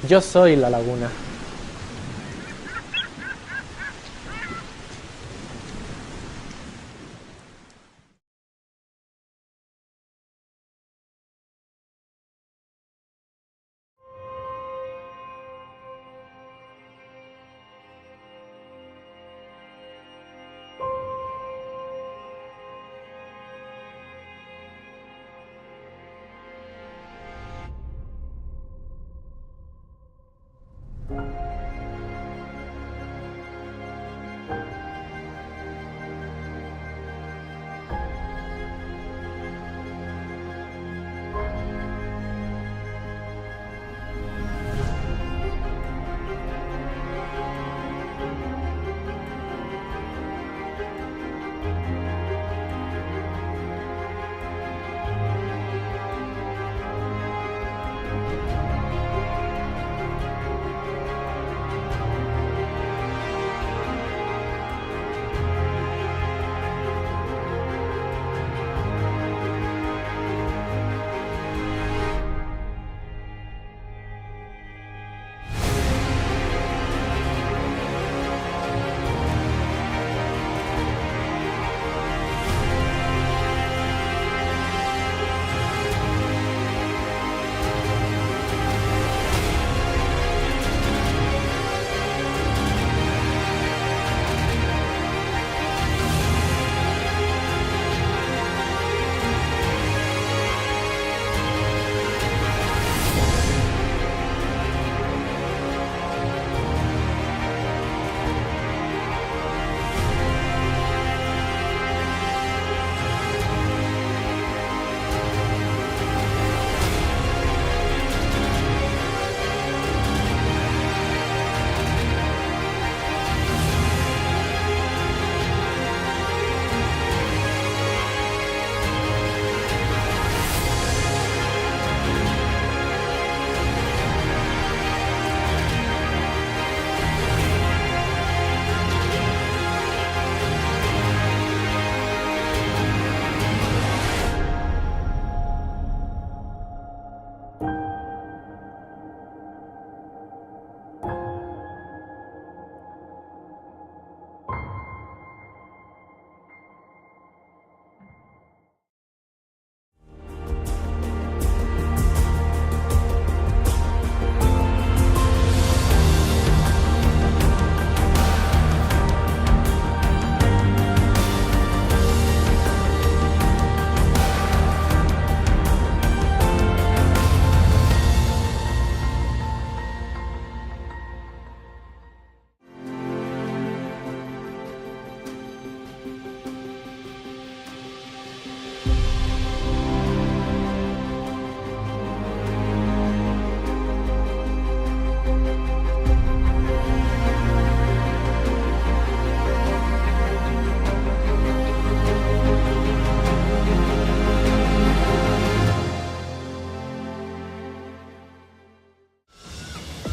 Yo soy la laguna.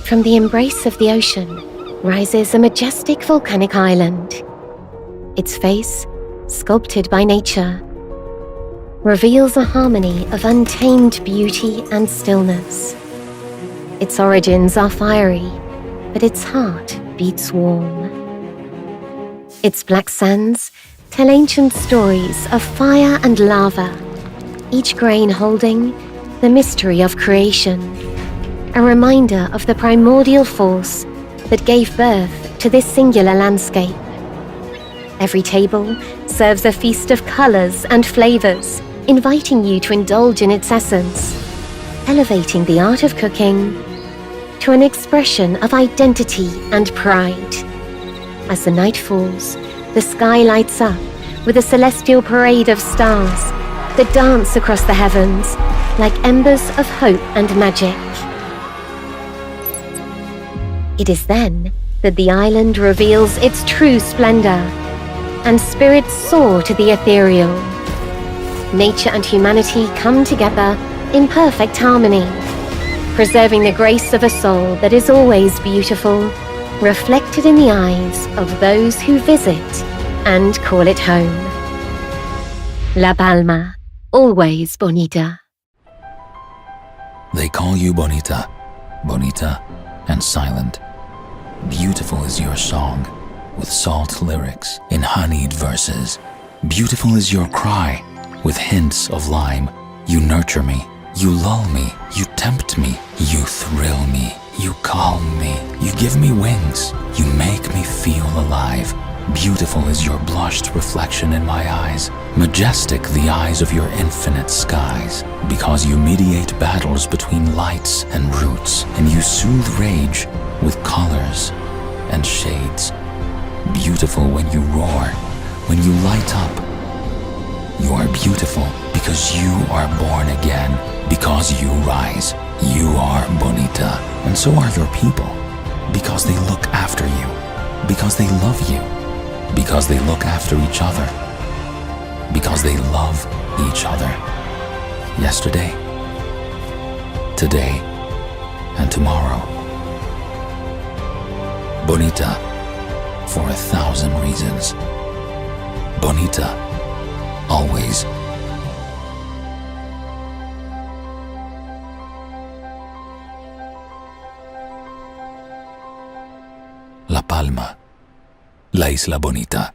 From the embrace of the ocean rises a majestic volcanic island. Its face, sculpted by nature, reveals a harmony of untamed beauty and stillness. Its origins are fiery, but its heart beats warm. Its black sands tell ancient stories of fire and lava, each grain holding the mystery of creation, a reminder of the primordial force that gave birth to this singular landscape. Every table serves a feast of colors and flavors, inviting you to indulge in its essence, elevating the art of cooking to an expression of identity and pride. As the night falls, the sky lights up with a celestial parade of stars that dance across the heavens like embers of hope and magic. It is then that the island reveals its true splendor, and spirits soar to the ethereal. Nature and humanity come together in perfect harmony, preserving the grace of a soul that is always beautiful, reflected in the eyes of those who visit and call it home. La Palma, always bonita. They call you Bonita, Bonita and silent. Beautiful is your song, with salt lyrics in honeyed verses. Beautiful is your cry, with hints of lime. You nurture me, you lull me, you tempt me, you thrill me, you calm me, you give me wings, you make me feel alive. Beautiful is your blushed reflection in my eyes, majestic the eyes of your infinite skies, because you mediate battles between lights and roots, and you soothe rage with colors and shades. Beautiful when you roar, when you light up. You are beautiful because you are born again, because you rise. You are bonita, and so are your people, because they look after you, because they love you, because they look after each other, because they love each other. Yesterday, today, and tomorrow. Bonita, for 1,000 reasons. Bonita, always. La Palma, la isla bonita.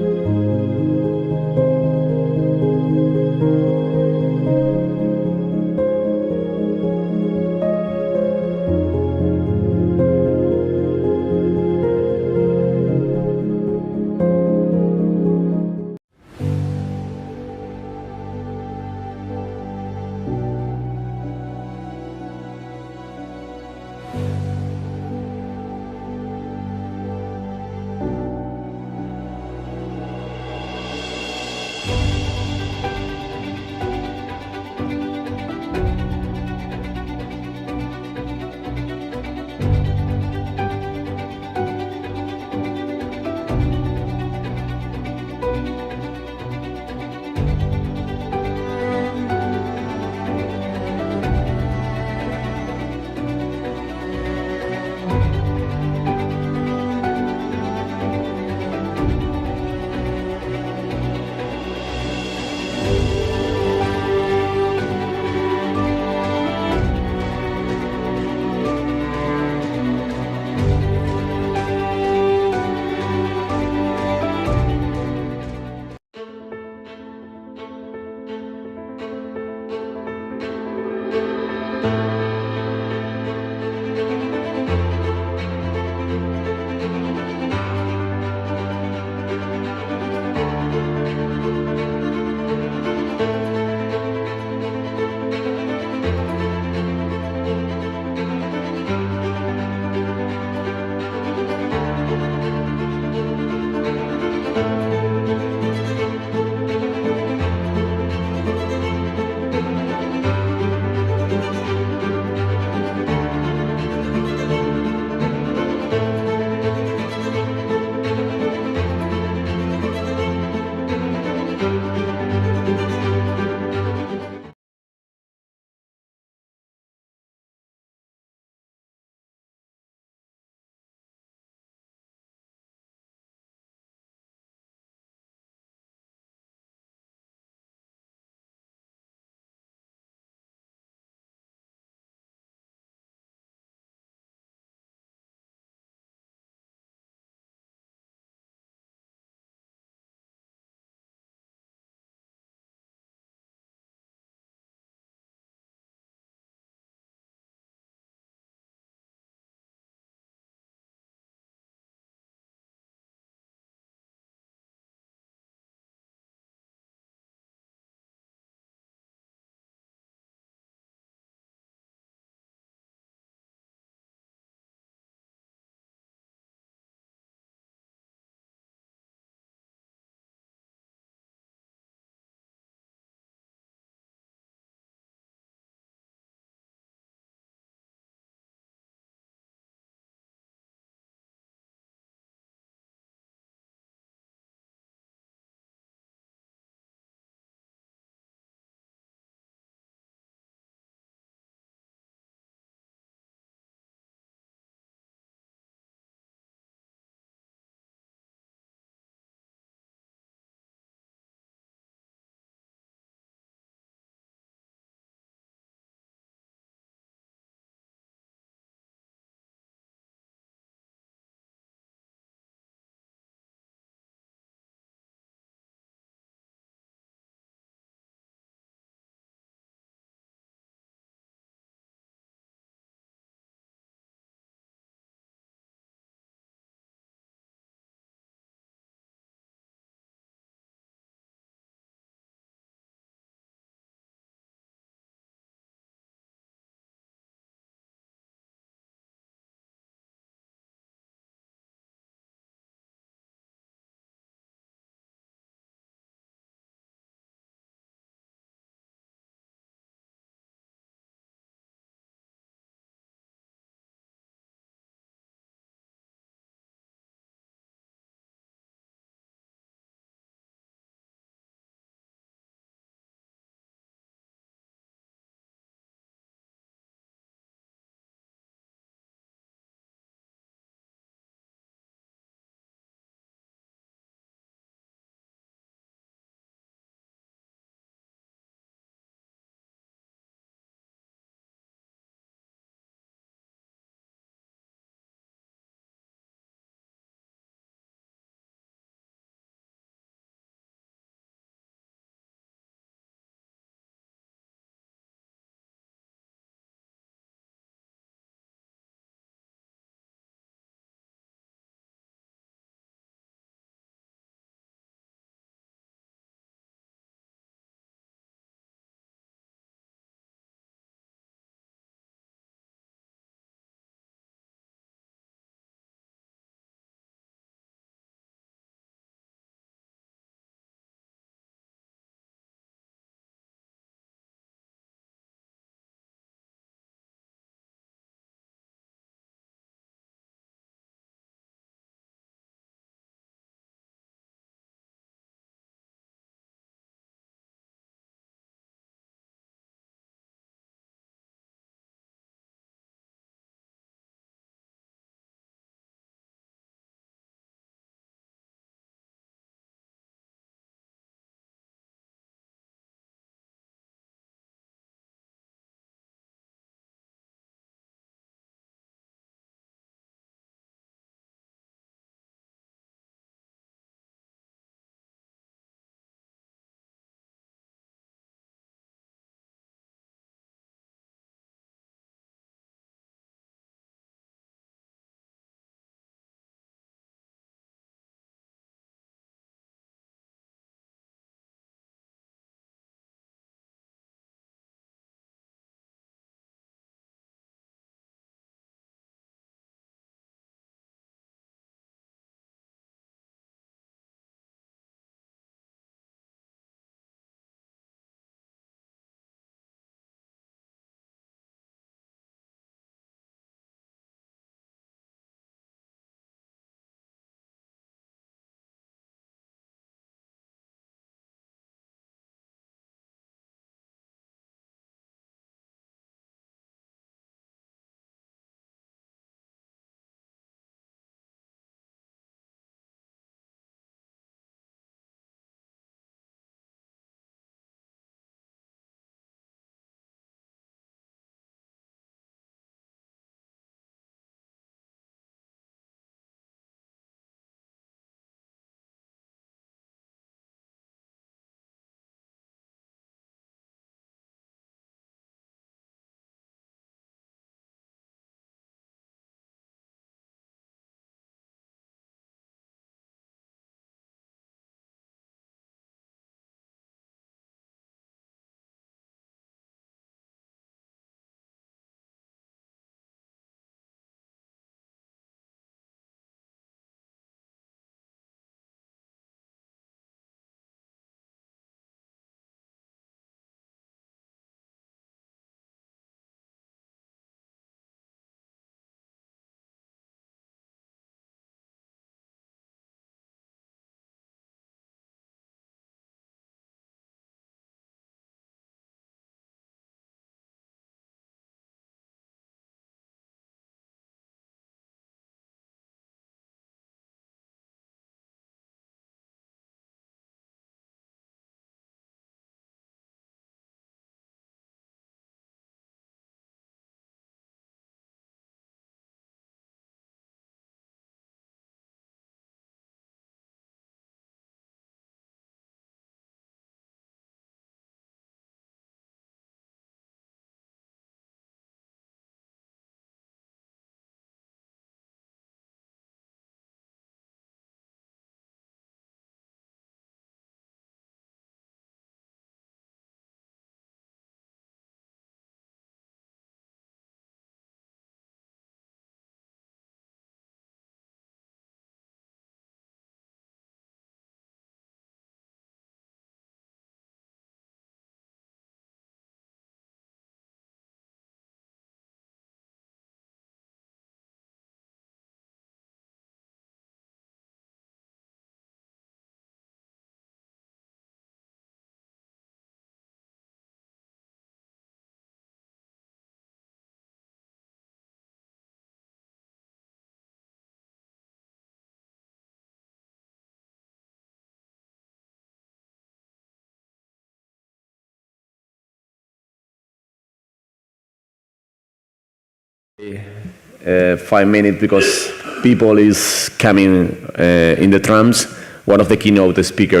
5 minutes because people is coming in the trams. One of the keynote speaker,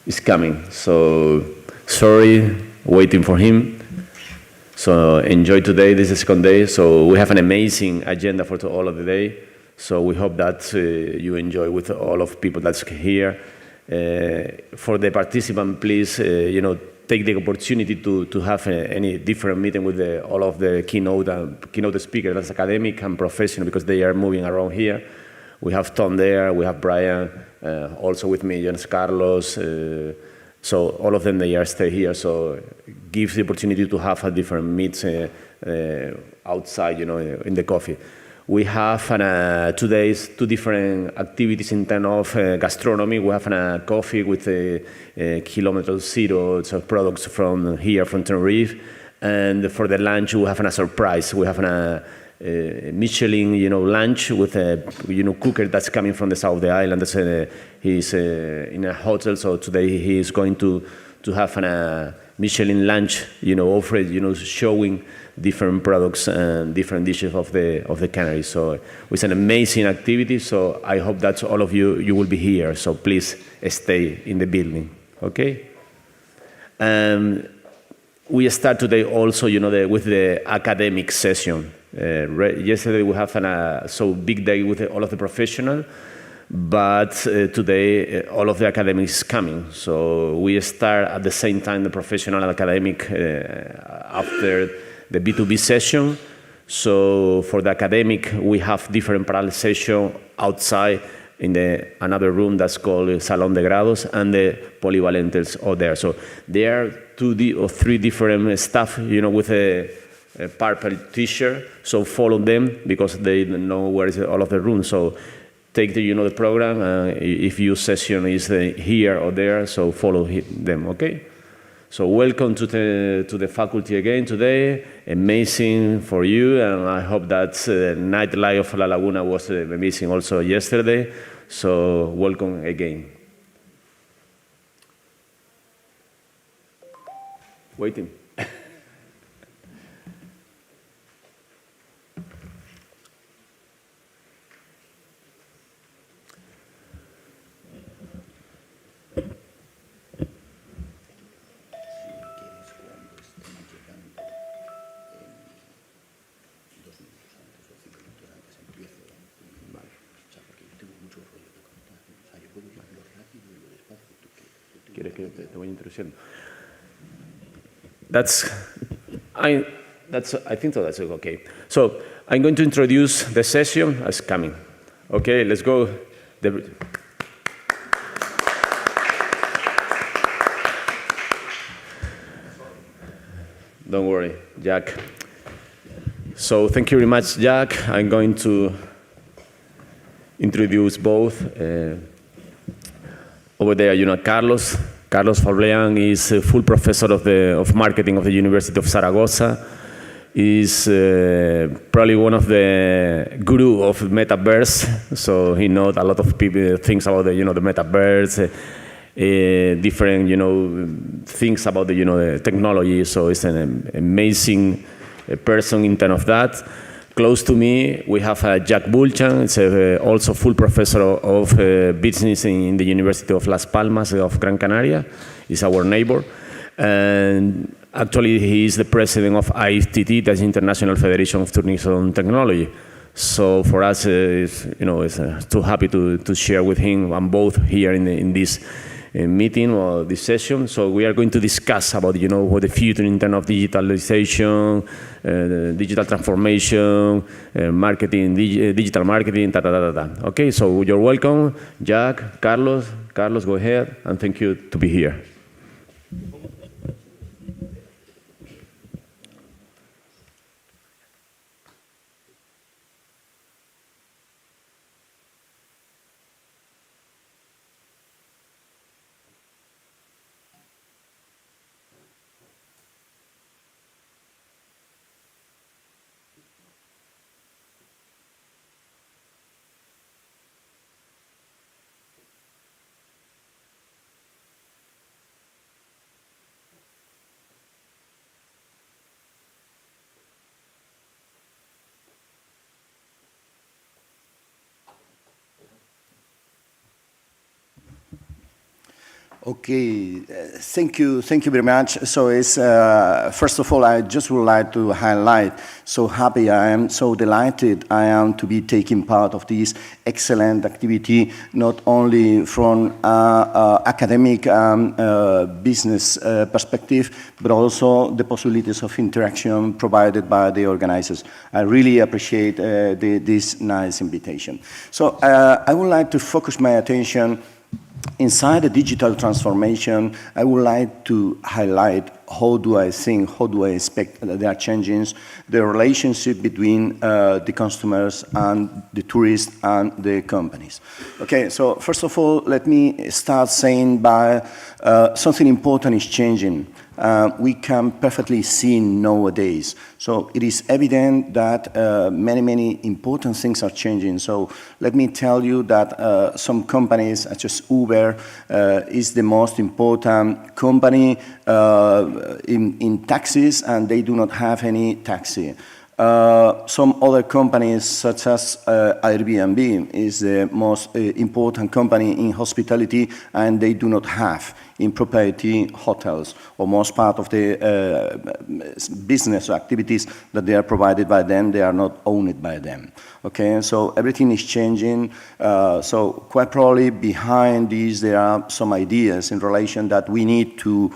is coming. So sorry, waiting for him. So enjoy today. This is the second day. So we have an amazing agenda for all of the day. So we hope that you enjoy with all of people that's here. For the participant, please, take the opportunity to have any different meeting with all of the keynote speakers, that's academic and professional, because they are moving around here. We have Tom there, we have Brian, also with me, Jonas Carlos. So all of them, they are stay here. So gives the opportunity to have a different meets outside, in the coffee. We have today two different activities in terms of gastronomy. We have a coffee with kilometer zero products from here, from Tenerife. And for the lunch, we have a surprise. We have a Michelin, lunch with a, cooker that's coming from the south of the island. He's in a hotel, so today he is going to have a Michelin lunch, offered, showing different products and different dishes of the Canaries. So it's an amazing activity. So I hope that all of you will be here. So please stay in the building, okay? We start today also, with the academic session. Yesterday we have a so big day with all of the professionals, but today all of the academics coming. So we start at the same time the professional and academic after the B2B session. So for the academic, we have different parallel sessions outside in another room that's called Salón de Grados, and the polyvalentes are there. So there are 2 or 3 different staff, with a purple t-shirt. So follow them because they know where is all of the rooms. So take the program. If your session is here or there, so follow them. Okay. So welcome to the faculty again today. Amazing for you, and I hope that nightlife of La Laguna was amazing also yesterday. So welcome again. Waiting. ¿Quieres que te voy introduciendo? I think so that's okay. So I'm going to introduce the session as coming. Okay, let's go. Don't worry, Jack. So thank you very much, Jack. I'm going to introduce both. Over there, Carlos. Carlos Fablean is a full professor of marketing of the University of Zaragoza. Is probably one of the guru of metaverse. So he knows a lot of people things about the metaverse, different things about the technology. So it's an amazing person in terms of that. Close to me, we have Jack Bulchan. It's also full professor of business in the University of Las Palmas of Gran Canaria. He's our neighbor. And actually, he is the president of ITT, that's International Federation of Tourism Technology. So for us, it's too happy to share with him and both here in this meeting or this session. So we are going to discuss about what the future in terms of digitalization, digital transformation, marketing, digital marketing, Okay, so you're welcome, Jack, Carlos. Carlos, go ahead, and thank you to be here. Okay, thank you very much. So it's, first of all, I just would like to highlight so happy I am, so delighted I am to be taking part of this excellent activity, not only from academic business perspective, but also the possibilities of interaction provided by the organizers. I really appreciate this nice invitation. So I would like to focus my attention inside the digital transformation. I would like to highlight how do I think, how do I expect that they are changing the relationship between the customers and the tourists and the companies. Okay, so first of all, let me start saying by something important is changing. We can perfectly see nowadays. So it is evident that many important things are changing. So let me tell you that some companies, such as Uber, is the most important company in taxis, and they do not have any taxi. Some other companies, such as Airbnb, is the most important company in hospitality, and they do not have in property hotels, or most part of the business activities that they are provided by them, they are not owned by them. Okay, so everything is changing. So quite probably behind these there are some ideas in relation that we need to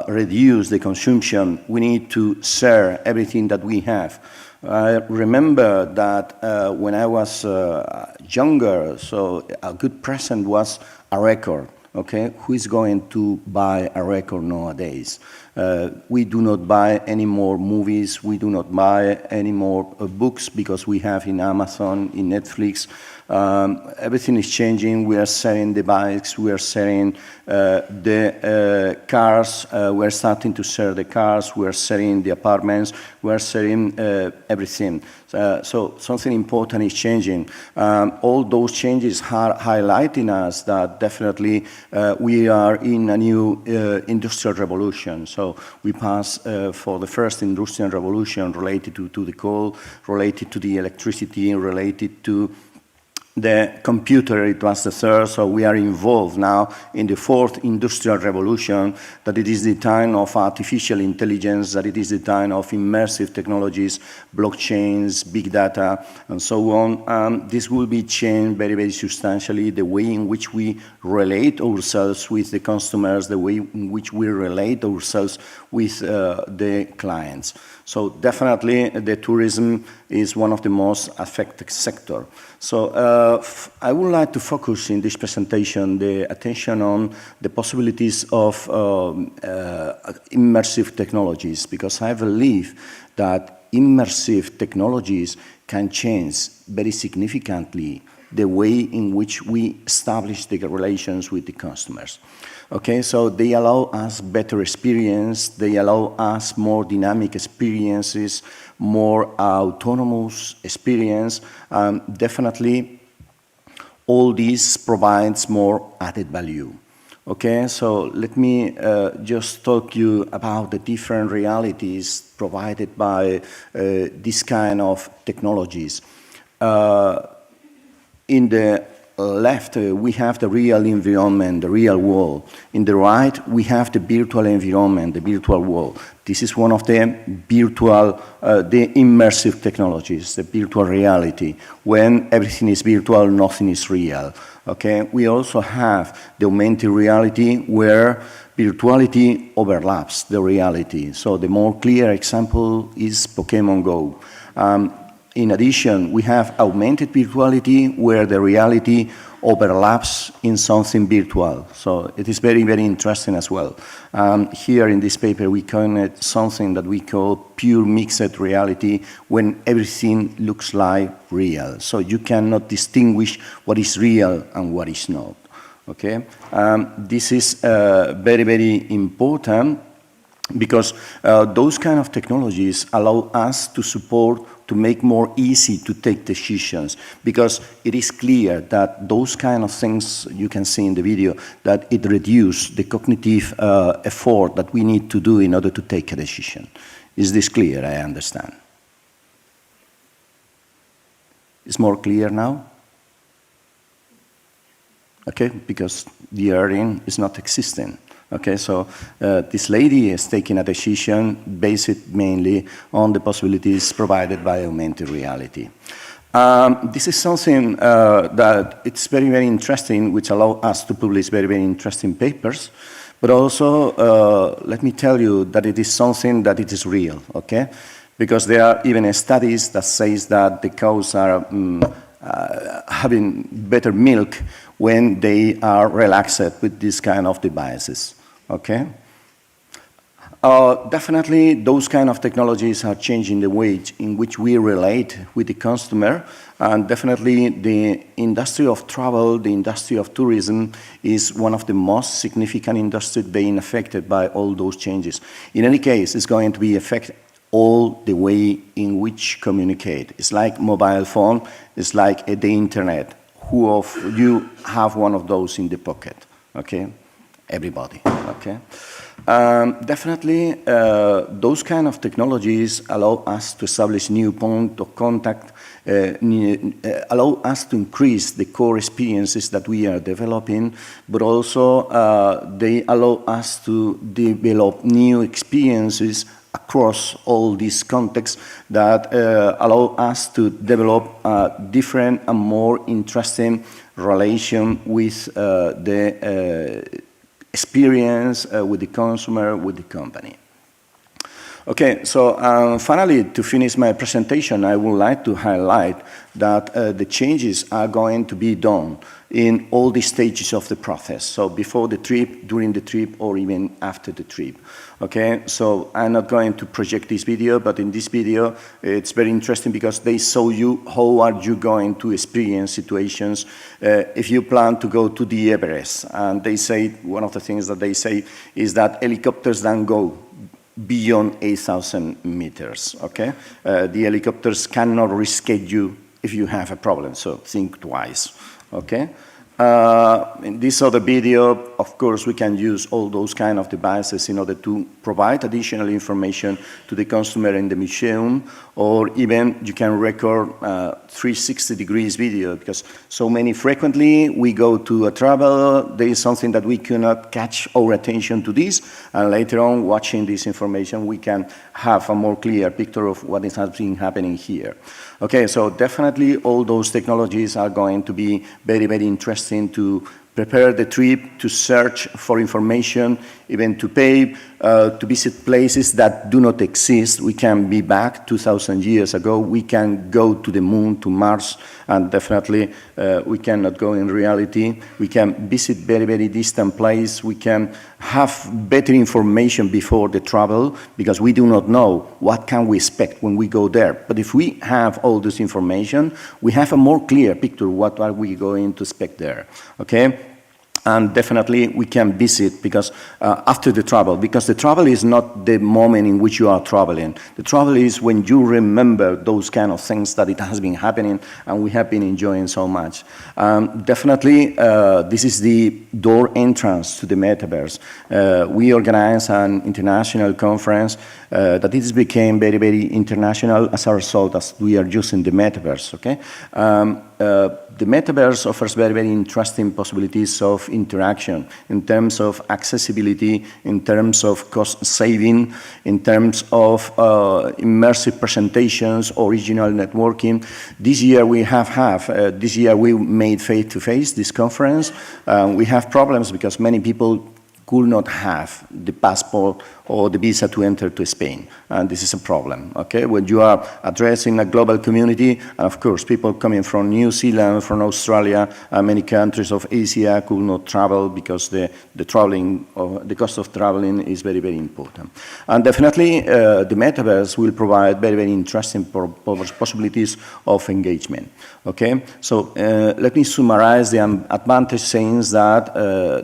reduce the consumption. We need to share everything that we have. I remember that when I was younger, so a good present was a record. Okay, who is going to buy a record nowadays? We do not buy any more movies. We do not buy any more books because we have in Amazon, in Netflix. Everything is changing. We are selling the bikes. We are selling the cars. We are starting to sell the cars. We are selling the apartments. We are selling everything. So something important is changing. All those changes are highlighting us that definitely we are in a new industrial revolution. So we pass for the first industrial revolution related to the coal, related to the electricity, related to the computer. It was the third, so we are involved now in the fourth industrial revolution, that it is the time of artificial intelligence, that it is the time of immersive technologies, blockchains, big data, and so on. This will be changed very substantially, the way in which we relate ourselves with the customers, the way in which we relate ourselves with the clients. So definitely the tourism is one of the most affected sector. So I would like to focus in this presentation the attention on the possibilities of immersive technologies, because I believe that immersive technologies can change very significantly the way in which we establish the relations with the customers. Okay, so they allow us better experience, they allow us more dynamic experiences, more autonomous experience. Definitely, all this provides more added value. Okay, so let me just talk you about the different realities provided by this kind of technologies. In the left, we have the real environment, the real world. In the right, we have the virtual environment, the virtual world. This is one of the virtual, the immersive technologies, the virtual reality. When everything is virtual, nothing is real. Okay, we also have the augmented reality, where virtuality overlaps the reality. So the more clear example is Pokemon Go. In addition, we have augmented virtuality, where the reality overlaps in something virtual. So it is very interesting as well. Here in this paper, we connect something that we call pure mixed reality, when everything looks like real. So you cannot distinguish what is real and what is not. Okay? This is very important, because those kind of technologies allow us to support, to make more easy to take decisions, because it is clear that those kind of things you can see in the video, that it reduces the cognitive effort that we need to do in order to take a decision. Is this clear? I understand. Is more clear now? okay, because the earning is not existing. Okay, so this lady is taking a decision based mainly on the possibilities provided by augmented reality. This is something that it's very, very interesting, which allows us to publish very, very interesting papers. But also, let me tell you that it is something that it is real, okay? Because there are even studies that says that the cows are having better milk when they are relaxed with this kind of devices, okay? Definitely, those kind of technologies are changing the way in which we relate with the customer, and definitely the industry of travel, the industry of tourism is one of the most significant industries being affected by all those changes. In any case, it's going to be affected all the way in which communicate. It's like mobile phone, it's like the internet. Who of you have one of those in the pocket, okay? Everybody, okay? Definitely, those kind of technologies allow us to establish new point of contact, allow us to increase the core experiences that we are developing, but also they allow us to develop new experiences across all these contexts that allow us to develop a different and more interesting relation with the experience with the consumer, with the company. Okay, so finally, to finish my presentation, I would like to highlight that the changes are going to be done in all the stages of the process. So before the trip, during the trip, or even after the trip. Okay, so I'm not going to project this video, but in this video, it's very interesting because they show you how are you going to experience situations if you plan to go to the Everest. And they say, one of the things that they say is that helicopters don't go beyond 8,000 meters, okay? The helicopters cannot rescue you if you have a problem, so think twice, okay? In this other video, of course, we can use all those kind of devices in order to provide additional information to the customer in the museum, or even you can record 360 degrees video, because so many frequently we go to a travel, there is something that we cannot catch our attention to this, and later on watching this information we can have a more clear picture of what is happening here. Okay, so definitely all those technologies are going to be very, very interesting to prepare the trip, to search for information, even to pay, to visit places that do not exist. We can be back 2,000 years ago. We can go to the moon, to Mars, and definitely we cannot go in reality. We can visit very, very distant places. We can have better information before the travel because we do not know what can we expect when we go there. But if we have all this information, we have a more clear picture what are we going to expect there, okay? And definitely we can visit because after the travel, because the travel is not the moment in which you are traveling. The travel is when you remember those kind of things that it has been happening and we have been enjoying so much. Definitely, this is the door entrance to the metaverse. We organize an international conference that it became very, very international as a result as we are using the metaverse, okay? The metaverse offers very, very interesting possibilities of interaction in terms of accessibility, in terms of cost saving, in terms of immersive presentations, original networking. This year we this year we made face-to-face this conference. We have problems because many people could not have the passport or the visa to enter to Spain. And this is a problem, okay? When you are addressing a global community, and of course, people coming from New Zealand, from Australia, and many countries of Asia could not travel because the cost of traveling is very, very important. And definitely, the metaverse will provide very, very interesting possibilities of engagement, okay? So let me summarize the advantage saying that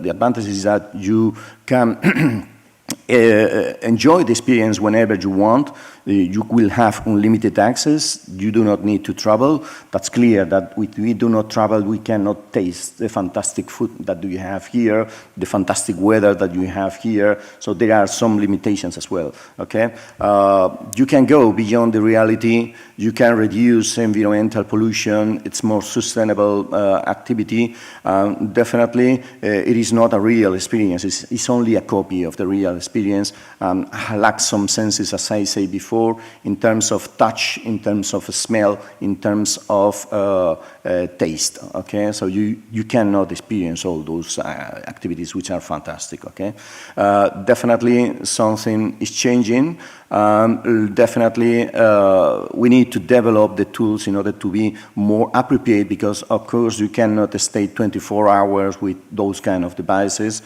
the advantage is that you can enjoy the experience whenever you want. You will have unlimited access. You do not need to travel. That's clear that if we do not travel, we cannot taste the fantastic food that you have here, the fantastic weather that you have here. So there are some limitations as well, okay? You can go beyond the reality. You can reduce environmental pollution. It's more sustainable activity. Definitely, it is not a real experience. It's only a copy of the real experience. Lacks some senses, as I say before, in terms of touch, in terms of smell, in terms of taste, okay? So you cannot experience all those activities, which are fantastic, okay? Definitely something is changing. Definitely, we need to develop the tools in order to be more appropriate, because of course you cannot stay 24 hours with those kind of devices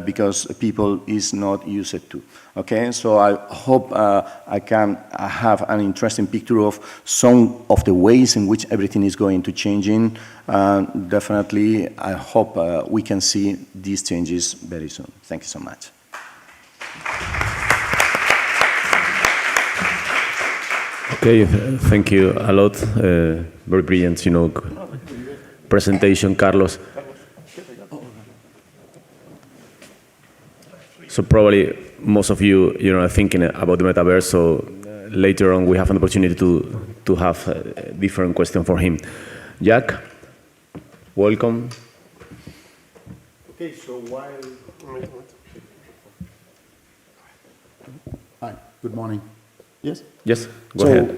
because people is not used to. Okay, so I hope I can have an interesting picture of some of the ways in which everything is going to changing. Definitely, I hope we can see these changes very soon. Thank you so much. Okay, thank you a lot. Very brilliant, presentation, Carlos. So probably most of you, are thinking about the metaverse. So later on, we have an opportunity to have a different question for him. Jack, welcome. Okay, so Hi, good morning. Yes? Yes, go ahead.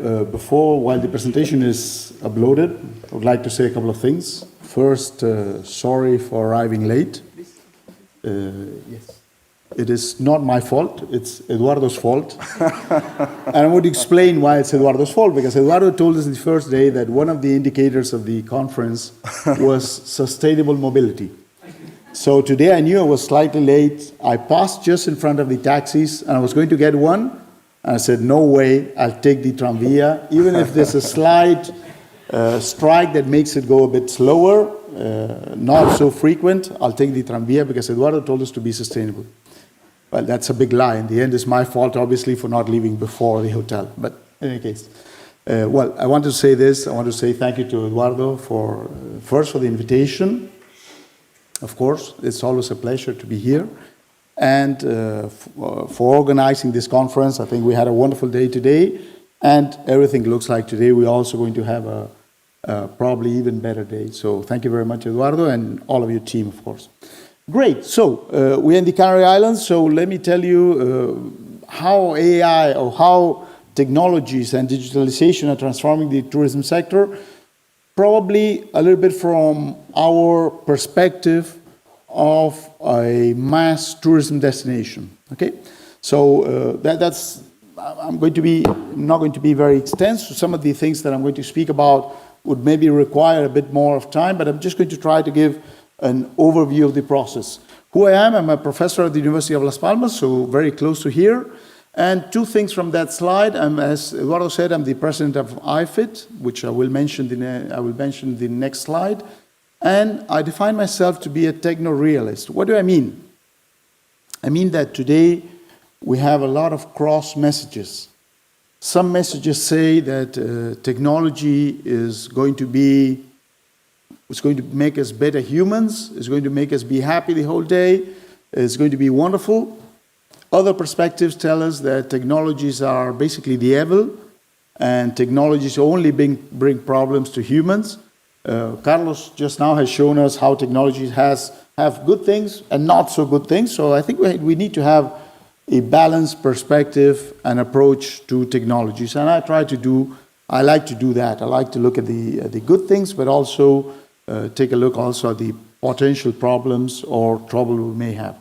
While the presentation is uploaded, I would like to say a couple of things. First, sorry for arriving late. Yes. It is not my fault, it's Eduardo's fault. And I would explain why it's Eduardo's fault, because Eduardo told us the first day that one of the indicators of the conference was sustainable mobility. So today I knew I was slightly late. I passed just in front of the taxis, and I was going to get one. And I said, no way, I'll take the tranvia. Even if there's a slight strike that makes it go a bit slower, not so frequent, I'll take the tranvia, because Eduardo told us to be sustainable. Well, that's a big lie. In the end, it's my fault, obviously, for not leaving before the hotel. But in any case, I want to say this. I want to say thank you to Eduardo first for the invitation. Of course, it's always a pleasure to be here. And for organizing this conference. I think we had a wonderful day today, and everything looks like today we're also going to have a probably even better day. So thank you very much, Eduardo, and all of your team, of course. Great. So we're in the Canary Islands. So let me tell you how AI or how technologies and digitalization are transforming the tourism sector. Probably a little bit from our perspective of a mass tourism destination. Okay, so that's I'm not going to be very extensive. Some of the things that I'm going to speak about would maybe require a bit more of time, but I'm just going to try to give an overview of the process. Who I am? I'm a professor at the University of Las Palmas, so very close to here. And two things from that slide. As Eduardo said, I'm the president of IFIT, which I will mention in the next slide. And I define myself to be a techno-realist. What do I mean? I mean that today we have a lot of cross messages. Some messages say that technology is going to make us better humans, it's going to make us be happy the whole day, it's going to be wonderful. Other perspectives tell us that technologies are basically the evil, and technologies only bring problems to humans. Carlos just now has shown us how technology have good things and not so good things. So I think we need to have a balanced perspective and approach to technologies. And I like to do that. I like to look at the good things, but also take a look also at the potential problems or trouble we may have.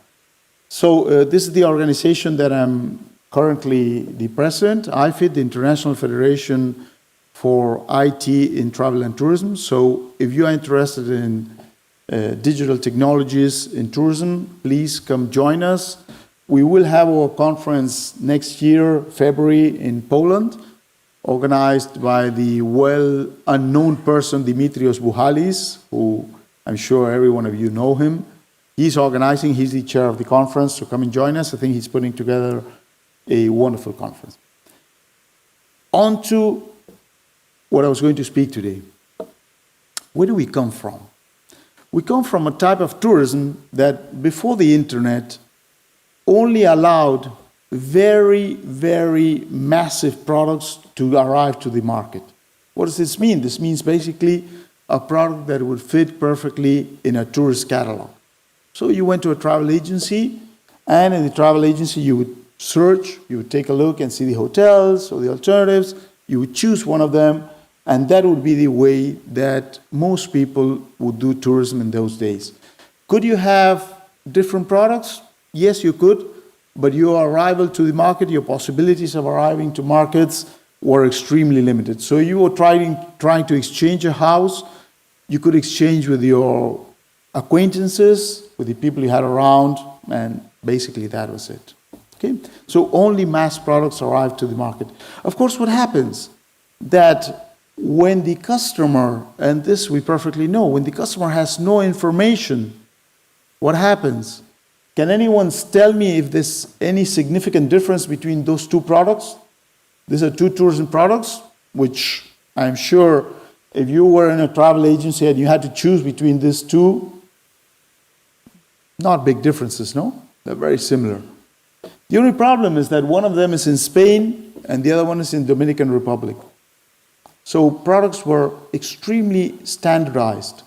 So this is the organization that I'm currently the president, IFIT, the International Federation for IT in Travel and Tourism. So if you are interested in digital technologies in tourism, please come join us. We will have our conference next year, February, in Poland, organized by the well-unknown person, Dimitrios Bouhalis, who I'm sure every one of you know him. He's organizing, he's the chair of the conference, so come and join us. I think he's putting together a wonderful conference. On to what I was going to speak today. Where do we come from? We come from a type of tourism that before the internet only allowed very, very massive products to arrive to the market. What does this mean? This means basically a product that would fit perfectly in a tourist catalog. So you went to a travel agency, and in the travel agency you would search, you would take a look and see the hotels or the alternatives, you would choose one of them, and that would be the way that most people would do tourism in those days. Could you have different products? Yes, you could, but your arrival to the market, your possibilities of arriving to markets were extremely limited. So you were trying to exchange a house, you could exchange with your acquaintances, with the people you had around, and basically that was it. Okay? So only mass products arrived to the market. Of course, what happens? That when the customer, and this we perfectly know, when the customer has no information, what happens? Can anyone tell me if there's any significant difference between those two products? These are two tourism products, which I'm sure if you were in a travel agency and you had to choose between these two, not big differences, no? They're very similar. The only problem is that one of them is in Spain and the other one is in Dominican Republic. So products were extremely standardized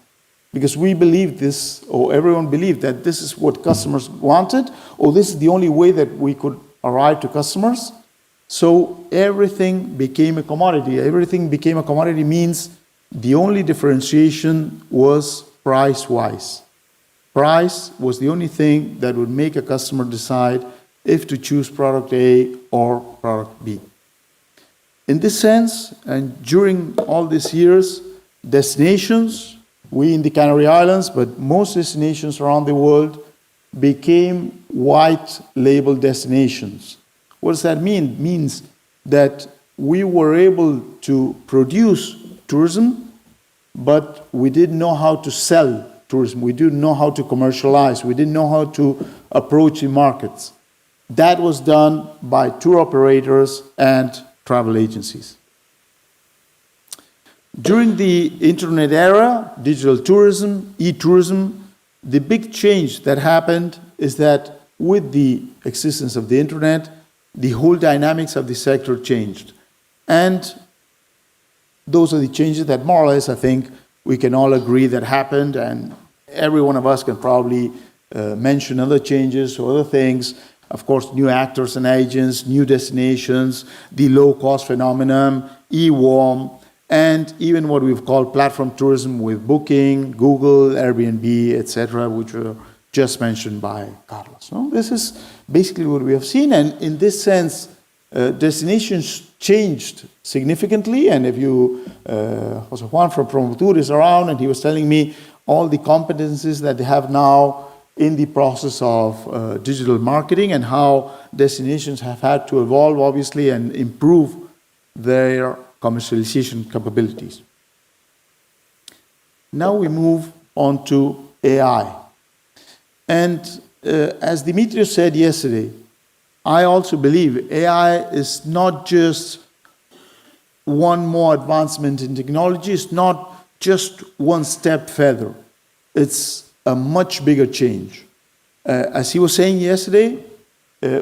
because we believed this, or everyone believed that this is what customers wanted, or this is the only way that we could arrive to customers. So everything became a commodity. Everything became a commodity means the only differentiation was price-wise. Price was the only thing that would make a customer decide if to choose product A or product B. In this sense, and during all these years, destinations, we in the Canary Islands, but most destinations around the world, became white label destinations. What does that mean? It means that we were able to produce tourism, but we didn't know how to sell tourism. We didn't know how to commercialize. We didn't know how to approach the markets. That was done by tour operators and travel agencies. During the internet era, digital tourism, e-tourism, the big change that happened is that with the existence of the internet, the whole dynamics of the sector changed. And those are the changes that more or less I think we can all agree that happened, and every one of us can probably mention other changes or other things. Of course, new actors and agents, new destinations, the low-cost phenomenon, e-warm, and even what we've called platform tourism with Booking, Google, Airbnb, etc., which were just mentioned by Carlos. No? This is basically what we have seen, and in this sense, destinations changed significantly. And if you, Jose Juan from Promotur is around, and he was telling me all the competencies that they have now in the process of digital marketing and how destinations have had to evolve, obviously, and improve their commercialization capabilities. Now we move on to AI. And as Dimitrios said yesterday, I also believe AI is not just one more advancement in technology, it's not just one step further. It's a much bigger change. As he was saying yesterday,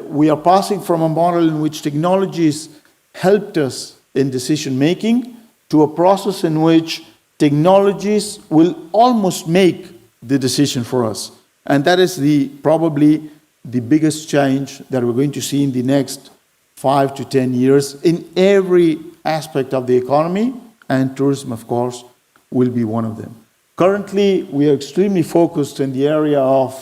we are passing from a model in which technologies helped us in decision making to a process in which technologies will almost make the decision for us. And that is probably the biggest change that we're going to see in the next 5 to 10 years in every aspect of the economy, and tourism, of course, will be one of them. Currently, we are extremely focused in the area of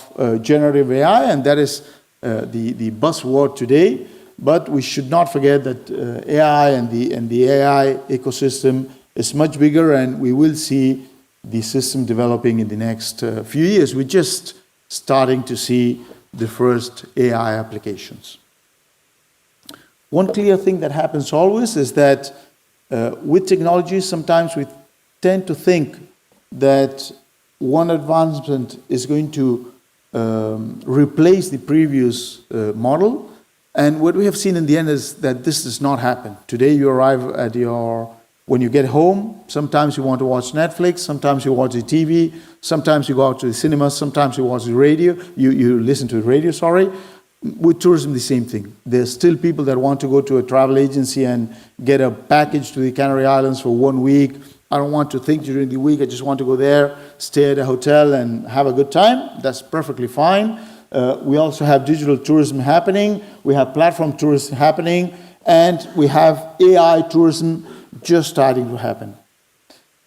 generative AI, and that is the buzzword today. But we should not forget that AI and the AI ecosystem is much bigger, and we will see the system developing in the next few years. We're just starting to see the first AI applications. One clear thing that happens always is that with technology, sometimes we tend to think that one advancement is going to replace the previous model, And what we have seen in the end is that this does not happen. Today you arrive at when you get home, sometimes you want to watch Netflix, sometimes you watch the TV, sometimes you go out to the cinema, sometimes you watch the radio, you listen to the radio, sorry. With tourism, the same thing. There's still people that want to go to a travel agency and get a package to the Canary Islands for 1 week. I don't want to think during the week, I just want to go there, stay at a hotel and have a good time. That's perfectly fine. We also have digital tourism happening, we have platform tourism happening, and we have AI tourism just starting to happen.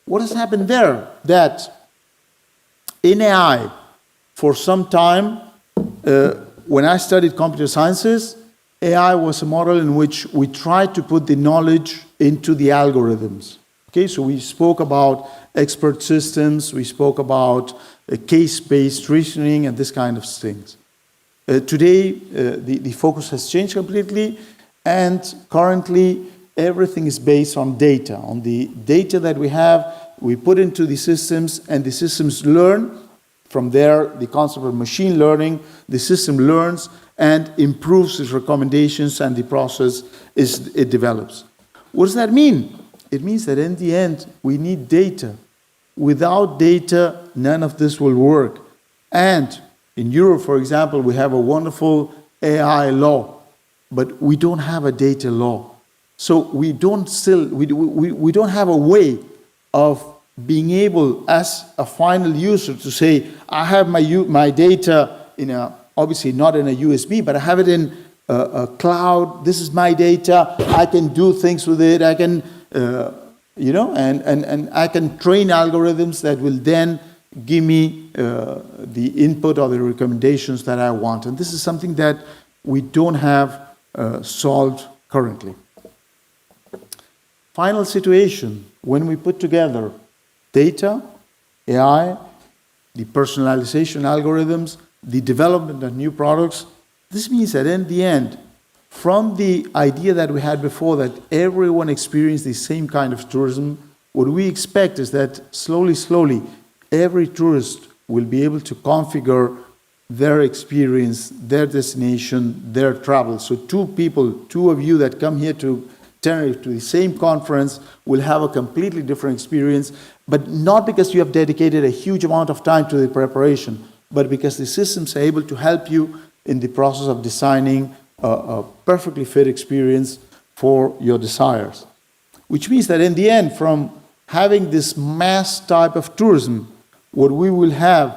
What has happened there? That in AI, for some time, when I studied computer sciences, AI was a model in which we tried to put the knowledge into the algorithms. Okay, so we spoke about expert systems, we spoke about case-based reasoning and this kind of things. Today, the focus has changed completely, and currently everything is based on data. On the data that we have, we put into the systems, and the systems learn. From there, the concept of machine learning, the system learns and improves its recommendations, and the process it develops. What does that mean? It means that in the end, we need data. Without data, none of this will work. And in Europe, for example, we have a wonderful AI law, but we don't have a data law. So we don't have a way of being able, as a final user, to say, I have my data obviously not in a USB, but I have it in a cloud. This is my data. I can do things with it. I can, and I can train algorithms that will then give me the input or the recommendations that I want. And this is something that we don't have solved currently. Final situation, when we put together data, AI, the personalization algorithms, the development of new products, this means that in the end, from the idea that we had before that everyone experienced the same kind of tourism, what we expect is that slowly, every tourist will be able to configure their experience, their destination, their travel. So two of you that come here to Tenerife to the same conference will have a completely different experience, but not because you have dedicated a huge amount of time to the preparation, but because the systems are able to help you in the process of designing a perfectly fit experience for your desires. Which means that in the end, from having this mass type of tourism, what we will have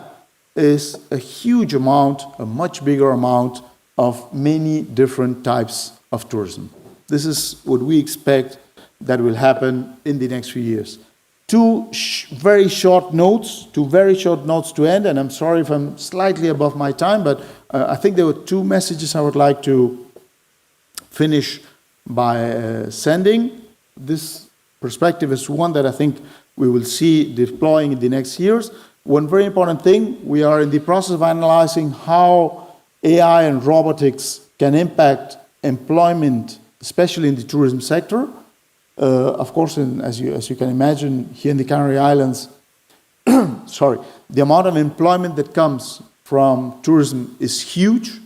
is a huge amount, a much bigger amount of many different types of tourism. This is what we expect that will happen in the next few years. Two very short notes to end, and I'm sorry if I'm slightly above my time, but I think there were two messages I would like to finish by sending. This perspective is one that I think we will see deploying in the next years. One very important thing, we are in the process of analyzing how AI and robotics can impact employment, especially in the tourism sector. Of course, as you can imagine, here in the Canary Islands, the amount of employment that comes from tourism is huge.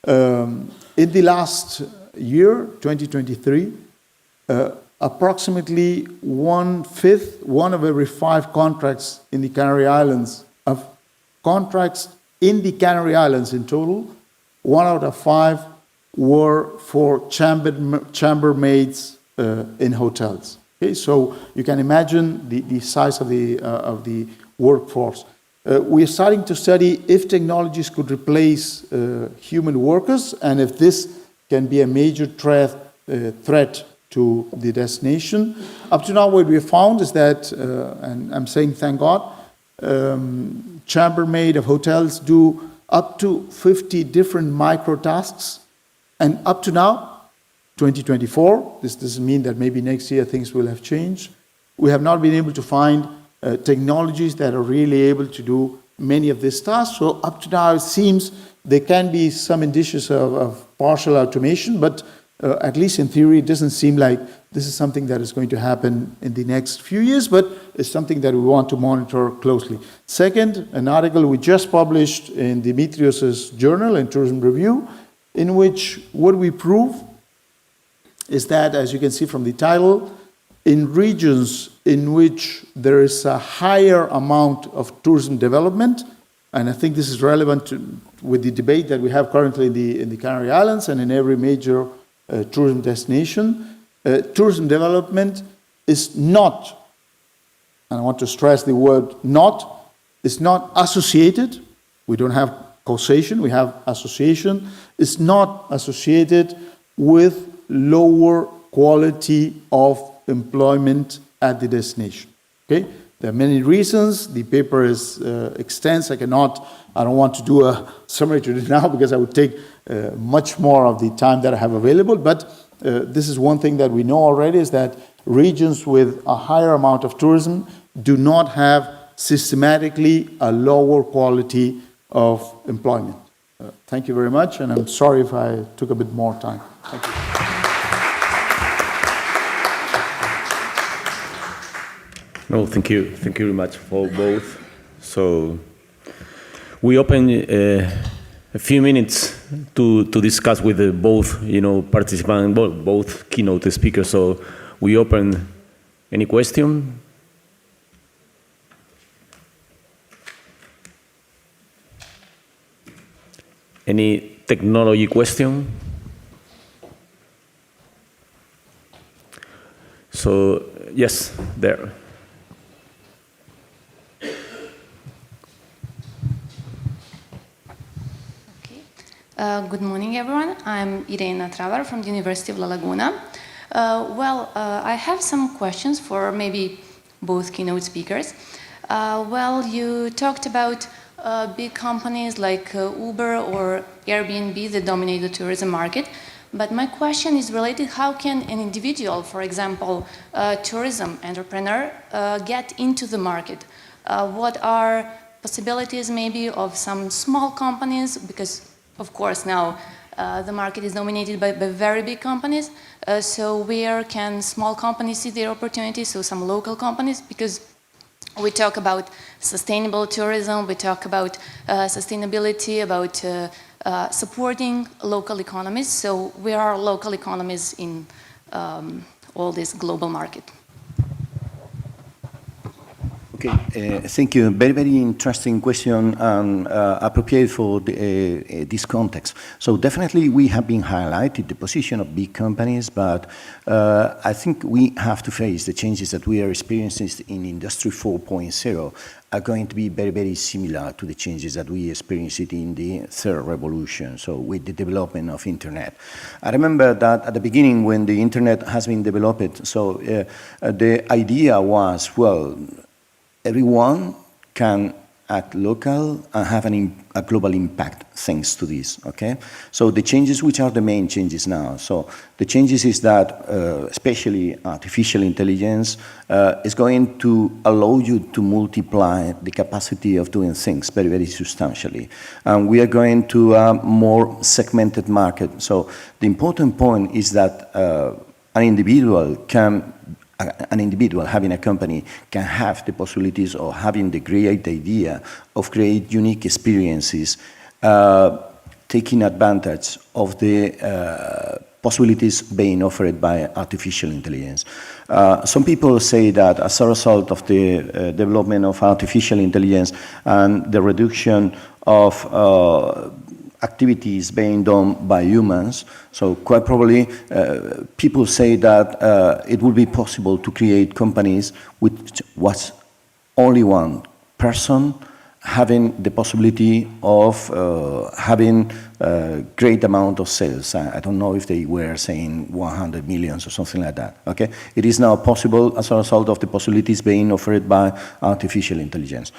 In the last year, 2023, approximately 1/5, one of every 5 contracts in the Canary Islands, of contracts in the Canary Islands in total, 1 out of 5 were for chambermaids in hotels. Okay, so you can imagine the size of the workforce. We are starting to study if technologies could replace human workers, and if this can be a major threat to the destination. Up to now, what we have found is that, and I'm saying thank God, chambermaid of hotels do up to 50 different micro tasks, and up to now, 2024, this doesn't mean that maybe next year things will have changed. We have not been able to find technologies that are really able to do many of these tasks. So up to now, it seems there can be some indicia of partial automation, but at least in theory, it doesn't seem like this is something that is going to happen in the next few years, but it's something that we want to monitor closely. Second, an article we just published in Dimitrios's journal, in Tourism Review, in which what we prove is that, as you can see from the title, in regions in which there is a higher amount of tourism development, and I think this is relevant with the debate that we have currently in the Canary Islands and in every major tourism destination, tourism development is not, and I want to stress the word not, is not associated, we don't have causation, we have association, is not associated with lower quality of employment at the destination. Okay? There are many reasons. The paper is extensive. I don't want to do a summary to it now because I would take much more of the time that I have available. But this is one thing that we know already, is that regions with a higher amount of tourism do not have systematically a lower quality of employment. Thank you very much, and I'm sorry if I took a bit more time. Thank you. No, thank you. Thank you very much for both. So we open a few minutes to discuss with both, participants, both keynote speakers. So we open any question. Any technology question? So yes, there. Good morning, everyone. I'm Irena Travar from the University of La Laguna. I have some questions for maybe both keynote speakers. You talked about big companies like Uber or Airbnb that dominate the tourism market. But my question is related, how can an individual, for example, a tourism entrepreneur, get into the market? What are possibilities maybe of some small companies? Because of course, now the market is dominated by very big companies. So where can small companies see their opportunities? So some local companies, because we talk about sustainable tourism, we talk about sustainability, about supporting local economies. So where are local economies in all this global market? Okay, thank you. Very, very interesting question and appropriate for this context. So definitely we have been highlighted the position of big companies, but I think we have to face the changes that we are experiencing in Industry 4.0 are going to be very, very similar to the changes that we experienced in the third revolution, so with the development of internet. I remember that at the beginning when the internet has been developed, so the idea was, well, everyone can act local and have a global impact thanks to this, okay? So the changes, which are the main changes now? So the changes is that, especially artificial intelligence, is going to allow you to multiply the capacity of doing things very, very substantially. And we are going to a more segmented market. So the important point is that an individual having a company can have the possibilities of having the great idea of create unique experiences, taking advantage of the possibilities being offered by artificial intelligence. Some people say that as a result of the development of artificial intelligence and the reduction of activities being done by humans, so quite probably people say that it would be possible to create companies which was only one person having the possibility of having a great amount of sales. I don't know if they were saying 100 millions or something like that, okay? It is now possible as a result of the possibilities being offered by artificial intelligence.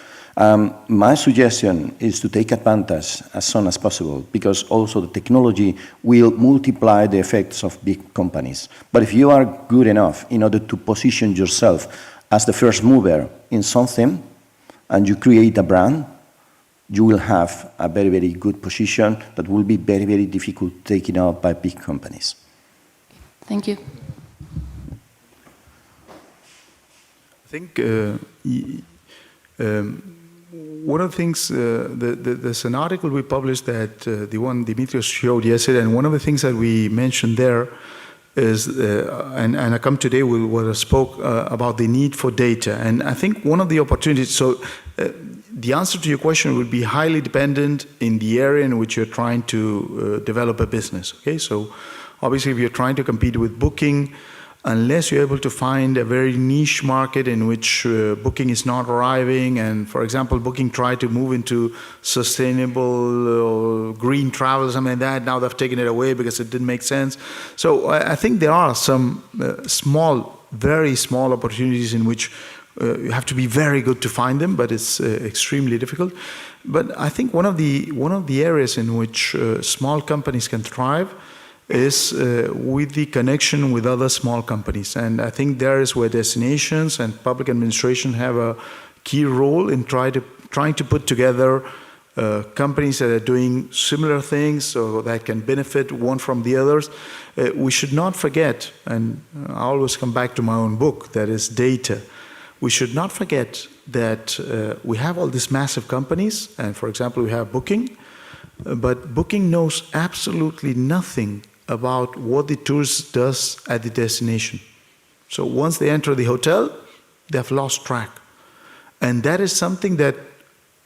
My suggestion is to take advantage as soon as possible, because also the technology will multiply the effects of big companies. But if you are good enough in order to position yourself as the first mover in something, and you create a brand, you will have a very, very good position that will be very, very difficult taken out by big companies. Thank you. I think one of the things, there's an article we published that the one Dimitrios showed yesterday, and one of the things that we mentioned there is, and I come today with what I spoke about the need for data. And I think one of the opportunities, so the answer to your question would be highly dependent in the area in which you're trying to develop a business, okay? So obviously if you're trying to compete with Booking, unless you're able to find a very niche market in which Booking is not arriving, and for example, Booking tried to move into sustainable green travel, something like that, now they've taken it away because it didn't make sense. So I think there are some small, very small opportunities in which you have to be very good to find them, but it's extremely difficult. But I think one of the areas in which small companies can thrive is with the connection with other small companies. And I think there is where destinations and public administration have a key role in trying to put together companies that are doing similar things so that can benefit one from the others. We should not forget, and I always come back to my own book, that is data. We should not forget that we have all these massive companies, and for example, we have Booking, but Booking knows absolutely nothing about what the tourist does at the destination. So once they enter the hotel, they have lost track. And that is something that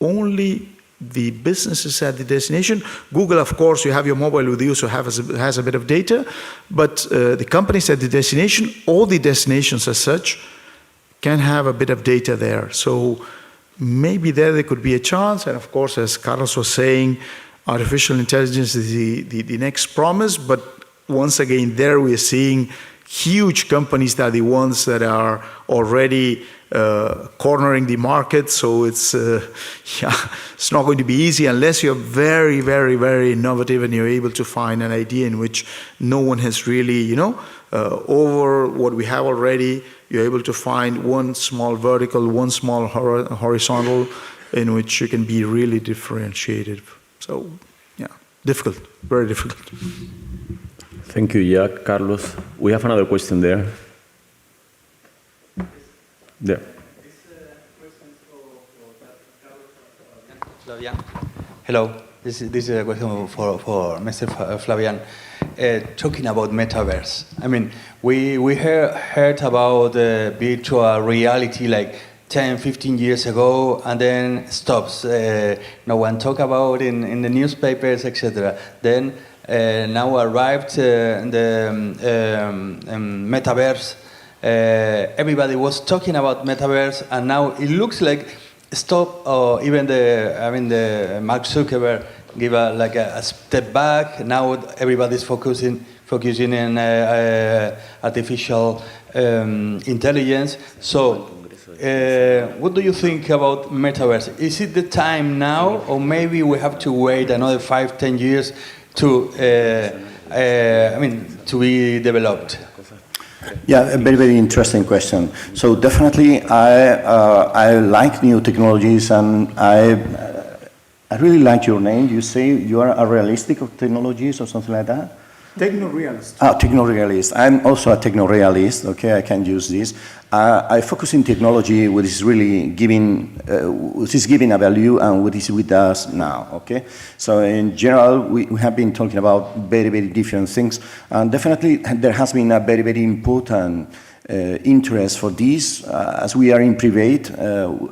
only the businesses at the destination, Google, of course, you have your mobile with you, so has a bit of data, but the companies at the destination, all the destinations as such, can have a bit of data there. So maybe there could be a chance, and of course, as Carlos was saying, artificial intelligence is the next promise, but once again, there we are seeing huge companies that are the ones that are already cornering the market. So it's not going to be easy unless you're very, very, very innovative and you're able to find an idea in which no one has really, over what we have already, you're able to find one small vertical, one small horizontal in which you can be really differentiated. So, yeah, difficult, very difficult. Thank you, Jack, Carlos. We have another question there. There. This question is for Flavian. Hello. This is a question for Mr. Flavian. Talking about metaverse. I mean, we heard about virtual reality like 10, 15 years ago, and then stops. No one talk about in the newspapers, etc. Then now arrived the metaverse. Everybody was talking about metaverse, and now it looks like stop. Or even the Mark Zuckerberg give a step back. Now everybody's focusing on artificial intelligence. So. What do you think about metaverse? Is it the time now, or maybe we have to wait another 5, 10 years to be developed? Yeah, a very, very interesting question. So definitely, I like new technologies, and I really like your name. You say you are a realistic of technologies or something like that? Techno-realist. Techno-realist. I'm also a techno-realist, okay, I can use this. I focus in technology which is really giving a value and what is with us now, okay? So in general, we have been talking about very, very different things, and definitely there has been a very, very important interest for this. As we are in private,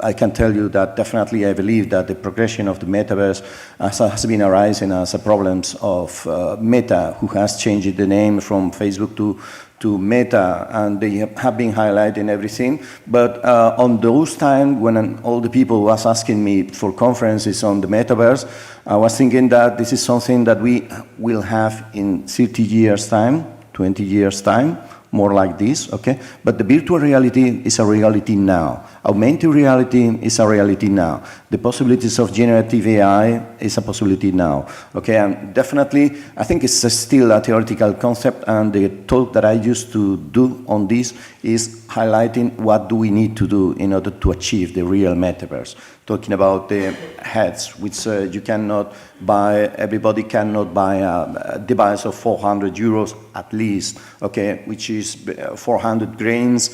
I can tell you that definitely I believe that the progression of the metaverse has been arising as a problems of Meta, who has changed the name from Facebook to Meta, and they have been highlighting everything. But on those times when all the people was asking me for conferences on the metaverse, I was thinking that this is something that we will have in 30 years' time, 20 years' time, more like this, okay? But the virtual reality is a reality now. Augmented reality is a reality now. The possibilities of generative AI is a possibility now, okay? And definitely, I think it's still a theoretical concept, and the talk that I used to do on this is highlighting what do we need to do in order to achieve the real metaverse. Talking about the heads, which you cannot buy, everybody cannot buy a device of 400 euros at least, okay, which is 400 grains.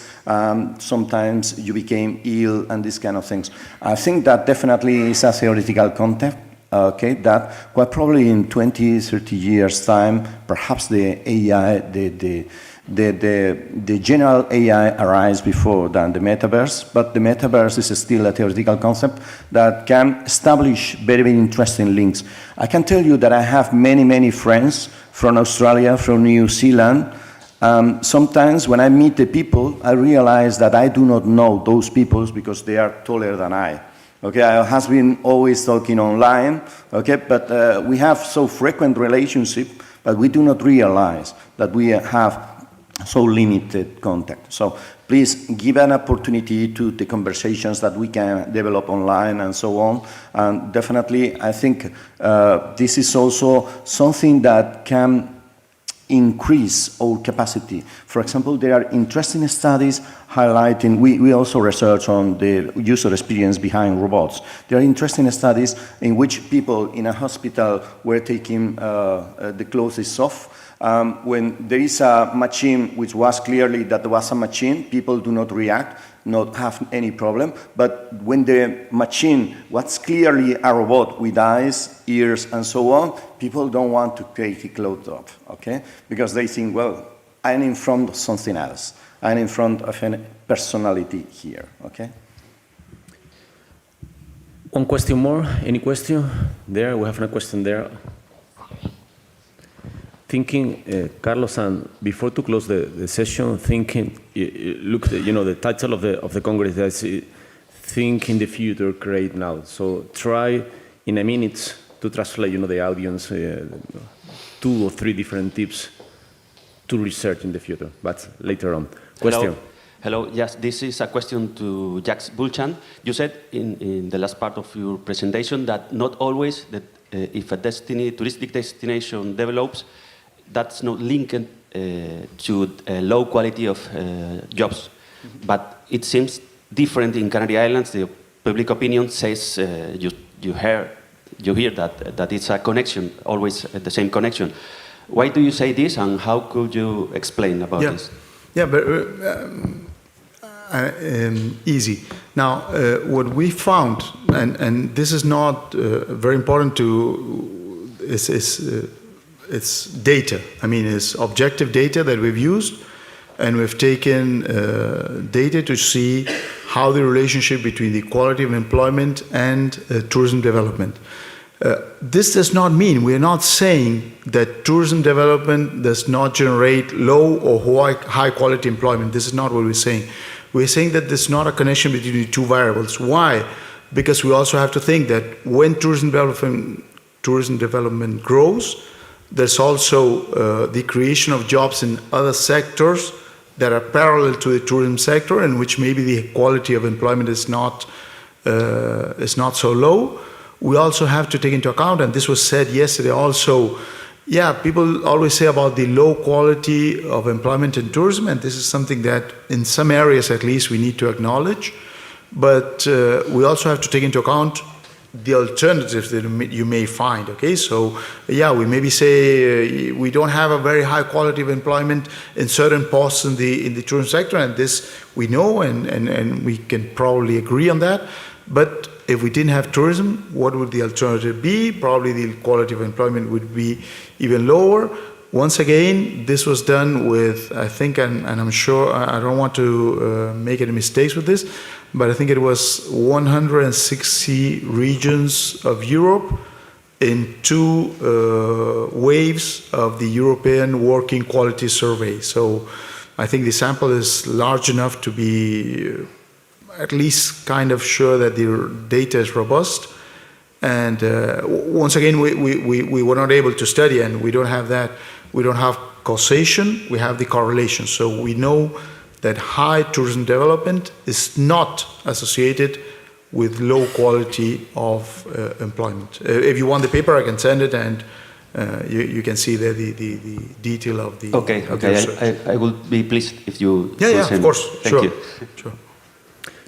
Sometimes you became ill and these kind of things. I think that definitely is a theoretical concept. Okay, that quite probably in 20, 30 years' time, perhaps the AI, the general AI arrives before than the metaverse, but the metaverse is still a theoretical concept that can establish very, very interesting links. I can tell you that I have many, many friends from Australia, from New Zealand. Sometimes when I meet the people, I realize that I do not know those people because they are taller than I. Okay, I have been always talking online, okay, but we have so frequent relationship, but we do not realize that we have so limited contact. So please give an opportunity to the conversations that we can develop online and so on. And definitely, I think this is also something that can increase our capacity. For example, there are interesting studies highlighting, we also research on the user experience behind robots. There are interesting studies in which people in a hospital were taking the clothes off. When there is a machine which was clearly that there was a machine, people do not react, not have any problem. But when the machine was clearly a robot with eyes, ears, and so on, people don't want to take the clothes off, okay? Because they think, well, I'm in front of something else. I'm in front of a personality here, okay? One question more. Any question? There, we have a question there. Thinking, Carlos, and before to close the session, thinking, look, the title of the Congress is Think in the Future, Create Now. So try in a minute to translate, the audience, 2 or 3 different tips to research in the future, but later on. Question. Hello, yes, this is a question to Jacques Bulchan. You said in the last part of your presentation that not always that if a touristic destination develops, that's not linked to a low quality of jobs. But it seems different in Canary Islands. The public opinion says you hear that it's a connection, always the same connection. Why do you say this, and how could you explain about this? Yeah, but easy. Now, what we found, and this is not very important it's data. I mean, it's objective data that we've used, and we've taken data to see how the relationship between the quality of employment and tourism development. This does not mean, we're not saying that tourism development does not generate low or high quality employment. This is not what we're saying. We're saying that there's not a connection between the 2 variables. Why? Because we also have to think that when tourism development grows, there's also the creation of jobs in other sectors that are parallel to the tourism sector, in which maybe the quality of employment is not so low. We also have to take into account, and this was said yesterday also, yeah, people always say about the low quality of employment in tourism, and this is something that in some areas at least we need to acknowledge, but we also have to take into account the alternatives that you may find, okay? So, yeah, we maybe say we don't have a very high quality of employment in certain posts in the tourism sector, and this we know, and we can probably agree on that. But if we didn't have tourism, what would the alternative be? Probably the quality of employment would be even lower. Once again, this was done with, I think, and I'm sure, I don't want to make any mistakes with this, but I think it was 160 regions of Europe in 2 waves of the European Working Quality Survey. So I think the sample is large enough to be at least kind of sure that the data is robust. And once again, we were not able to study, and we don't have that. We don't have causation, we have the correlation. So we know that high tourism development is not associated with low quality of employment. If you want the paper, I can send it, and you can see there the detail of the... Okay, I will be pleased if you... Yeah, of course, Thank you. Sure.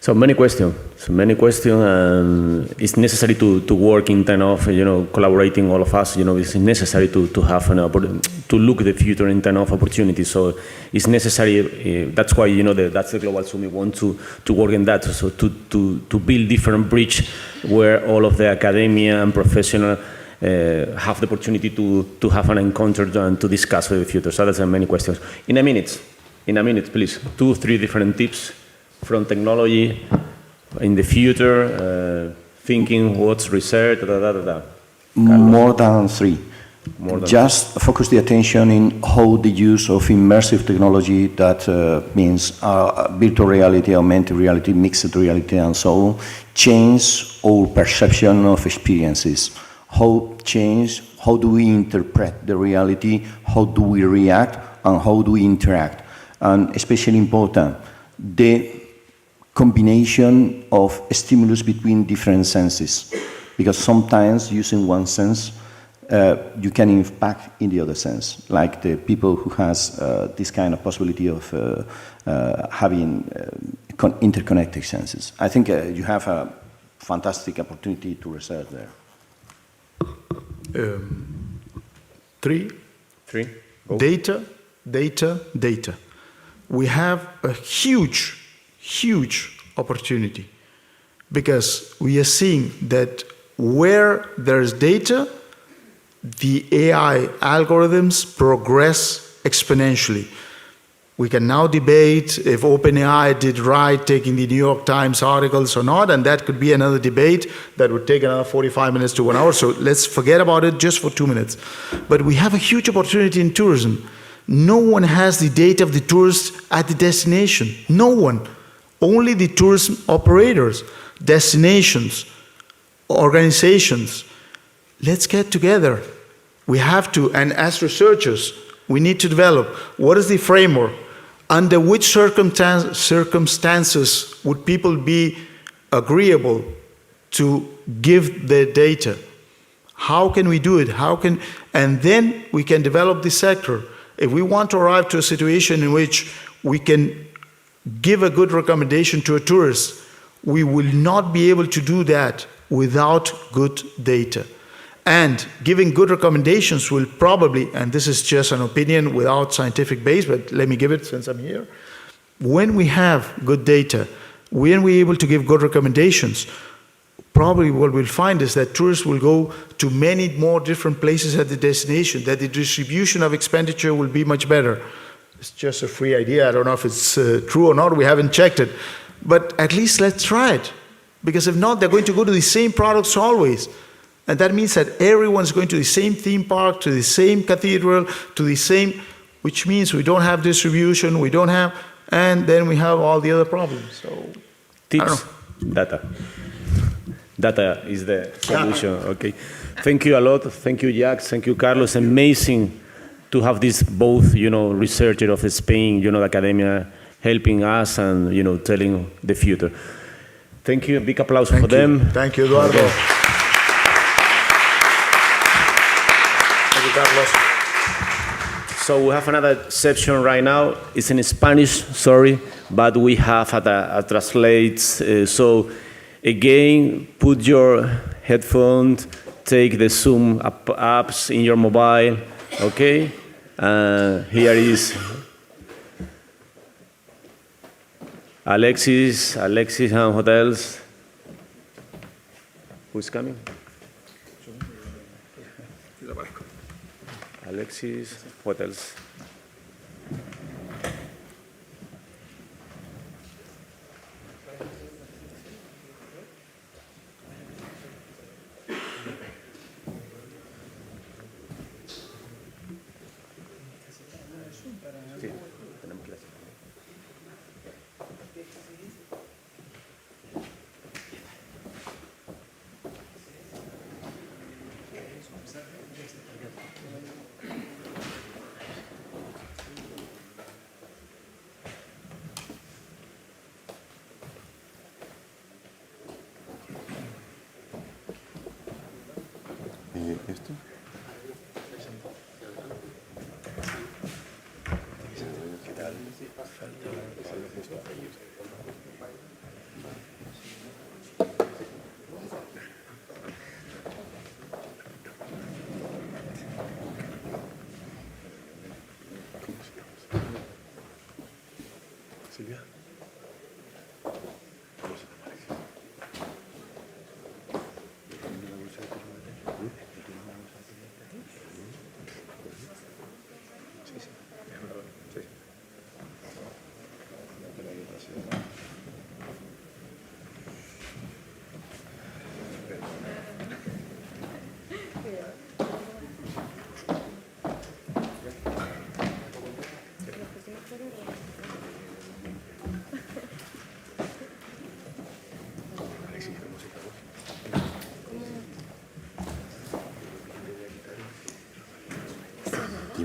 So many questions. And it's necessary to work in terms of collaborating all of us. It's necessary to have to look the future in terms of opportunities. So it's necessary. That's why that's the Global Summit. We want to work in that. So to build different bridge where all of the academia and professional have the opportunity to have an encounter and to discuss the future. So that's many questions. In a minute, please. 2-3 different tips from technology in the future, thinking what's research, More than 3. Just focus the attention in how the use of immersive technology, that means virtual reality, augmented reality, mixed reality, and so on, change our perception of experiences. How do we interpret the reality, how do we react, and how do we interact? And especially important, the combination of stimulus between different senses, because sometimes using one sense, you can impact in the other sense, like the people who has this kind of possibility of having interconnected senses. I think you have a fantastic opportunity to research there. 3. Go. Data. We have a huge opportunity, because we are seeing that where there's data, the AI algorithms progress exponentially. We can now debate if OpenAI did right taking the New York Times articles or not, and that could be another debate that would take another 45 minutes to 1 hour, so let's forget about it just for 2 minutes. But we have a huge opportunity in tourism. No one has the data of the tourist at the destination. No one. Only the tourism operators, destinations, organizations. Let's get together. We have to, and as researchers, we need to develop what is the framework, under which circumstances would people be agreeable to give their data. How can we do it? And then we can develop the sector. If we want to arrive to a situation in which we can give a good recommendation to a tourist, we will not be able to do that without good data. And giving good recommendations will probably, and this is just an opinion without scientific base, but let me give it since I'm here. When we have good data, when we're able to give good recommendations, probably what we'll find is that tourists will go to many more different places at the destination, that the distribution of expenditure will be much better. It's just a free idea. I don't know if it's true or not. We haven't checked it. But at least let's try it. Because if not, they're going to go to the same products always. And that means that everyone's going to the same theme park, to the same cathedral, to the same, which means we don't have distribution, and then we have all the other problems. So, tips, data. Data is the solution. Okay. Thank you a lot. Thank you, Jacques. Thank you, Carlos. Amazing to have this both, researcher of Spain, the academia helping us and, telling the future. Thank you. A big applause for them. Thank you, Eduardo. Okay. Thank you, Carlos. So we have another section right now. It's in Spanish, sorry, but we have a translates. So again, put your headphones, take the Zoom apps in your mobile, okay? Here is Alexis and hotels. Who's coming? Alexis, hotels. ¿Esto? ¿Qué tal?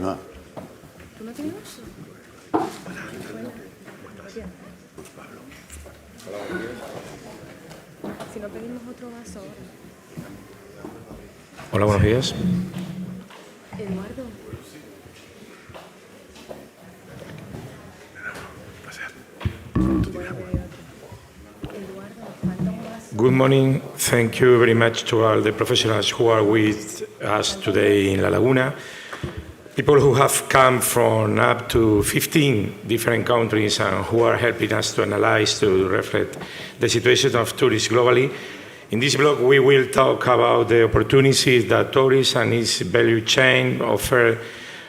va. Hola, buenos días. Good morning. Thank you very much to all the professionals who are with us today in La Laguna. People who have come from up to 15 different countries and who are helping us to analyze, to reflect the situation of tourists globally. In this blog, we will talk about the opportunities that tourism and its value chain offer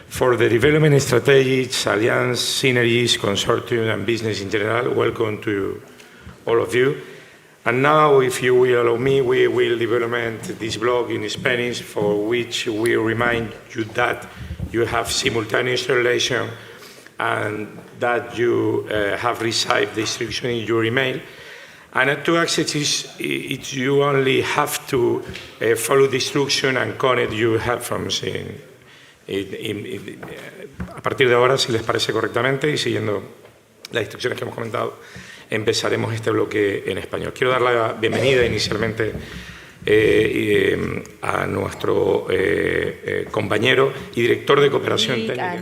for the development strategies, alliance, synergies, consortium, and business in general. Welcome to all of you. And now, if you will allow me, we will develop this blog in Spanish, for which we remind you that you have simultaneous translation and that you have received the instruction in your email. And to access it, you only have to follow the instruction and connect your headphones a partir de ahora, si les parece correctamente, y siguiendo las instrucciones que hemos comentado, empezaremos este bloque en español. Quiero dar la bienvenida inicialmente a nuestro compañero y director de cooperación técnica.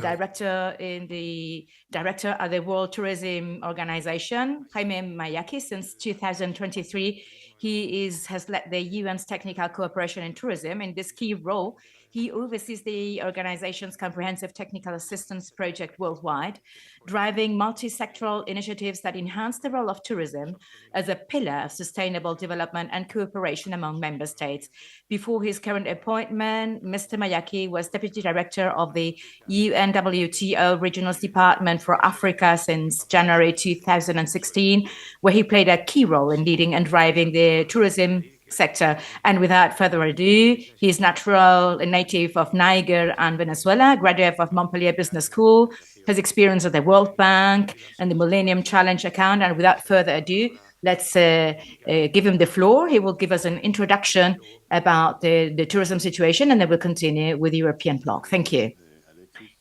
Director of the World Tourism Organization, Jaime Mayaki. Since 2023, he has led the UN's technical cooperation in tourism. In this key role, he oversees the organization's comprehensive technical assistance project worldwide, driving multi-sectoral initiatives that enhance the role of tourism as a pillar of sustainable development and cooperation among member states. Before his current appointment, Mr. Mayaki was Deputy Director of the UNWTO Regional Department for Africa since January 2016, where he played a key role in leading and driving the tourism sector. And without further ado, he is natural and native of Niger and Venezuela, graduate of Montpellier Business School, has experience at the World Bank and the Millennium Challenge account. And without further ado, let's give him the floor. He will give us an introduction about the tourism situation, and then we'll continue with the European blog. Thank you.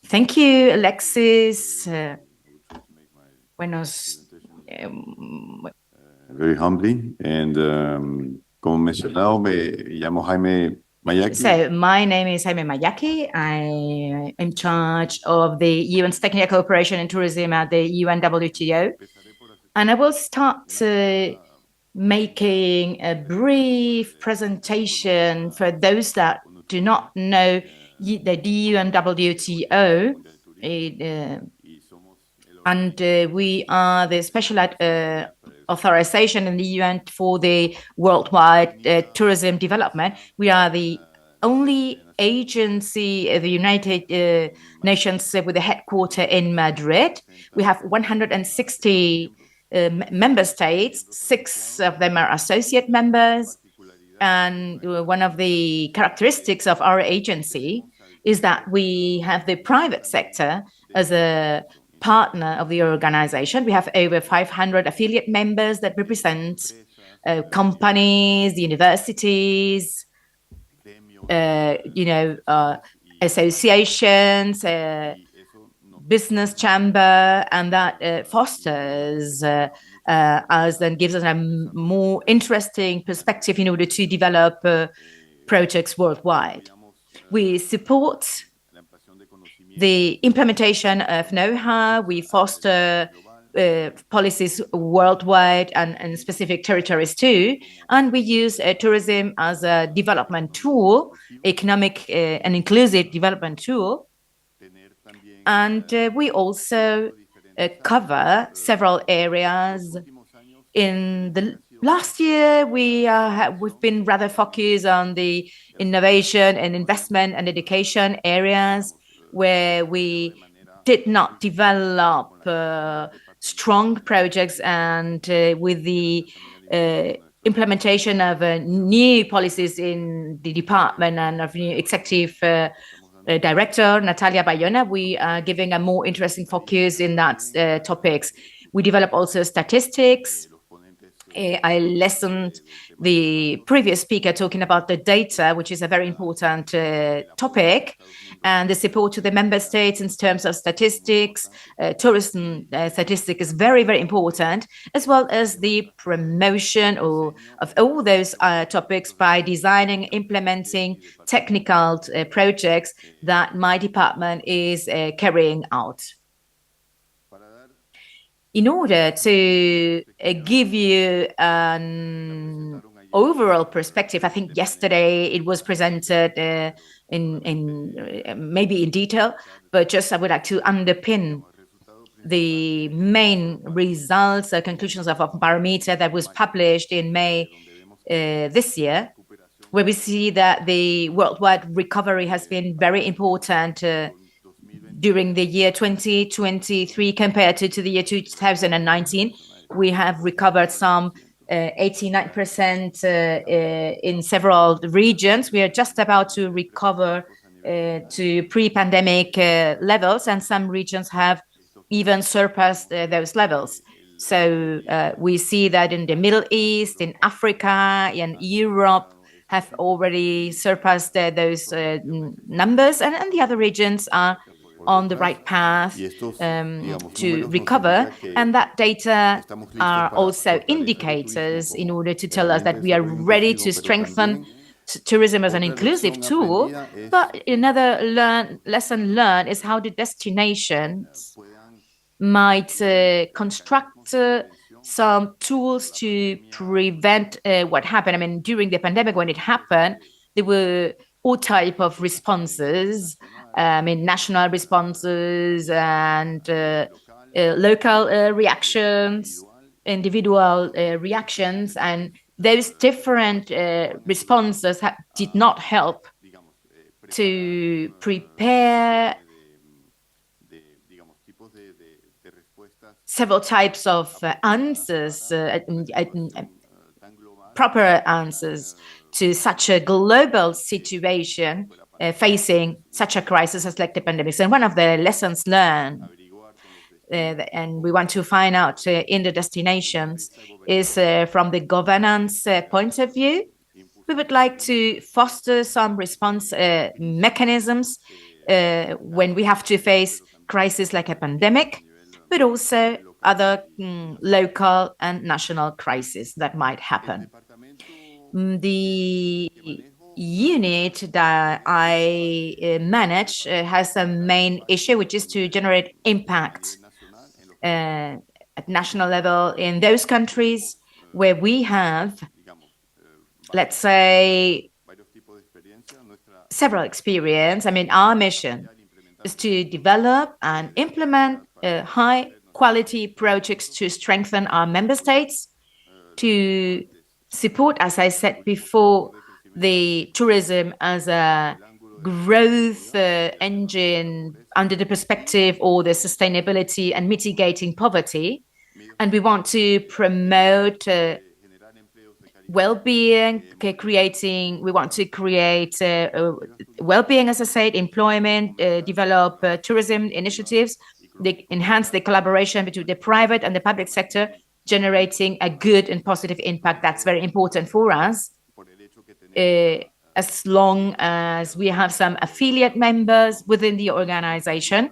Thank you, Alexis. Very humbly, and como mencionado, me llamo Jaime Mayaki. So my name is Jaime Mayaki. I am in charge of the UN's technical cooperation in tourism at the UNWTO. And I will start making a brief presentation for those that do not know the UNWTO. And we are the special authorization in the UN for the worldwide tourism development. We are the only agency of the United Nations with a headquarters in Madrid. We have 160 member states. 6 of them are associate members. And one of the characteristics of our agency is that we have the private sector as a partner of the organization. We have over 500 affiliate members that represent companies, universities, associations, business chamber, and that fosters us and gives us a more interesting perspective in order to develop projects worldwide. We support the implementation of know-how. We foster policies worldwide and in specific territories too. And we use tourism as a development tool, economic and inclusive development tool. And we also cover several areas. In the last year, we've been rather focused on the innovation and investment and education areas, where we did not develop strong projects, and with the implementation of new policies in the department and of new executive director, Natalia Bayona, we are giving a more interesting focus in that topics. We develop also statistics I listened the previous speaker talking about the data, which is a very important topic, and the support to the member states in terms of statistics. Tourism statistic is very, very important, as well as the promotion of all those topics by designing, implementing technical projects that my department is carrying out. In order to give you an overall perspective, I think yesterday it was presented in maybe in detail, but just I would like to underpin the main results, conclusions of a barometer that was published in May this year, where we see that the worldwide recovery has been very important during the year 2023 compared to the year 2019. We have recovered some 89% in several regions. We are just about to recover to pre-pandemic levels, and some regions have even surpassed those levels. So we see that in the Middle East, in Africa, in Europe, have already surpassed those numbers, and the other regions are on the right path to recover. And that data are also indicators in order to tell us that we are ready to strengthen tourism as an inclusive tool. But another lesson learned is how the destinations might construct some tools to prevent what happened. I mean, during the pandemic, when it happened, there were all type of responses. I mean, national responses and local reactions, individual reactions, and those different responses did not help to prepare several types of answers, proper answers to such a global situation facing such a crisis as like the pandemic. And one of the lessons learned, and we want to find out in the destinations, is from the governance point of view. We would like to foster some response mechanisms when we have to face crises like a pandemic, but also other local and national crises that might happen. The unit that I manage has a main issue, which is to generate impact at national level in those countries where we have, let's say, several experience. I mean, our mission is to develop and implement high quality projects to strengthen our member states, to support, as I said before, the tourism as a growth engine under the perspective or the sustainability and mitigating poverty. And we want to promote well-being, we want to create well-being, as I said, employment, develop tourism initiatives, they enhance the collaboration between the private and the public sector, generating a good and positive impact. That's very important for us. As long as we have some affiliate members within the organization.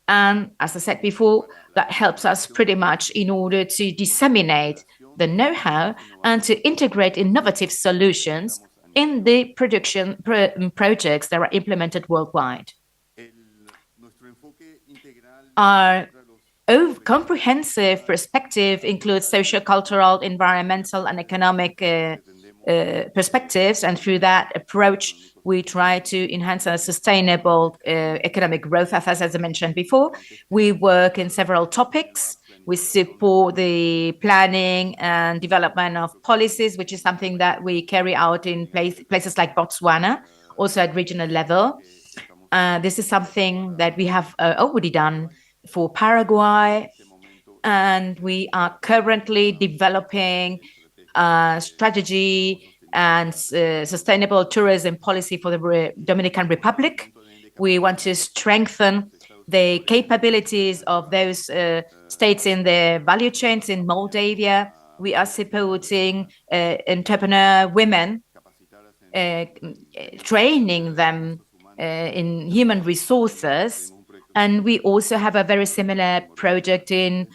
And as I said before, that helps us pretty much in order to disseminate the know-how and to integrate innovative solutions in the production projects that are implemented worldwide. Our comprehensive perspective includes social, cultural, environmental, and economic perspectives, and through that approach, we try to enhance a sustainable economic growth. As I mentioned before, we work in several topics. We support the planning and development of policies, which is something that we carry out in places like Botswana, also at regional level. This is something that we have already done for Paraguay, and we are currently developing a strategy and sustainable tourism policy for the Dominican Republic. We want to strengthen the capabilities of those states in the value chains in Moldavia we are supporting entrepreneur women, training them in human resources. And we also have a very similar project in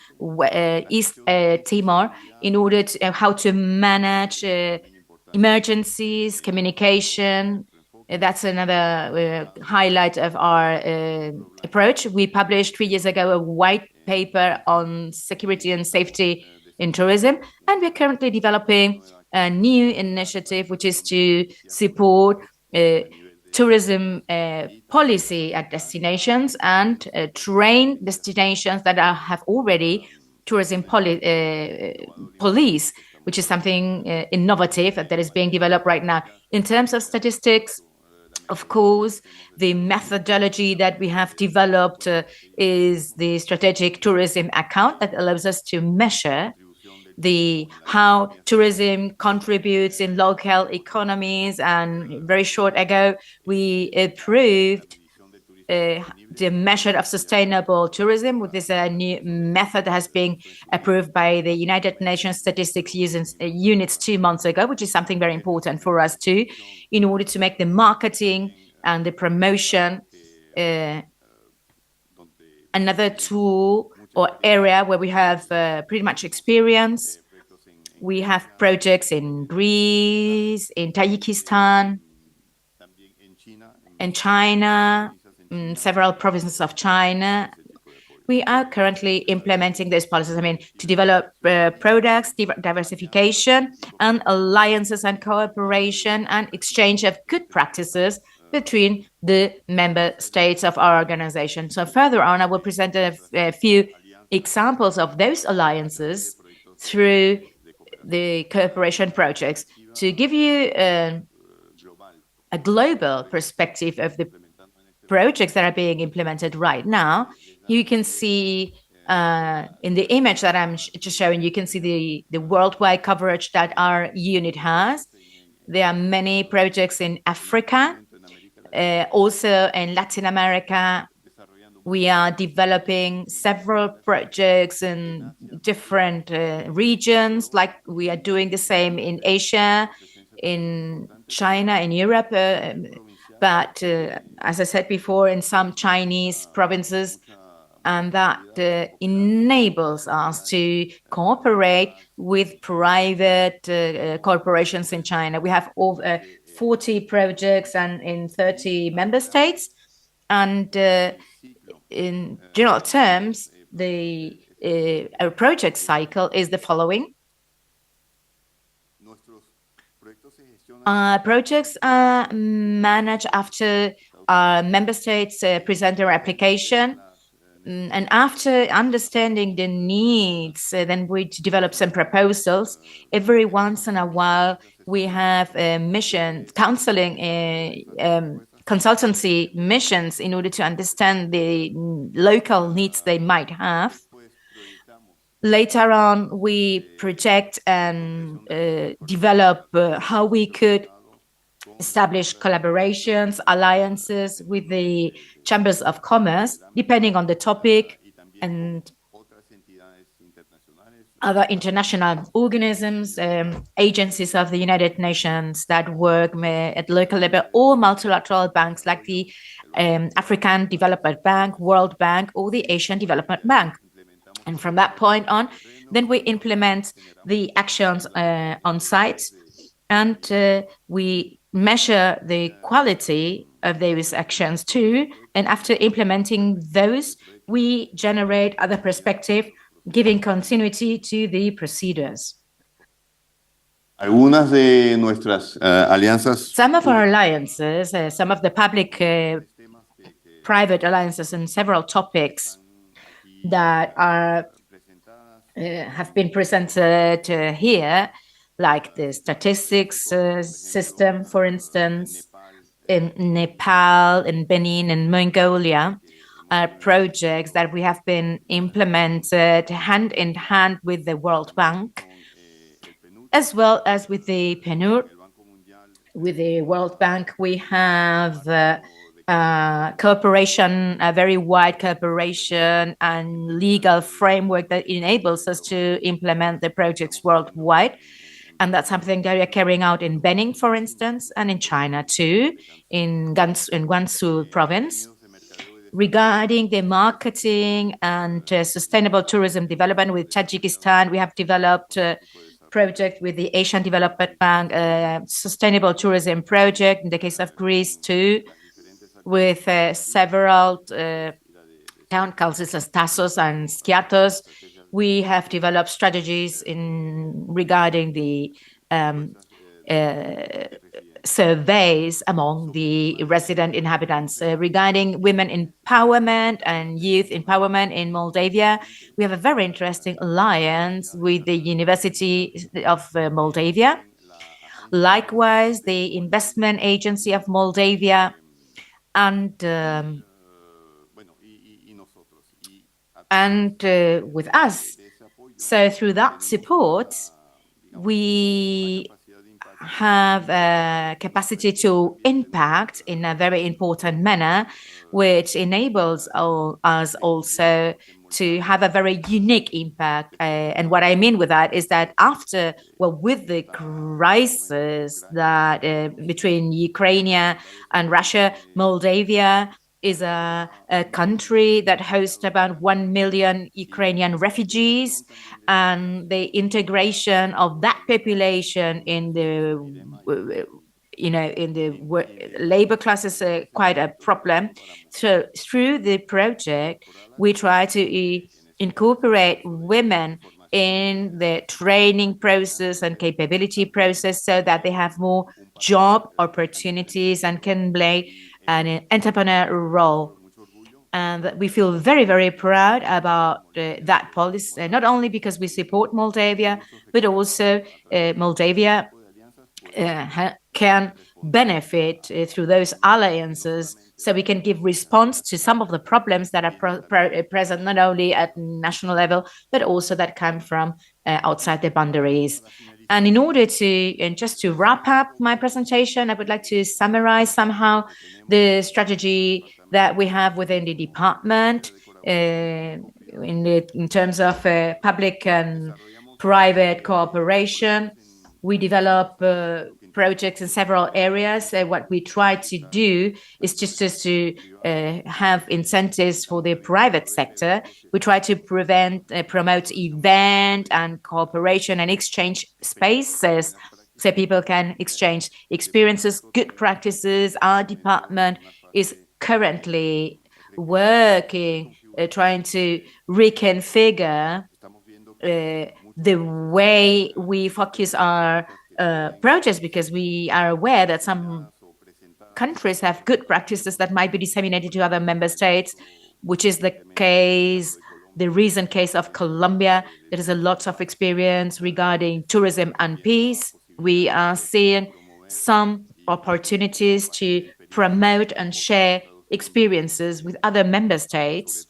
East Timor in order to how to manage emergencies, communication. That's another highlight of our approach. We published 3 years ago a white paper on security and safety in tourism, and we're currently developing a new initiative, which is to support tourism policy at destinations and train destinations that have already tourism police, which is something innovative that is being developed right now. In terms of statistics, of course, the methodology that we have developed is the strategic tourism account that allows us to measure how tourism contributes in local economies. And very short ago, we approved the measure of sustainable tourism, with this new method that has been approved by the United Nations Statistics Units 2 months ago, which is something very important for us too, in order to make the marketing and the promotion another tool or area where we have pretty much experience. We have projects in Greece, in Tajikistan, in China, in several provinces of China. We are currently implementing those policies, to develop products, diversification, and alliances and cooperation and exchange of good practices between the member states of our organization. So further on, I will present a few examples of those alliances through the cooperation projects. To give you a global perspective of the projects that are being implemented right now, you can see in the image that I'm just showing, you can see the worldwide coverage that our unit has. There are many projects in Africa, also in Latin America. We are developing several projects in different regions, like we are doing the same in Asia, in China, in Europe. But as I said before, in some Chinese provinces, and that enables us to cooperate with private corporations in China. We have over 40 projects and in 30 member states. And in general terms, our project cycle is the following. Projects are managed after member states present their application. And after understanding the needs, then we develop some proposals. Every once in a while, we have consultancy missions in order to understand the local needs they might have. Later on, we project and develop how we could establish collaborations, alliances with the chambers of commerce, depending on the topic, and other international organisms, agencies of the United Nations that work at local level, or multilateral banks like the African Development Bank, World Bank, or the Asian Development Bank. And from that point on, then we implement the actions on site, and we measure the quality of those actions too. And after implementing those, we generate other perspective, giving continuity to the procedures. Algunas de nuestras alianzas. Some of our alliances, some of the public-private alliances in several topics that have been presented here, like the statistics system, for instance, in Nepal, in Benin, in Mongolia, are projects that we have been implemented hand in hand with the World Bank, as well as with the PNUD. With the World Bank, we have cooperation, a very wide cooperation and legal framework that enables us to implement the projects worldwide. And that's something that we are carrying out in Benin, for instance, and in China too, in Guangzhou province. Regarding the marketing and sustainable tourism development with Tajikistan, we have developed a project with the Asian Development Bank, sustainable tourism project. In the case of Greece too, with several town councils as Tassos and Skiathos. We have developed strategies regarding the surveys among the resident inhabitants. Regarding women empowerment and youth empowerment in Moldavia, we have a very interesting alliance with the University of Moldavia. Likewise, the Investment Agency of Moldavia and with us. So through that support, we have a capacity to impact in a very important manner, which enables us also to have a very unique impact. And what I mean with that is that with the crisis that between Ukraine and Russia, Moldavia is a country that hosts about 1 million Ukrainian refugees, and the integration of that population in the labor class is quite a problem. So through the project, we try to incorporate women in the training process and capability process so that they have more job opportunities and can play an entrepreneur role. And we feel very, very proud about that policy, not only because we support Moldavia, but also Moldavia can benefit through those alliances, so we can give response to some of the problems that are present not only at national level, but also that come from outside the boundaries. And in order to, just to wrap up my presentation, I would like to summarize somehow the strategy that we have within the department in terms of public and private cooperation. We develop projects in several areas. What we try to do is just to have incentives for the private sector. We try to promote event and cooperation and exchange spaces so people can exchange experiences, good practices. Our department is currently working, trying to reconfigure the way we focus our projects, because we are aware that some countries have good practices that might be disseminated to other member states, which is the recent case of Colombia. There is a lot of experience regarding tourism and peace. We are seeing some opportunities to promote and share experiences with other member states,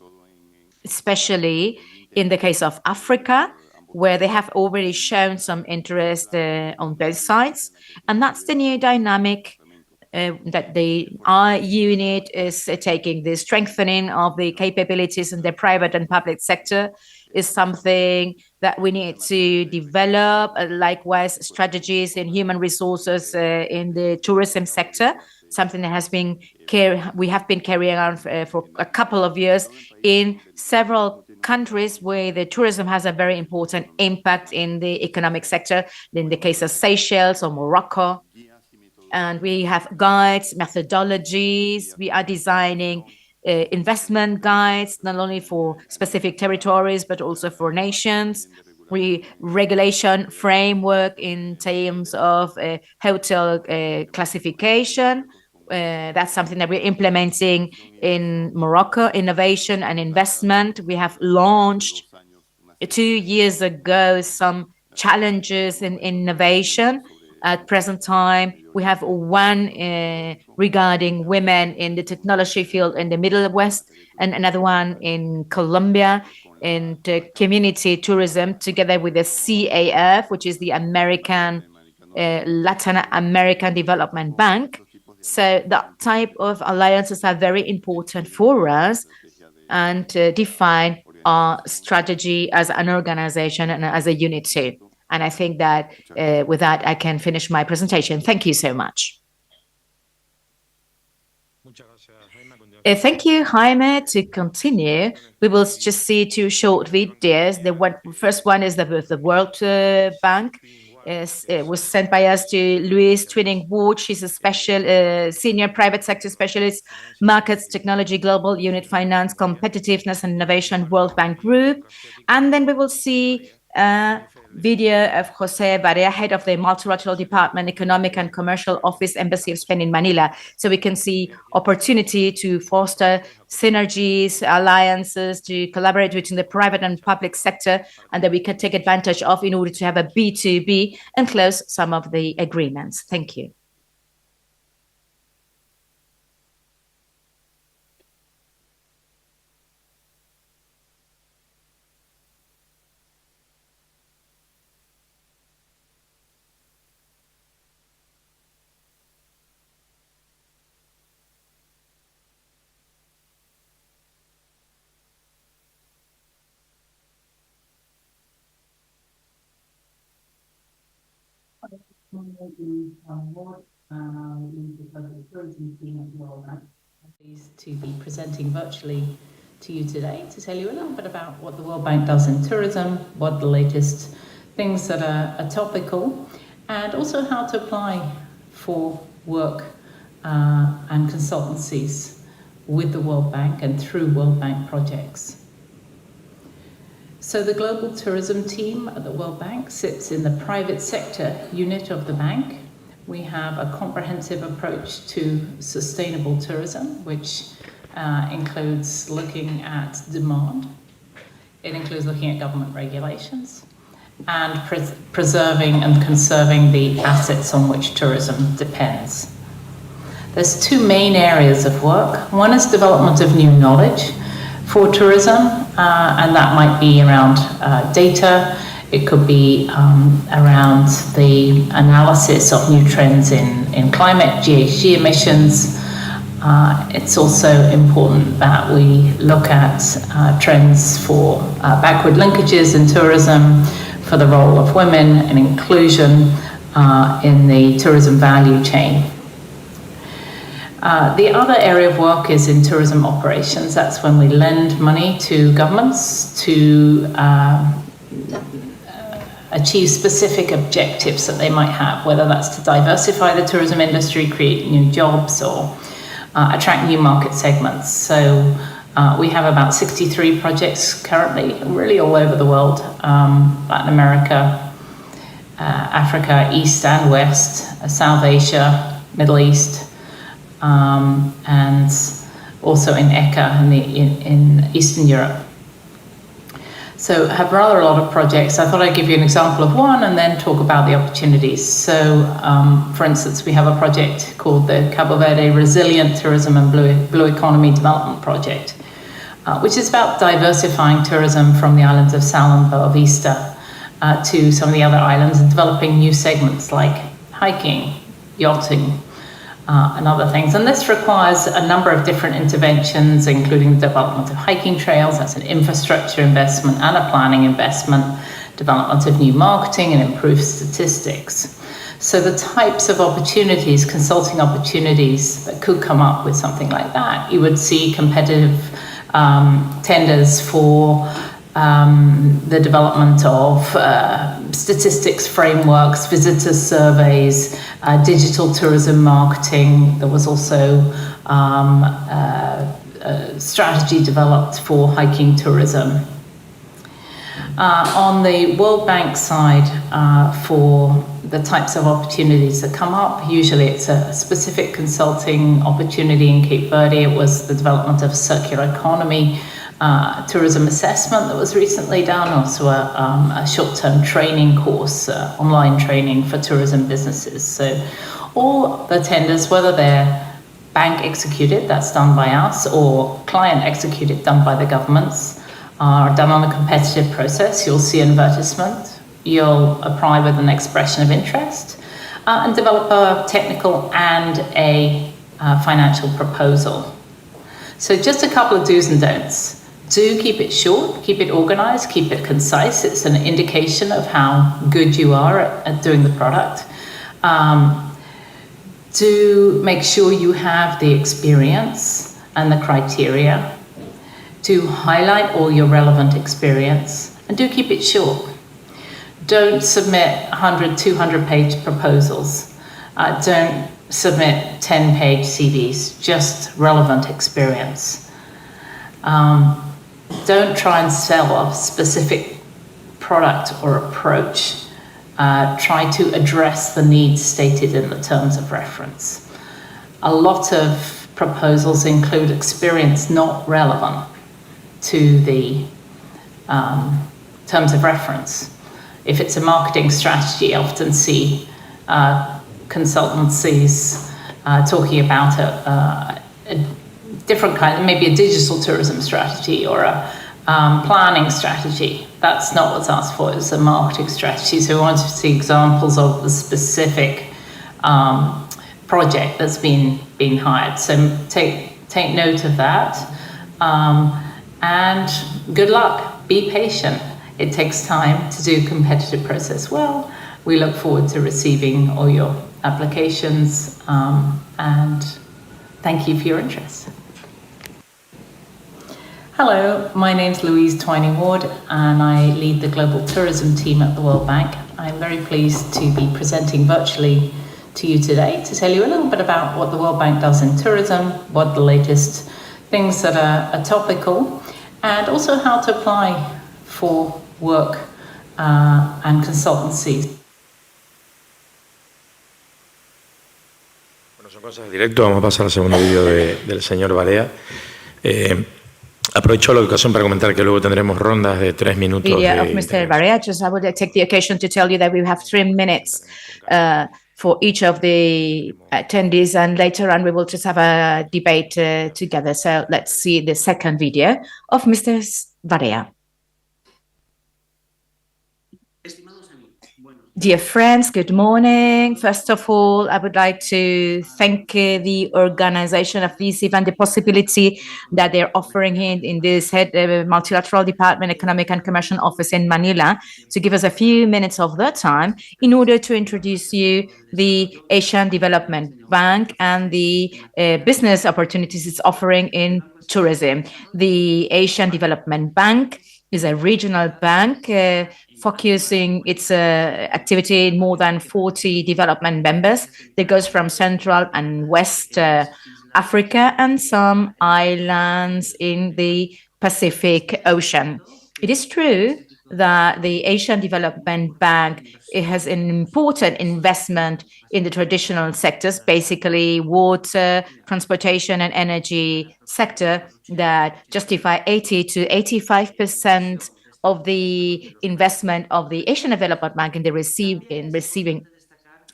especially in the case of Africa, where they have already shown some interest on both sides. And that's the new dynamic that our unit is taking. The strengthening of the capabilities in the private and public sector is something that we need to develop. Likewise, strategies in human resources in the tourism sector, something that we have been carrying on for a couple of years in several countries where the tourism has a very important impact in the economic sector, in the case of Seychelles or Morocco. And we have guides, methodologies. We are designing investment guides, not only for specific territories, but also for nations. Regulation framework in terms of hotel classification. That's something that we're implementing in Morocco. Innovation and investment. We have launched 2 years ago some challenges in innovation. At present time, we have one regarding women in the technology field in the Middle West, and another one in Colombia in community tourism, together with the CAF, which is the Latin American Development Bank. So that type of alliances are very important for us and define our strategy as an organization and as a unit too. And I think that with that, I can finish my presentation. Thank you so much. Thank you, Jaime. To continue, we will just see two short videos. The first one is the World Bank. It was sent by us to Louise Twinning-Ward. She's a special senior private sector specialist, markets, technology, global unit, finance, competitiveness and innovation, World Bank Group. And then we will see a video of Jose Barea, head of the Multilateral Department, Economic and Commercial Office, Embassy of Spain in Manila. So we can see opportunity to foster synergies, alliances, to collaborate between the private and public sector, and that we can take advantage of in order to have a B2B and close some of the agreements. Thank you. Pleased to be presenting virtually to you today to tell you a little bit about what the World Bank does in tourism, what the latest things that are topical, and also how to apply for work and consultancies with the World Bank and through World Bank projects. So the Global Tourism Team at the World Bank sits in the private sector unit of the bank. We have a comprehensive approach to sustainable tourism, which includes looking at demand. It includes looking at government regulations and preserving and conserving the assets on which tourism depends. There's two main areas of work. One is development of new knowledge for tourism, and that might be around data. It could be around the analysis of new trends in climate, GHG emissions. It's also important that we look at trends for backward linkages in tourism, for the role of women and inclusion in the tourism value chain. The other area of work is in tourism operations. That's when we lend money to governments to achieve specific objectives that they might have, whether that's to diversify the tourism industry, create new jobs, or attract new market segments. So we have about 63 projects currently, really all over the world, Latin America, Africa, East and West, South Asia, Middle East, and also in ECA in Eastern Europe. So have rather a lot of projects. I thought I'd give you an example of one and then talk about the opportunities. So, for instance, we have a project called the Cabo Verde Resilient Tourism and Blue Economy Development Project, which is about diversifying tourism from the islands of Sal and Boa Vista to some of the other islands and developing new segments like hiking, yachting, and other things. And this requires a number of different interventions, including the development of hiking trails, that's an infrastructure investment and a planning investment, development of new marketing and improved statistics. So the types of opportunities, consulting opportunities that could come up with something like that, you would see competitive tenders for the development of statistics frameworks, visitor surveys, digital tourism marketing. There was also a strategy developed for hiking tourism. On the World Bank side, for the types of opportunities that come up, usually it's a specific consulting opportunity. In Cape Verde, it was the development of circular economy, tourism assessment that was recently done, also a short-term training course, online training for tourism businesses. So all the tenders, whether they're bank executed, that's done by us, or client executed, done by the governments, are done on a competitive process. You'll see an advertisement, you'll apply with an expression of interest, and develop a technical and a financial proposal. So just a couple of do's and don'ts. Do keep it short, keep it organized, keep it concise. It's an indication of how good you are at doing the product. Do make sure you have the experience and the criteria. Do highlight all your relevant experience, and do keep it short. Don't submit 100, 200-page proposals. Don't submit 10-page CVs, just relevant experience. Don't try and sell a specific product or approach. Try to address the needs stated in the terms of reference. A lot of proposals include experience not relevant to the terms of reference. If it's a marketing strategy, I often see consultancies talking about a different kind, maybe a digital tourism strategy or a planning strategy. That's not what's asked for, it's a marketing strategy. So we want to see examples of the specific project that's been hired. So take note of that. And good luck, be patient. It takes time to do competitive process well. We look forward to receiving all your applications, and thank you for your interest. Hello, my name's Louise Twining-Ward and I lead the Global Tourism team at the World Bank. I'm very pleased to be presenting virtually to you today to tell you a little bit about what the World Bank does in tourism, what the latest things that are topical, and also how to apply for work and consultancies. Bueno, son cosas de directo. Vamos a pasar al segundo vídeo del señor Barea. Aprovecho la ocasión para comentar que luego tendremos rondas de 3 minutos. Video of Mr. Barea. Just I would take the occasion to tell you that we have 3 minutes for each of the attendees, and later on we will just have a debate together. So let's see the second video of Mr. Barea. Dear friends, good morning. First of all, I would like to thank the organization of this event, the possibility that they're offering in this multilateral department, Economic and Commercial Office in Manila, to give us a few minutes of their time in order to introduce you the Asian Development Bank and the business opportunities it's offering in tourism. The Asian Development Bank is a regional bank focusing its activity in more than 40 development members that goes from Central and West Africa and some islands in the Pacific Ocean. It is true that the Asian Development Bank, it has an important investment in the traditional sectors, basically water, transportation and energy sector, that justify 80 to 85% of the investment of the Asian Development Bank in the receiving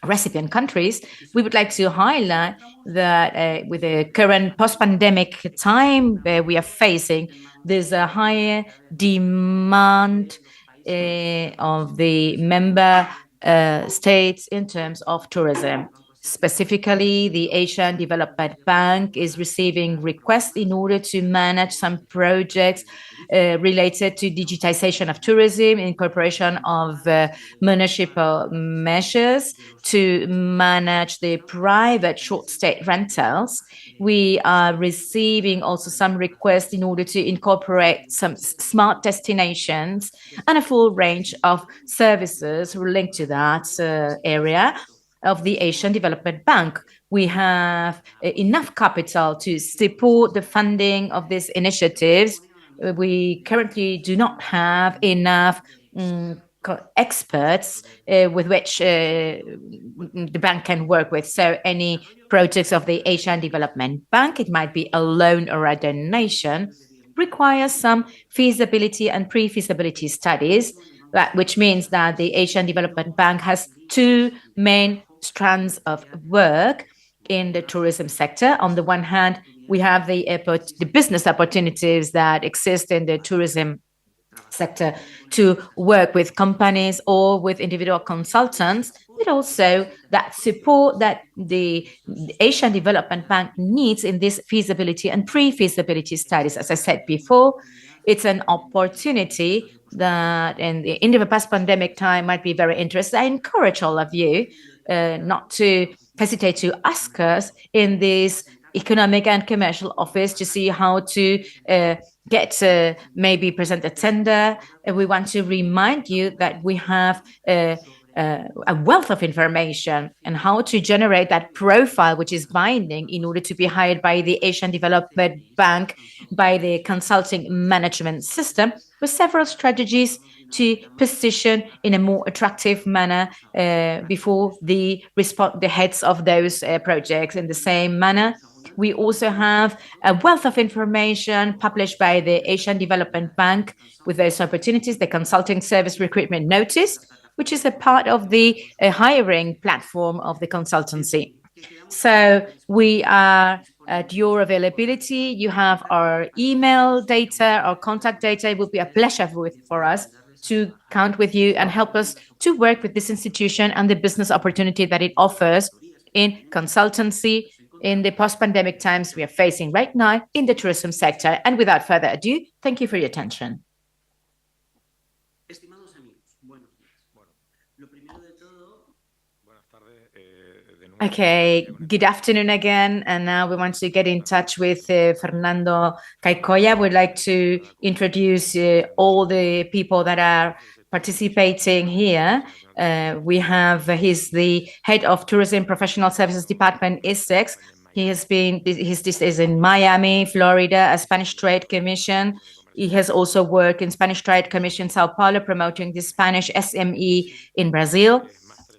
recipient countries. We would like to highlight that with the current post-pandemic time we are facing, there's a higher demand of the member states in terms of tourism. Specifically, the Asian Development Bank is receiving requests in order to manage some projects related to digitization of tourism, incorporation of municipal measures to manage the private short stay rentals. We are receiving also some requests in order to incorporate some smart destinations and a full range of services linked to that area of the Asian Development Bank. We have enough capital to support the funding of these initiatives. We currently do not have enough experts with which the bank can work with. So any projects of the Asian Development Bank, it might be a loan or a donation, requires some feasibility and pre-feasibility studies, which means that the Asian Development Bank has 2 main strands of work in the tourism sector. On the one hand, we have the business opportunities that exist in the tourism sector to work with companies or with individual consultants but also that support that the Asian Development Bank needs in this feasibility and pre-feasibility studies. As I said before, it's an opportunity that in the post-pandemic time might be very interesting. I encourage all of you not to hesitate to ask us in this economic and commercial office to see how to get maybe present a tender. We want to remind you that we have a wealth of information and how to generate that profile, which is binding in order to be hired by the Asian Development Bank, by the consulting management system, with several strategies to position in a more attractive manner before the heads of those projects. In the same manner, we also have a wealth of information published by the Asian Development Bank with those opportunities, the Consulting Service Recruitment Notice, which is a part of the hiring platform of the consultancy. So we are at your availability. You have our email data, our contact data. It will be a pleasure for us to count with you and help us to work with this institution and the business opportunity that it offers in consultancy in the post-pandemic times we are facing right now in the tourism sector. And without further ado, thank you for your attention. Okay, good afternoon again. And now we want to get in touch with Fernando Caicoya. We'd like to introduce all the people that are participating here. He's the head of Tourism Professional Services Department, ISEX. This is in Miami, Florida, a Spanish Trade Commission. He has also worked in Spanish Trade Commission, Sao Paulo, promoting the Spanish SME in Brazil.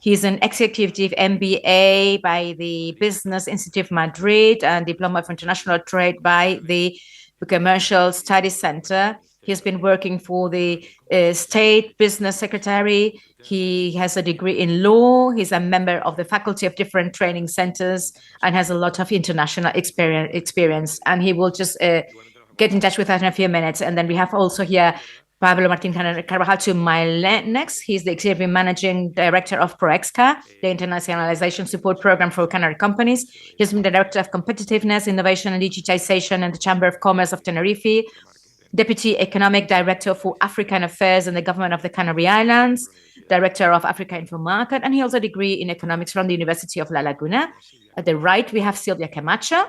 He's an executive MBA by the Business Institute of Madrid and Diploma of International Trade by the Commercial Studies Center. He's been working for the State Business Secretary. He has a degree in law. He's a member of the faculty of different training centers and has a lot of international experience. And he will just get in touch with us in a few minutes. And then we have also here Pablo Martín Carvajal to my next. He's the Executive Managing Director of ProExca, the Internationalization Support Program for Canary Companies. He's been Director of Competitiveness, Innovation and Digitization in the Chamber of Commerce of Tenerife, Deputy Economic Director for African Affairs in the Government of the Canary Islands, Director of Africa Info Market, and he holds a degree in economics from the University of La Laguna. At the right, we have Silvia Camacho.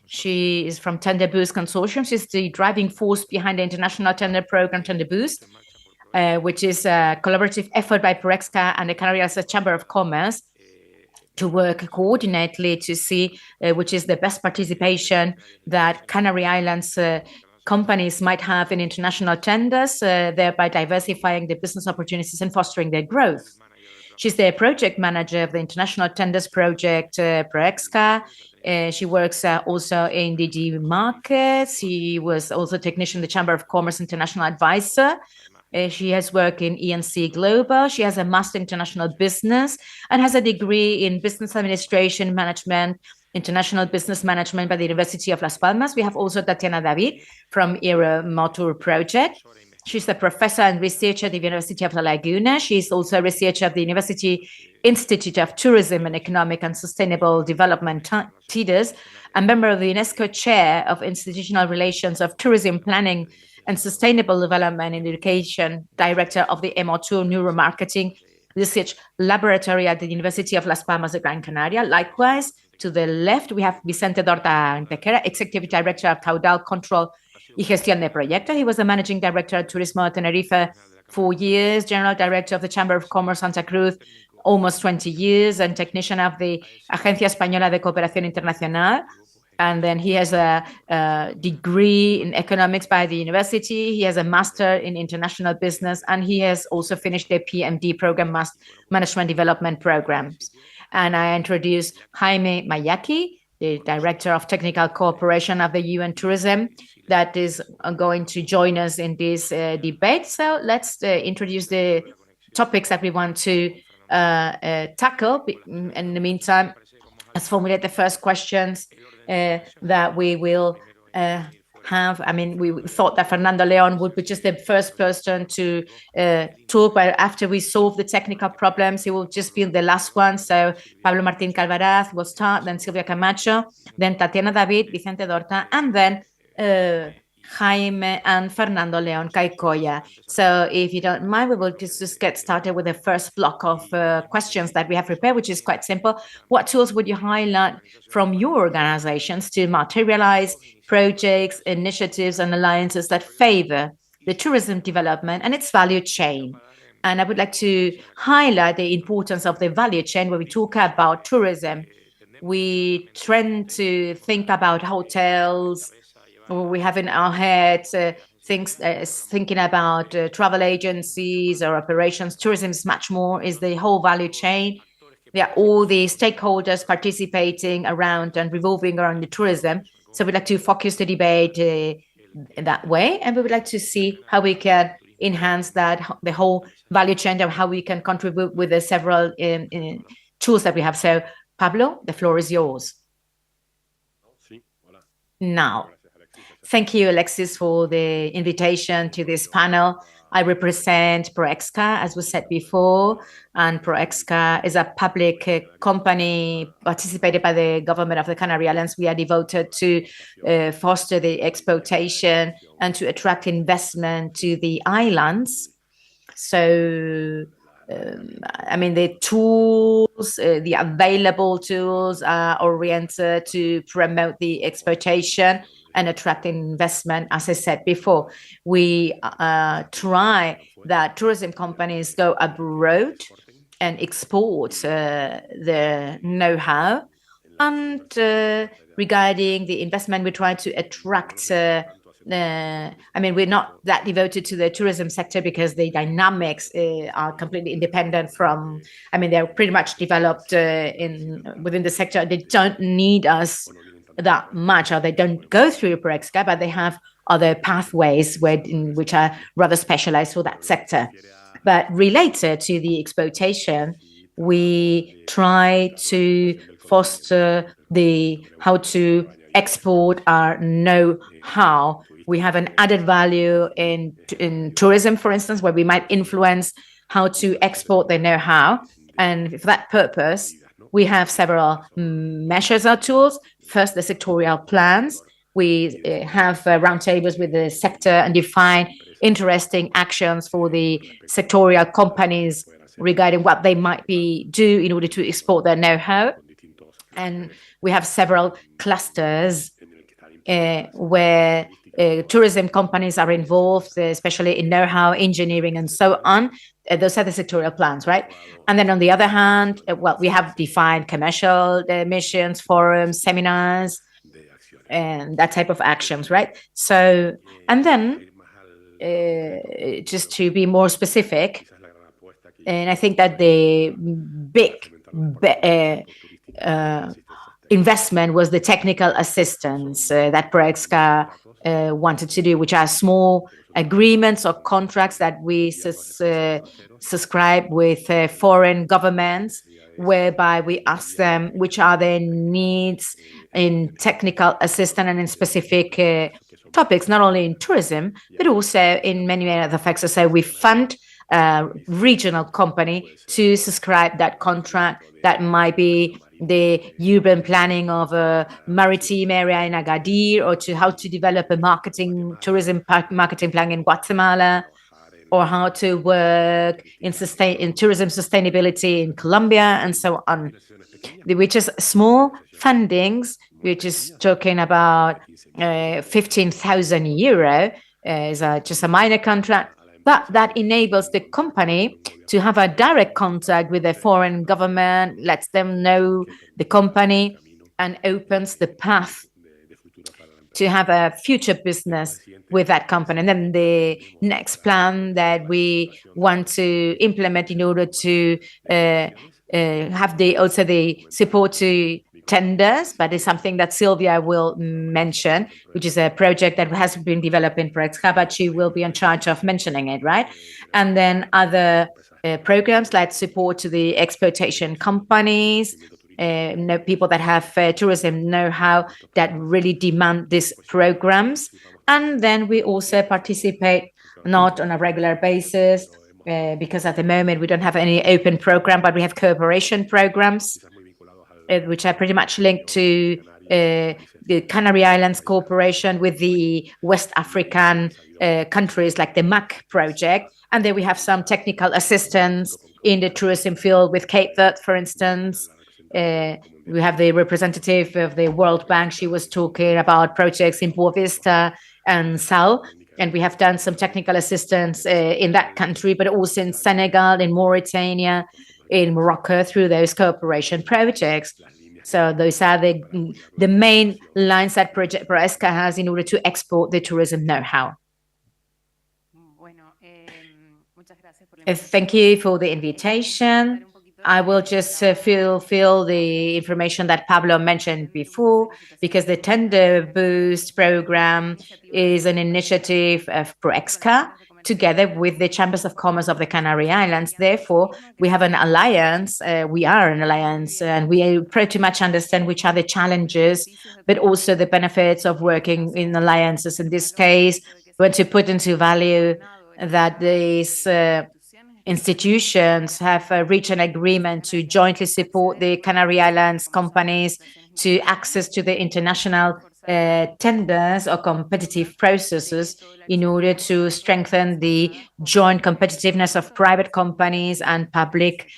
She is from Tender Boost Consortium. She's the driving force behind the international tender program Tender Boost, which is a collaborative effort by ProExca and the Canary Islands Chamber of Commerce to work coordinately to see which is the best participation that Canary Islands companies might have in international tenders, thereby diversifying the business opportunities and fostering their growth. She's the project manager of the International Tenders Project, ProExca. She works also in DG Markets. She was also a technician in the Chamber of Commerce International Advisor. She has worked in ENC Global. She has a Master in International Business and has a degree in Business Administration Management, International Business Management by the University of Las Palmas. We have also Tatiana David from Motor Project. She's a professor and researcher at the University of La Laguna. She's also a researcher at the University Institute of Tourism and Economic and Sustainable Development, TIDES, a member of the UNESCO Chair of Institutional Relations of Tourism Planning and Sustainable Development in Education, Director of the MO2 Neuromarketing Research Laboratory at the University of Las Palmas de Gran Canaria. Likewise, to the left, we have Vicente Dorta Antequera, Executive Director of Caudal Control y Gestión de Proyectos. He was the Managing Director at Turismo Tenerife 4 years, General Director of the Chamber of Commerce Santa Cruz almost 20 years, and technician of the Agencia Española de Cooperación Internacional. And then he has a degree in economics by the university. He has a master in international business, and he has also finished the PMD program, Management Development Programs. And I introduce Jaime Mayaki, the Director of Technical Cooperation of the UN Tourism, that is going to join us in this debate. So let's introduce the topics that we want to tackle. In the meantime, let's formulate the first questions that we will have, I mean, we thought that Fernando Leon would be just the first person to talk, but after we solve the technical problems, he will just be the last one. So Pablo Martín Calvaraz will start, then Silvia Camacho, then Tatiana David, Vicente Dorta, and then Jaime and Fernando Leon Caicoya. So if you don't mind, we will just get started with the first block of questions that we have prepared, which is quite simple. What tools would you highlight from your organizations to materialize projects, initiatives, and alliances that favor the tourism development and its value chain? And I would like to highlight the importance of the value chain when we talk about tourism. We tend to think about hotels, or we have in our heads things thinking about travel agencies or operations. Tourism is much more, is the whole value chain. There are all the stakeholders participating around and revolving around the tourism. So we'd like to focus the debate in that way, and we would like to see how we can enhance that, the whole value chain, and how we can contribute with the several tools that we have. So Pablo, the floor is yours. Now, thank you, Alexis, for the invitation to this panel. I represent Proexca, as was said before, and Proexca is a public company participated by the government of the Canary Islands. We are devoted to foster the exploitation and to attract investment to the islands. So, I mean, the tools, the available tools are oriented to promote the exploitation and attract investment. As I said before, we try that tourism companies go abroad and export their know-how. And regarding the investment, we try to attract I mean, we're not that devoted to the tourism sector because the dynamics are completely independent from, I mean, they're pretty much developed within the sector. They don't need us that much, or they don't go through Proexca, but they have other pathways which are rather specialized for that sector. But related to the exploitation, we try to foster how to export our know-how. We have an added value in tourism, for instance, where we might influence how to export the know-how. And for that purpose, we have several measures or tools. First, the sectorial plans. We have roundtables with the sector and define interesting actions for the sectorial companies regarding what they might do in order to export their know-how. And we have several clusters where tourism companies are involved, especially in know-how, engineering, and so on. Those are the sectorial plans, right? And then on the other hand, well, we have defined commercial missions, forums, seminars, and that type of actions, right? So, and then just to be more specific, and I think that the big investment was the technical assistance that Proexca wanted to do, which are small agreements or contracts that we subscribe with foreign governments, whereby we ask them which are their needs in technical assistance and in specific topics, not only in tourism, but also in many other factors. So we fund a regional company to subscribe that contract. That might be the urban planning of a maritime area in Agadir, or to how to develop a tourism marketing plan in Guatemala, or how to work in tourism sustainability in Colombia, and so on. Which is small fundings, which is talking about 15,000 euro, is just a minor contract, but that enables the company to have a direct contact with the foreign government, lets them know the company, and opens the path to have a future business with that company. And then the next plan that we want to implement in order to have also the support to tenders, but it's something that Silvia will mention, which is a project that has been developed in Proexca, but she will be in charge of mentioning it, right? And then other programs like support to the exploitation companies, people that have tourism know-how that really demand these programs. And then we also participate not on a regular basis, because at the moment we don't have any open program, but we have cooperation programs, which are pretty much linked to the Canary Islands cooperation with the West African countries, like the MAC project. And then we have some technical assistance in the tourism field with Cape Verde, for instance. We have the representative of the World Bank. She was talking about projects in Boa Vista and Sal. And we have done some technical assistance in that country, but also in Senegal, in Mauritania, in Morocco, through those cooperation projects. So those are the main lines that Project Proesca has in order to export the tourism know-how. Thank you for the invitation. I will just fulfill the information that Pablo mentioned before, because the Tender Boost program is an initiative of Proexca together with the Chambers of Commerce of the Canary Islands. Therefore, we have an alliance. We are an alliance, and we pretty much understand which are the challenges, but also the benefits of working in alliances. In this case, we want to put into value that these institutions have reached an agreement to jointly support the Canary Islands companies to access to the international tenders or competitive processes in order to strengthen the joint competitiveness of private companies and public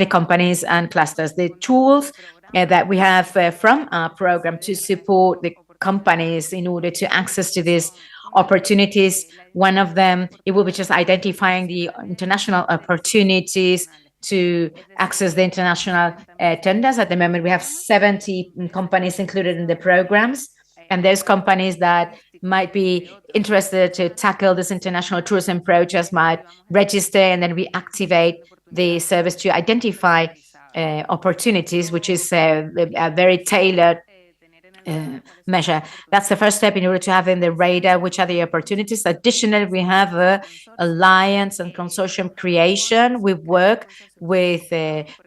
companies and clusters. The tools that we have from our program to support the companies in order to access to these opportunities. One of them, it will be just identifying the international opportunities to access the international tenders. At the moment, we have 70 companies included in the programs, and those companies that might be interested to tackle this international tourism projects might register, and then we activate the service to identify opportunities, which is a very tailored measure. That's the first step in order to have in the radar which are the opportunities. Additionally, we have a alliance and consortium creation. We work with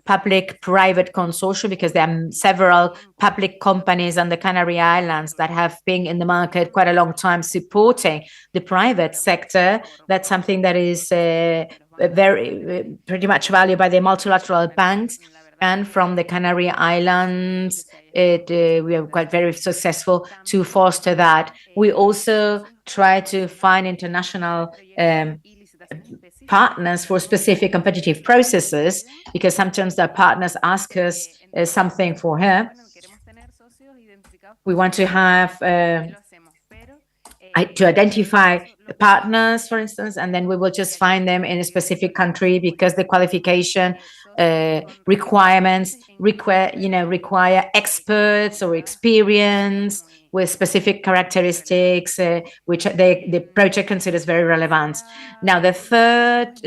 public-private consortium because there are several public companies on the Canary Islands that have been in the market quite a long time supporting the private sector. That's something that is very pretty much valued by the multilateral banks. And from the Canary Islands, we are quite very successful to foster that. We also try to find international partners for specific competitive processes, because sometimes the partners ask us something for her. We want to have to identify partners, for instance, and then we will just find them in a specific country, because the qualification requirements require experts or experience with specific characteristics, which the project considers very relevant. Now, the third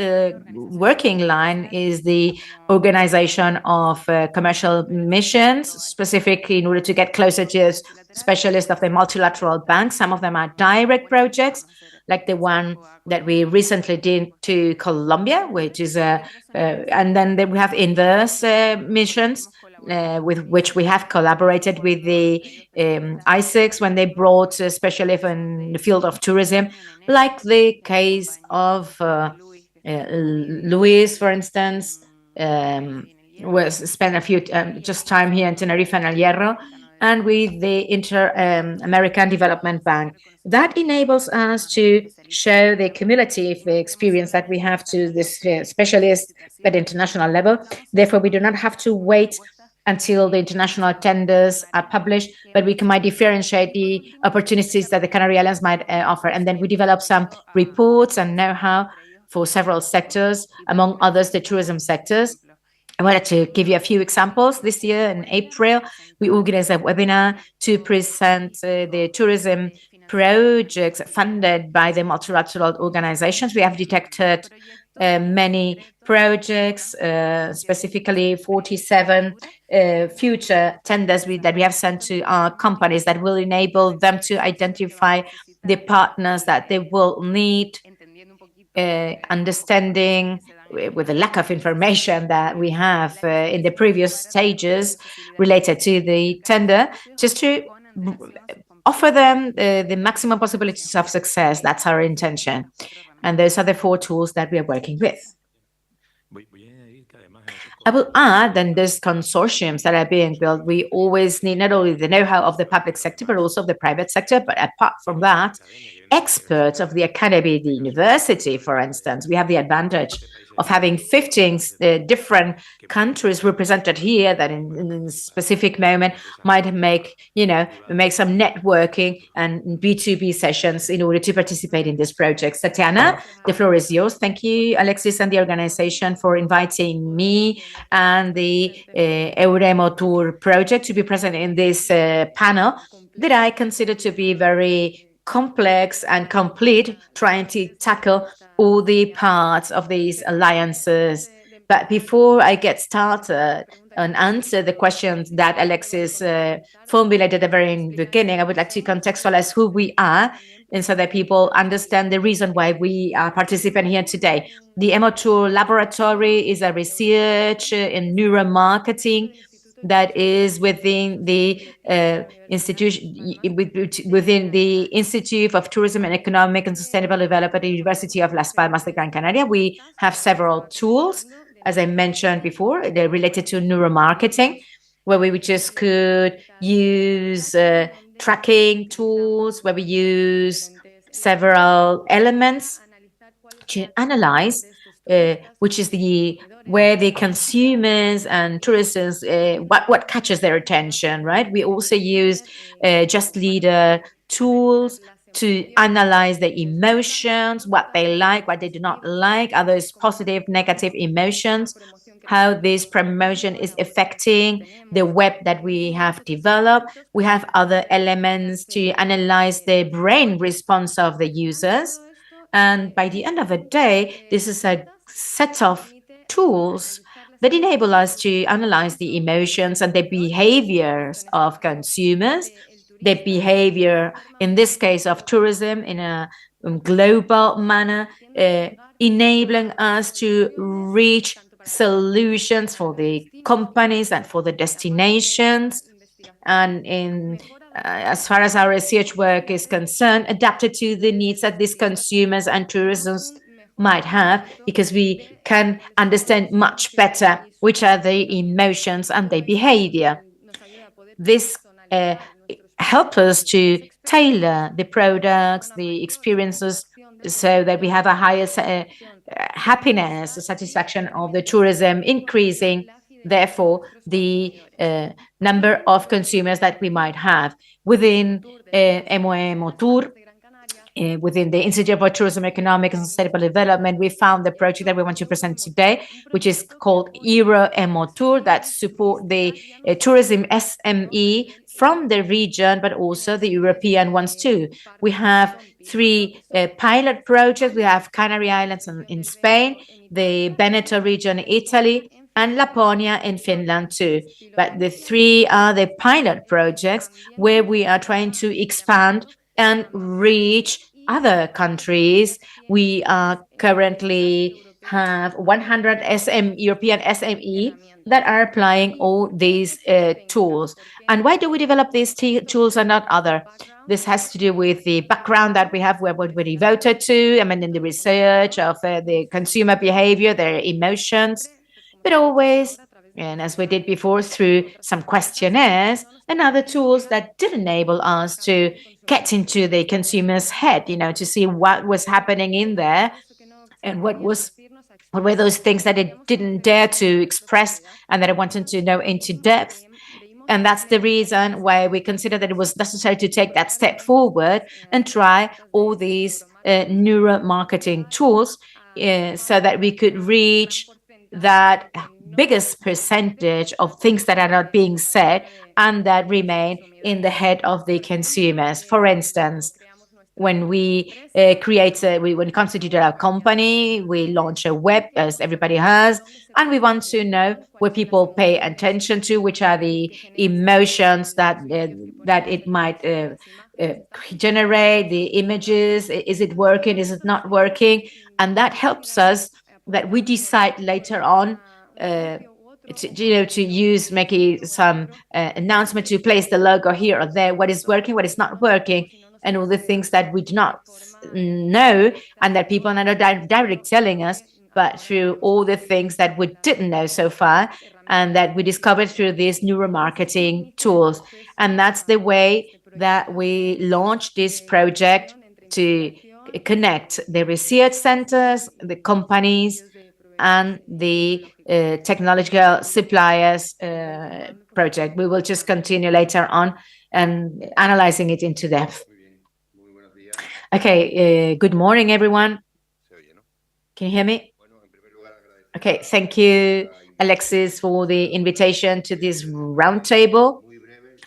working line is the organization of commercial missions, specifically in order to get closer to specialists of the multilateral banks. Some of them are direct projects, like the one that we recently did to Colombia, which is and then we have inverse missions, with which we have collaborated with the ISEX when they brought especially in the field of tourism, like the case of Luis, for instance, was spent a few just time here in Tenerife and El Hierro, and with the Inter-American Development Bank. That enables us to show the cumulative experience that we have to this specialist at international level. Therefore, we do not have to wait until the international tenders are published, but we might differentiate the opportunities that the Canary Islands might offer. And then we develop some reports and know-how for several sectors, among others, the tourism sectors. I wanted to give you a few examples. This year in April, we organized a webinar to present the tourism projects funded by the multilateral organizations. We have detected many projects, specifically 47 future tenders that we have sent to our companies that will enable them to identify the partners that they will need, understanding with the lack of information that we have in the previous stages related to the tender, just to offer them the maximum possibilities of success. That's our intention. And those are the 4 tools that we are working with. I will add that those consortiums that are being built, we always need not only the know-how of the public sector, but also of the private sector. But apart from that, experts of the academy, the university, for instance, we have the advantage of having 15 different countries represented here that in a specific moment might make some networking and B2B sessions in order to participate in this project. Tatiana, the floor is yours. Thank you, Alexis, and the organization for inviting me and the Euromotor project to be present in this panel that I consider to be very complex and complete, trying to tackle all the parts of these alliances. But before I get started and answer the questions that Alexis formulated at the very beginning, I would like to contextualize who we are, and so that people understand the reason why we are participating here today. The Emotur Laboratory is a research in neuromarketing that is within the within the Institute of Tourism and Economic and Sustainable Development at the University of Las Palmas de Gran Canaria. We have several tools, as I mentioned before, they're related to neuromarketing, where we just could use tracking tools, where we use several elements to analyze which is where the consumers and tourists what catches their attention, right? We also use Just Leader tools to analyze the emotions, what they like, what they do not like, are those positive, negative emotions, how this promotion is affecting the web that we have developed. We have other elements to analyze the brain response of the users. And by the end of the day, this is a set of tools that enable us to analyze the emotions and the behaviors of consumers, the behavior, in this case, of tourism in a global manner, enabling us to reach solutions for the companies and for the destinations. And as far as our research work is concerned, adapted to the needs that these consumers and tourists might have, because we can understand much better which are the emotions and the behavior. This helps us to tailor the products, the experiences, so that we have a higher happiness, satisfaction of the tourism, increasing, therefore, the number of consumers that we might have. Within Emotur, within the Institute for Tourism, Economic and Sustainable Development, we found the project that we want to present today, which is called Euromotur, that support the tourism SME from the region, but also the European ones too. We have 3 pilot projects. We have Canary Islands in Spain, the Veneto region in Italy, and Laponia in Finland too. But the 3 are the pilot projects where we are trying to expand and reach other countries. We currently have 100 European SME that are applying all these tools. And why do we develop these tools and not other? This has to do with the background that we have, where we're devoted to, in the research of the consumer behavior, their emotions, but always, and as we did before, through some questionnaires and other tools that did enable us to get into the consumer's head, to see what was happening in there and what were those things that it didn't dare to express and that it wanted to know into depth. And that's the reason why we consider that it was necessary to take that step forward and try all these neuromarketing tools so that we could reach that biggest percentage of things that are not being said and that remain in the head of the consumers. For instance, when we when constituted our company, we launch a web, as everybody has, and we want to know where people pay attention to, which are the emotions that it might generate, the images, is it working, is it not working? And that helps us that we decide later on to use making some announcement to place the logo here or there, what is working, what is not working, and all the things that we do not know and that people are not directly telling us, but through all the things that we didn't know so far and that we discovered through these neuromarketing tools. And that's the way that we launched this project to connect the research centers, the companies, and the technological suppliers project. We will just continue later on and analyzing it into depth. Okay, good morning, everyone. Can you hear me? Okay, thank you, Alexis, for the invitation to this roundtable.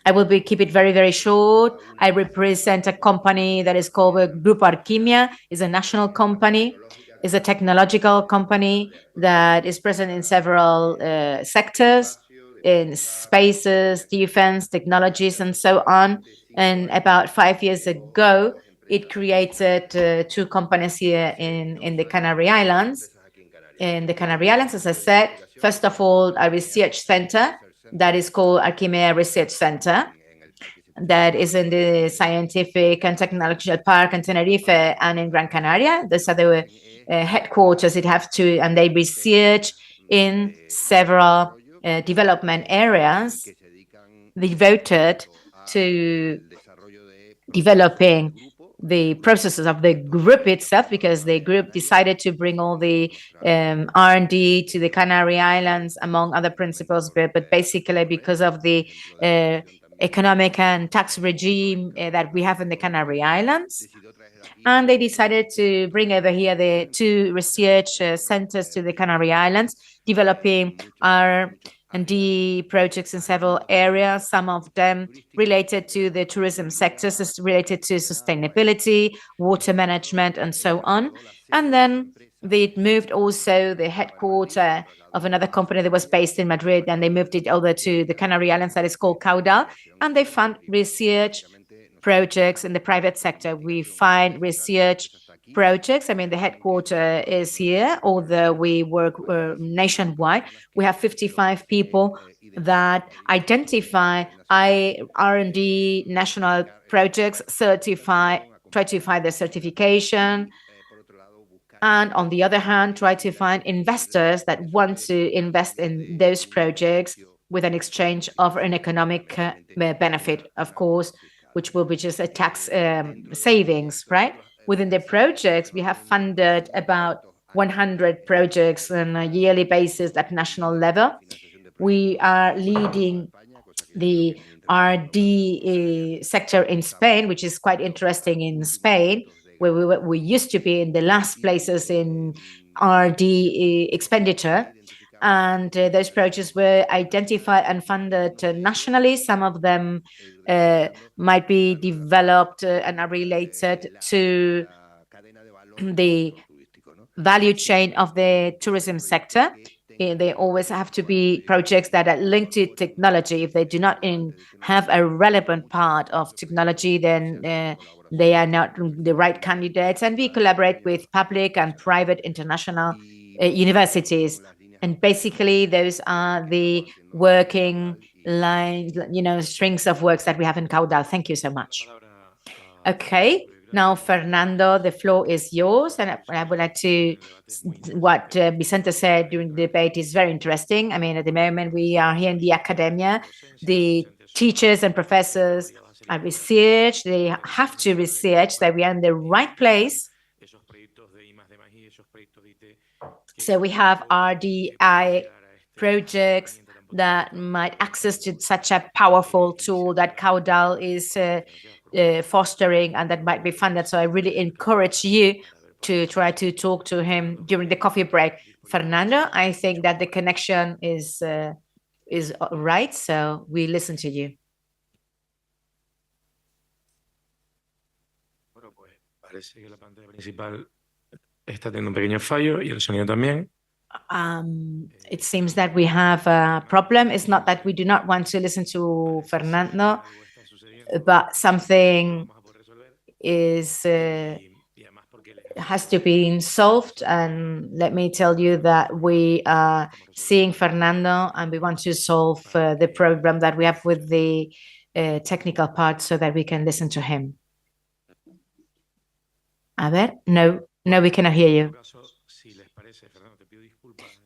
I will keep it very, very short. I represent a company that is called Grupo Arquimia. It's a national company. It's a technological company that is present in several sectors, in spaces, defense, technologies, and so on. And about 5 years ago, it created two companies here in the Canary Islands. In the Canary Islands, as I said, first of all, a research center that is called Arquimia Research Center, that is in the Scientific and Technological Park in Tenerife and in Gran Canaria. Those are the headquarters it has to, and they research in several development areas devoted to developing the processes of the group itself, because the group decided to bring all the R&D to the Canary Islands, among other principles, but basically because of the economic and tax regime that we have in the Canary Islands. And they decided to bring over here the two research centers to the Canary Islands, developing R&D projects in several areas, some of them related to the tourism sectors, related to sustainability, water management, and so on. And then they moved also the headquarters of another company that was based in Madrid, and they moved it over to the Canary Islands that is called Caudal, and they fund research projects in the private sector. We find research projects. I mean, the headquarters is here, although we work nationwide. We have 55 people that identify R&D national projects, try to find the certification, and on the other hand, try to find investors that want to invest in those projects with an exchange of an economic benefit, of course, which will be just a tax savings, right? Within the projects, we have funded about 100 projects on a yearly basis at national level. We are leading the R&D sector in Spain, which is quite interesting in Spain, where we used to be in the last places in R&D expenditure. And those projects were identified and funded nationally. Some of them might be developed and are related to the value chain of the tourism sector. They always have to be projects that are linked to technology. If they do not have a relevant part of technology, then they are not the right candidates. And we collaborate with public and private international universities. And basically, those are the working lines, strings of works that we have in Caudal. Thank you so much. Okay, now, Fernando, the floor is yours. And I would like to, what Vicente said during the debate is very interesting. I mean, at the moment, we are here in the academia. The teachers and professors are research. They have to research that we are in the right place. So we have RDI projects that might access to such a powerful tool that Caudal is fostering and that might be funded. So I really encourage you to try to talk to him during the coffee break. Fernando, I think that the connection is right, so we listen to you. Parece que la pantalla principal está teniendo un pequeño fallo y el sonido también. It seems that we have a problem. It's not that we do not want to listen to Fernando, but something is has to be solved. And let me tell you that we are seeing Fernando and we want to solve the problem that we have with the technical part so that we can listen to him. A ver, no, we cannot hear you.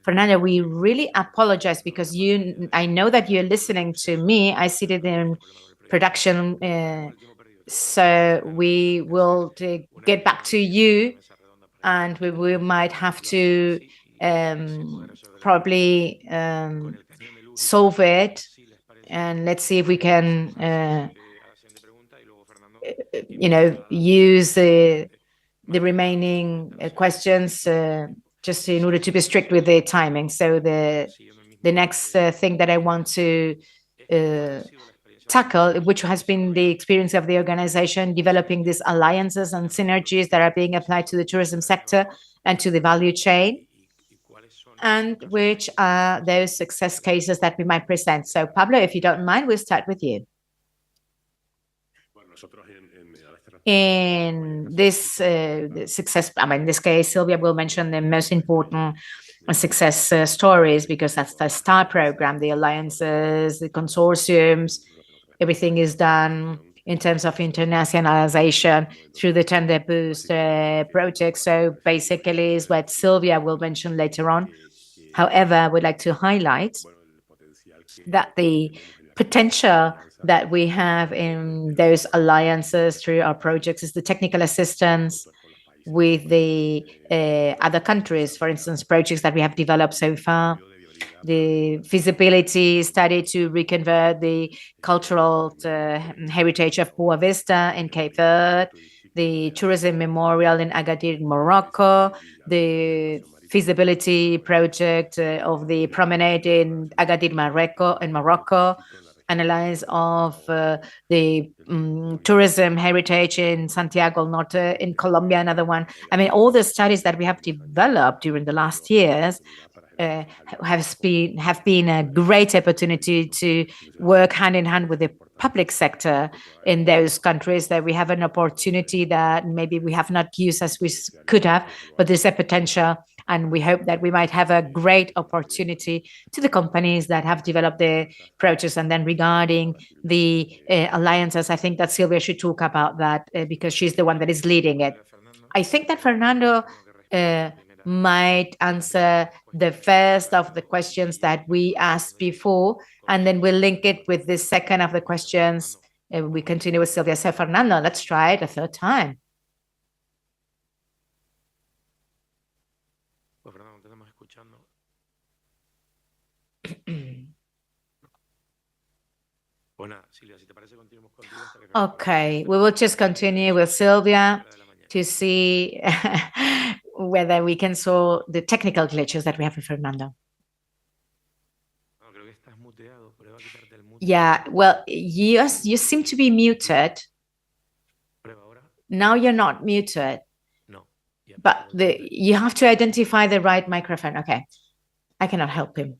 Fernando, we really apologize because I know that you're listening to me. I see it in production. So we will get back to you and we might have to probably solve it. And let's see if we can, use the remaining questions just in order to be strict with the timing. So the next thing that I want to tackle, which has been the experience of the organization developing these alliances and synergies that are being applied to the tourism sector and to the value chain, and which are those success cases that we might present. So Pablo, if you don't mind, we'll start with you. In this success, in this case, Sylvia will mention the most important success stories because that's the STAR program, the alliances, the consortiums, everything is done in terms of internationalization through the Tender Boost project. So basically is what Sylvia will mention later on. However, I would like to highlight that the potential that we have in those alliances through our projects is the technical assistance with the other countries, for instance, projects that we have developed so far, the feasibility study to reconvert the cultural heritage of Boa Vista in Cape Verde, the tourism memorial in Agadir, Morocco, the feasibility project of the promenade in Agadir, Morocco, analysis of the tourism heritage in Santiago Norte in Colombia, another one. I mean, all the studies that we have developed during the last years have been a great opportunity to work hand in hand with the public sector in those countries, that we have an opportunity that maybe we have not used as we could have, but there's a potential. And we hope that we might have a great opportunity to the companies that have developed the projects. And then regarding the alliances, I think that Sylvia should talk about that because she's the one that is leading it. I think that Fernando might answer the first of the questions that we asked before, and then we'll link it with the second of the questions. And we continue with Sylvia. So Fernando, let's try it a third time. Okay, we will just continue with Sylvia to see whether we can solve the technical glitches that we have with Fernando. Yeah, well, you seem to be muted. Now you're not muted. But you have to identify the right microphone. Okay, I cannot help him.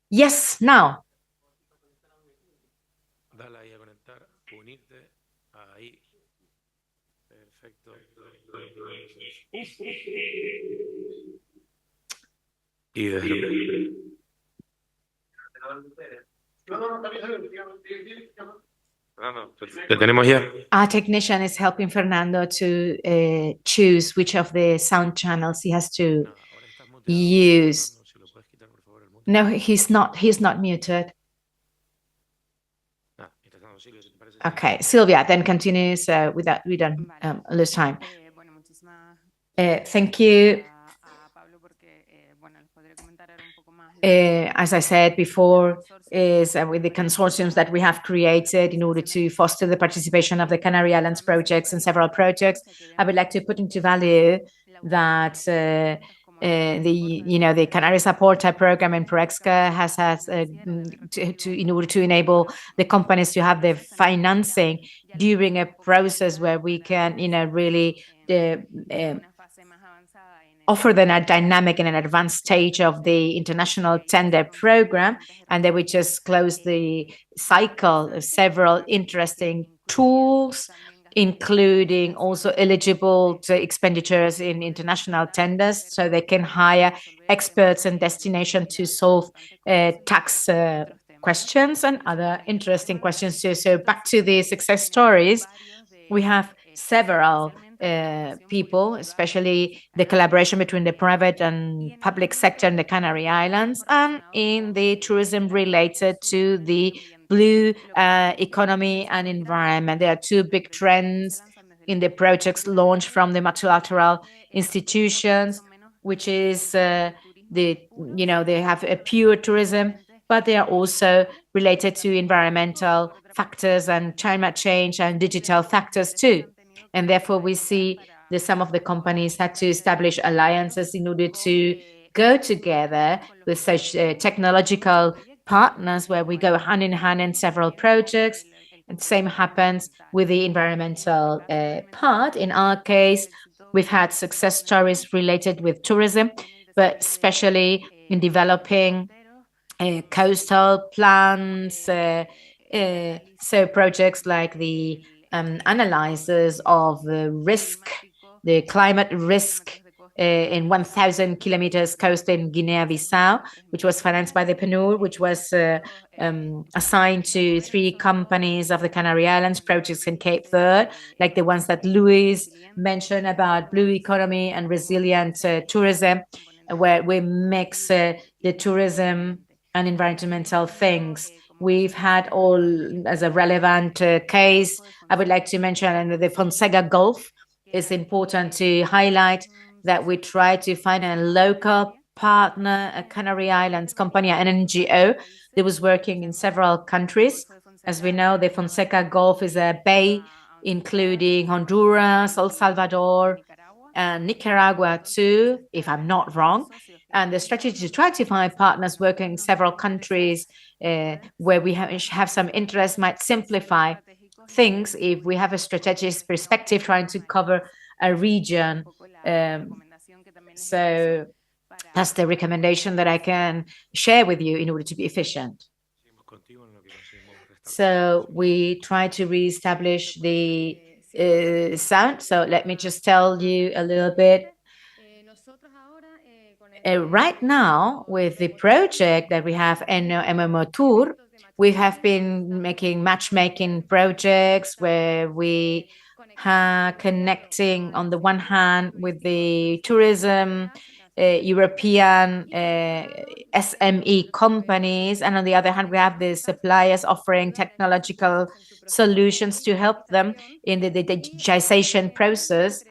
Yes, now. ¿Te tenemos ya? Our technician is helping Fernando to choose which of the sound channels he has to use. No, he's not muted. Okay, Sylvia, then continue so we don't lose time. Thank you. As I said before, is with the consortiums that we have created in order to foster the participation of the Canary Islands projects and several projects. I would like to put into value that the Canary Supporter program in Proexca has in order to enable the companies to have the financing during a process where we can really offer them a dynamic and an advanced stage of the international tender program. And then we just closed the cycle of several interesting tools, including also eligible to expenditures in international tenders, so they can hire experts and destination to solve tax questions and other interesting questions too. So back to the success stories, we have several people, especially the collaboration between the private and public sector in the Canary Islands and in the tourism related to the blue economy and environment. There are two big trends in the projects launched from the multilateral institutions, which is they have a pure tourism, but they are also related to environmental factors and climate change and digital factors too. And therefore, we see that some of the companies had to establish alliances in order to go together with such technological partners where we go hand in hand in several projects. And the same happens with the environmental part. In our case, we've had success stories related with tourism, but especially in developing coastal plans. So projects like the analyzers of the risk, the climate risk in 1,000 kilometers coast in Guinea-Bissau, which was financed by the PNUD, which was assigned to 3 companies of the Canary Islands, projects in Cape Verde, like the ones that Luis mentioned about blue economy and resilient tourism, where we mix the tourism and environmental things. We've had all as a relevant case. I would like to mention the Fonseca Gulf. It's important to highlight that we try to find a local partner, a Canary Islands company, an NGO that was working in several countries. As we know, the Fonseca Gulf is a bay including Honduras, El Salvador, and Nicaragua too, if I'm not wrong. And the strategy to try to find partners working in several countries where we have some interest might simplify things if we have a strategic perspective trying to cover a region. So that's the recommendation that I can share with you in order to be efficient. So we try to reestablish the sound. So let me just tell you a little bit. Right now, with the project that we have in MMO Tour, we have been making matchmaking projects where we are connecting on the one hand with the tourism, European SME companies, and on the other hand, we have the suppliers offering technological solutions to help them in the digitization process.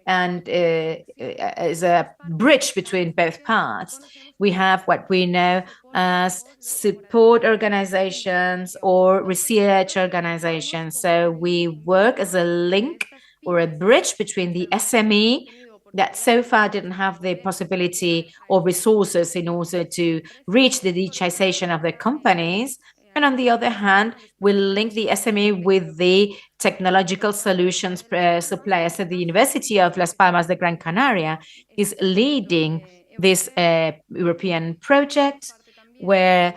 And as a bridge between both parts, we have what we know as support organizations or research organizations. So we work as a link or a bridge between the SME that so far didn't have the possibility or resources in order to reach the digitization of their companies. And on the other hand, we'll link the SME with the technological solutions suppliers. So the University of Las Palmas de Gran Canaria is leading this European project where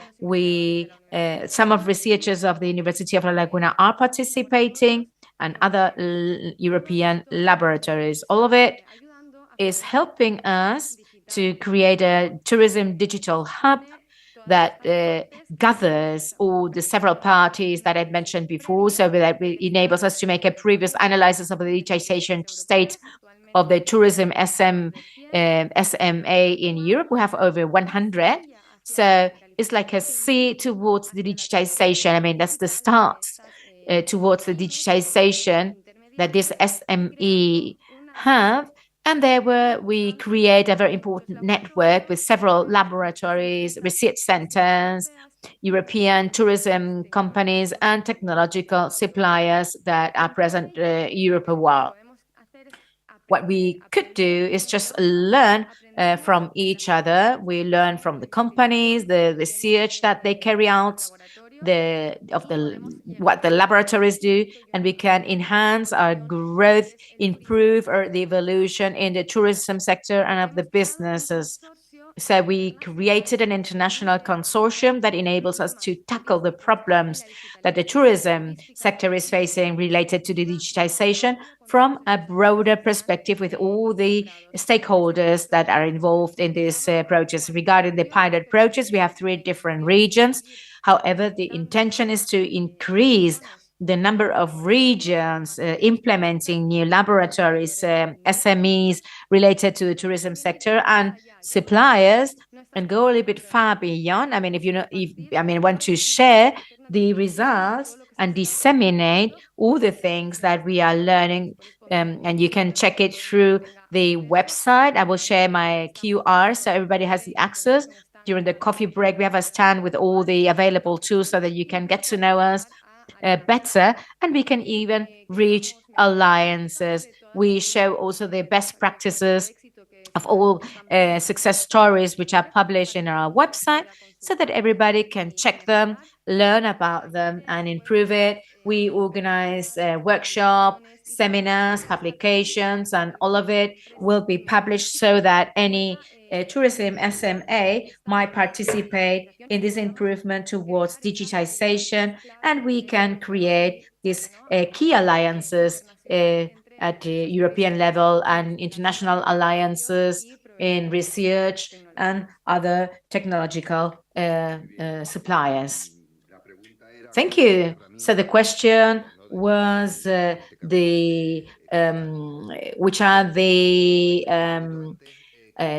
some of researchers of the University of La Laguna are participating and other European laboratories. All of it is helping us to create a tourism digital hub that gathers all the several parties that I've mentioned before, so that it enables us to make a previous analysis of the digitization state of the tourism SMA in Europe. We have over 100. So it's like a sea towards the digitization. I mean, that's the start towards the digitization that this SME have. And there we create a very important network with several laboratories, research centers, European tourism companies, and technological suppliers that are present Europe-wide. What we could do is just learn from each other. We learn from the companies, the research that they carry out, what the laboratories do, and we can enhance our growth, improve the evolution in the tourism sector and of the businesses. So we created an international consortium that enables us to tackle the problems that the tourism sector is facing related to the digitization from a broader perspective with all the stakeholders that are involved in these projects. Regarding the pilot projects, we have 3 different regions. However, the intention is to increase the number of regions implementing new laboratories, SMEs related to the tourism sector, and suppliers, and go a little bit far beyond. I mean, want to share the results and disseminate all the things that we are learning, and you can check it through the website. I will share my QR so everybody has the access. During the coffee break, we have a stand with all the available tools so that you can get to know us better, and we can even reach alliances. We show also the best practices of all success stories which are published in our website so that everybody can check them, learn about them, and improve it. We organize workshop, seminars, publications, and all of it will be published so that any tourism SMA might participate in this improvement towards digitization, and we can create these key alliances at the European level and international alliances in research and other technological suppliers. Thank you. So the question was which are the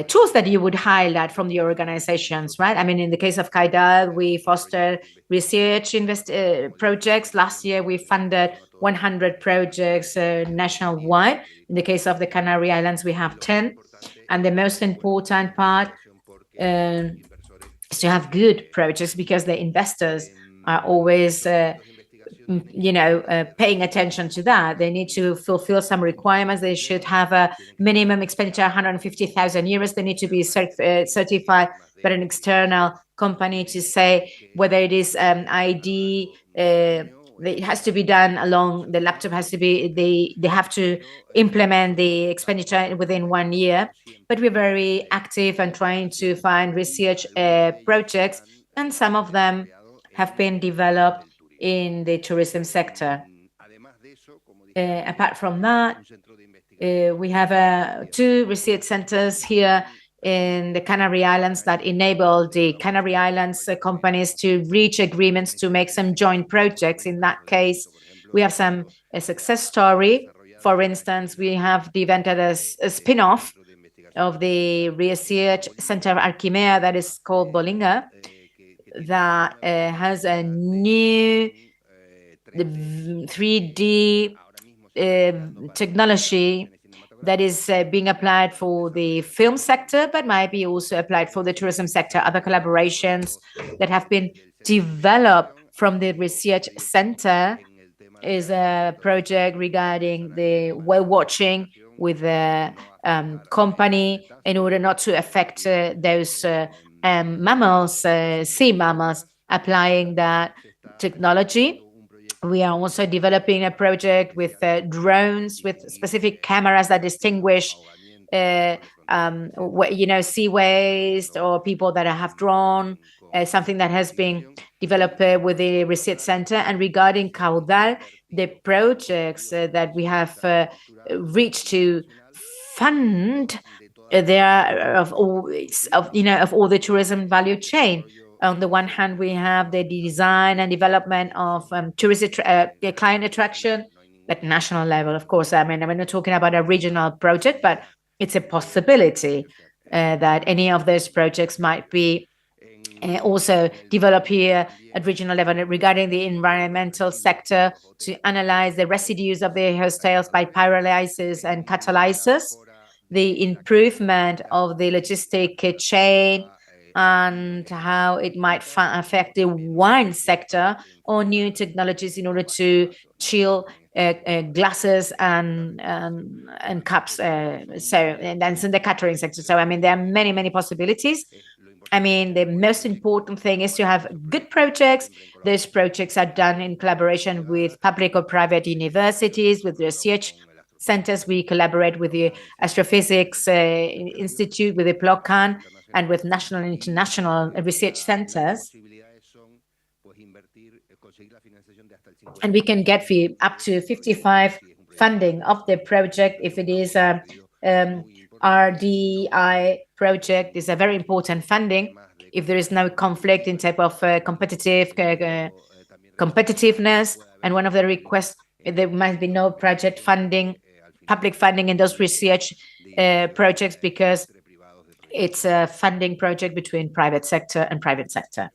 tools that you would highlight from the organizations, right? I mean, in the case of Caidal, we foster research projects. Last year, we funded 100 projects nationwide. In the case of the Canary Islands, we have 10. And the most important part is to have good projects because the investors are always paying attention to that. They need to fulfill some requirements. They should have a minimum expenditure 150,000 euros. They need to be certified by an external company to say whether it is ID. It has to be done along the laptop. Has to be they have to implement the expenditure within 1 year. But we're very active and trying to find research projects, and some of them have been developed in the tourism sector. Apart from that, we have 2 research centers here in the Canary Islands that enable the Canary Islands companies to reach agreements to make some joint projects. In that case, we have a success story. For instance, we have invented a spin-off of the research center of Archimea that is called Bolinga, that has a new 3D technology that is being applied for the film sector, but might be also applied for the tourism sector. Other collaborations that have been developed from the research center is a project regarding the whale watching with the company in order not to affect those mammals, sea mammals, applying that technology. We are also developing a project with drones with specific cameras that distinguish sea waste or people that have drawn, something that has been developed with the research center. And regarding Caudal, the projects that we have reached to fund, they are of all the tourism value chain. On the one hand, we have the design and development of tourist client attraction at national level. Of course, I mean, I'm not talking about a regional project, but it's a possibility that any of those projects might be also developed here at regional level. Regarding the environmental sector, to analyze the residues of the hostels by pyrolysis and catalysis, the improvement of the logistic chain, and how it might affect the wine sector, or new technologies in order to chill glasses and cups. And that's in the catering sector. So, I mean, there are many possibilities. I mean, the most important thing is to have good projects. Those projects are done in collaboration with public or private universities, with research centers. We collaborate with the Astrophysics Institute, with the PLOCAN, and with national and international research centers. And we can get up to 55 funding of the project if it is a RDI project. Is a very important funding if there is no conflict in type of competitiveness. And one of the requests, there must be no project funding, public funding in those research projects, because it's a funding project between private sector and private sector.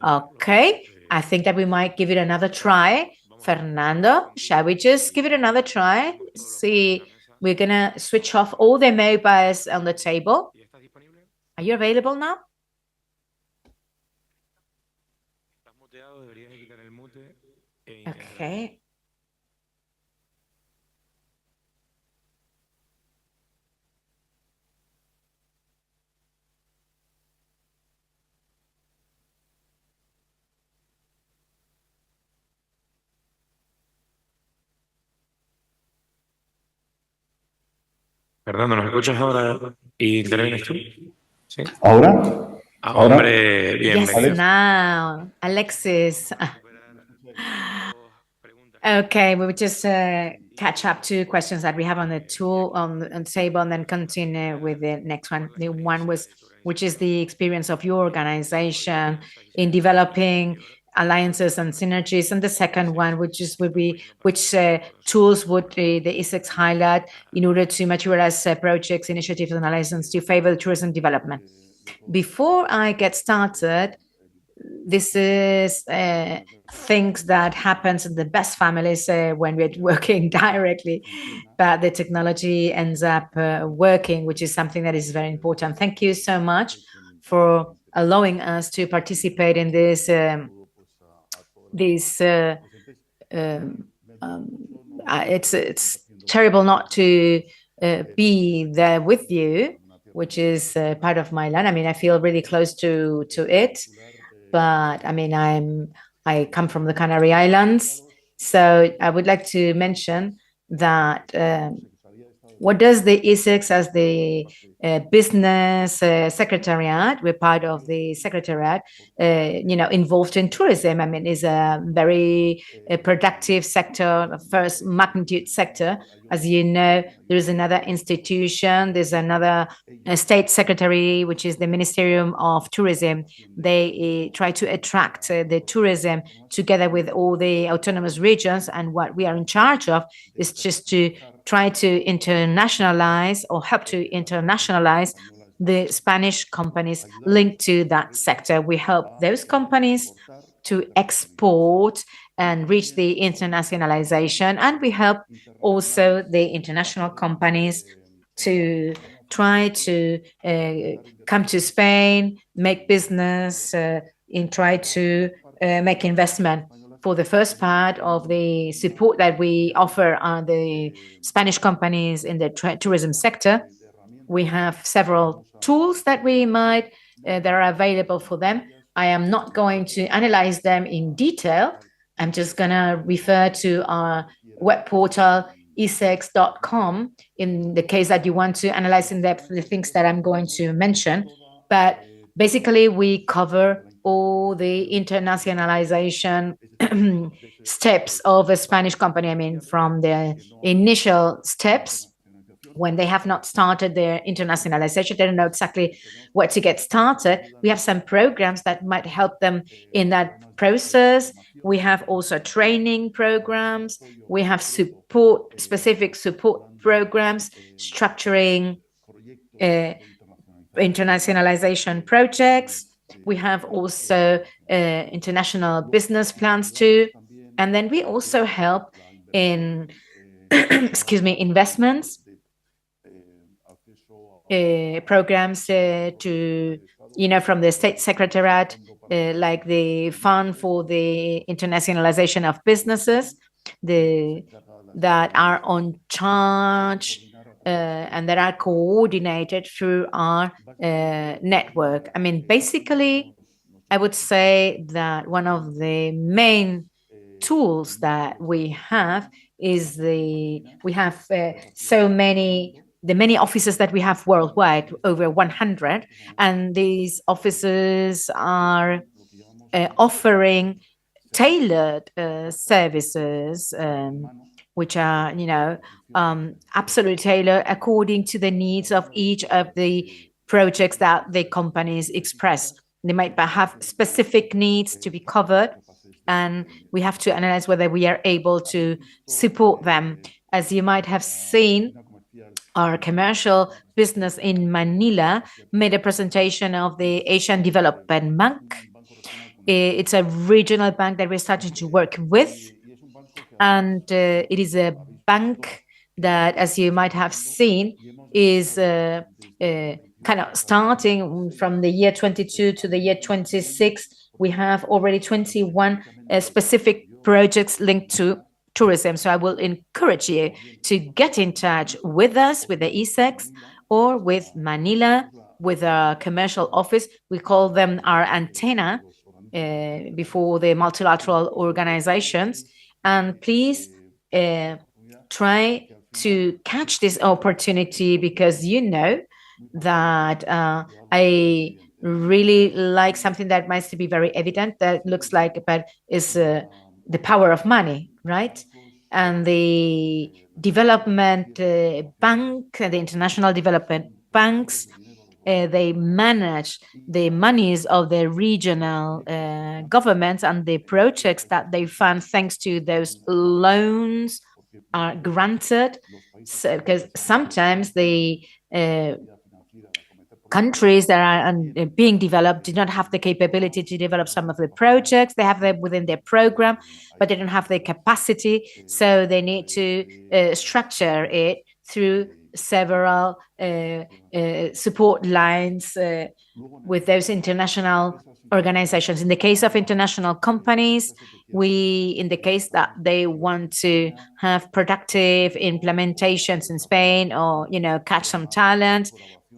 Okay, I think that we might give it another try. Fernando, shall we just give it another try? See, we're gonna switch off all the mobiles on the table. Are you available now? Okay. Fernando, ¿nos escuchas ahora y intervienes tú? ¿Sí? ¿Ahora? Hombre, bien. Yes, now, Alexis. Okay, we would just catch up two questions that we have on the tool on table, and then continue with the next one. The one was, which is the experience of your organization in developing alliances and synergies, and the second one, which would be which tools would the ISEX highlight in order to materialize projects, initiatives, and alliances to favor tourism development. Before I get started, this is things that happens in the best families when we're working directly, but the technology ends up working, which is something that is very important. Thank you so much for allowing us to participate in this. It's terrible not to be there with you, which is part of my land. I mean, I feel really close to it. But I mean, I come from the Canary Islands, so I would like to mention that what does the ISEX as the business secretariat? We're part of the secretariat, involved in tourism. I mean, is a very productive sector, first magnitude sector. As you know, there is another institution. There's another state secretary, which is the Ministerium of Tourism. They try to attract the tourism together with all the autonomous regions. And what we are in charge of is just to try to internationalize or help to internationalize the Spanish companies linked to that sector. We help those companies to export and reach the internationalization, and we help also the international companies to try to come to Spain, make business, and try to make investment. For the first part of the support that we offer on the Spanish companies in the tourism sector, we have several tools that that are available for them. I am not going to analyze them in detail. I'm just going to refer to our web portal, isex.com, in the case that you want to analyze in depth the things that I'm going to mention. But basically, we cover all the internationalization steps of a Spanish company. I mean, from the initial steps, when they have not started their internationalization, they don't know exactly where to get started. We have some programs that might help them in that process. We have also training programs. We have specific support programs, structuring internationalization projects. We have also international business plans too. And then we also help in, investments, programs to, from the state secretariat, like the Fund for the Internationalization of Businesses, that are on charge and that are coordinated through our network. I mean, basically, I would say that one of the main tools that we have is the many offices that we have worldwide, over 100, and these offices are offering tailored services, which are, absolutely tailored according to the needs of each of the projects that the companies express. They might have specific needs to be covered, and we have to analyze whether we are able to support them. As you might have seen, our commercial business in Manila made a presentation of the Asian Development Bank. It's a regional bank that we're starting to work with, and it is a bank that, as you might have seen, is kind of starting from the year 22 to the year 26. We have already 21 specific projects linked to tourism. So I will encourage you to get in touch with us, with the ISEX, or with Manila, with our commercial office. We call them our antenna before the multilateral organizations. And please try to catch this opportunity, because you know that I really like something that might be very evident, that looks like, but is the power of money, right? And the development bank, the international development banks, they manage the monies of the regional governments, and the projects that they fund thanks to those loans are granted. So, because sometimes the countries that are being developed do not have the capability to develop some of the projects. They have them within their program, but they don't have the capacity. So they need to structure it through several support lines with those international organizations. In the case of international companies, in the case that they want to have productive implementations in Spain, or, catch some talent,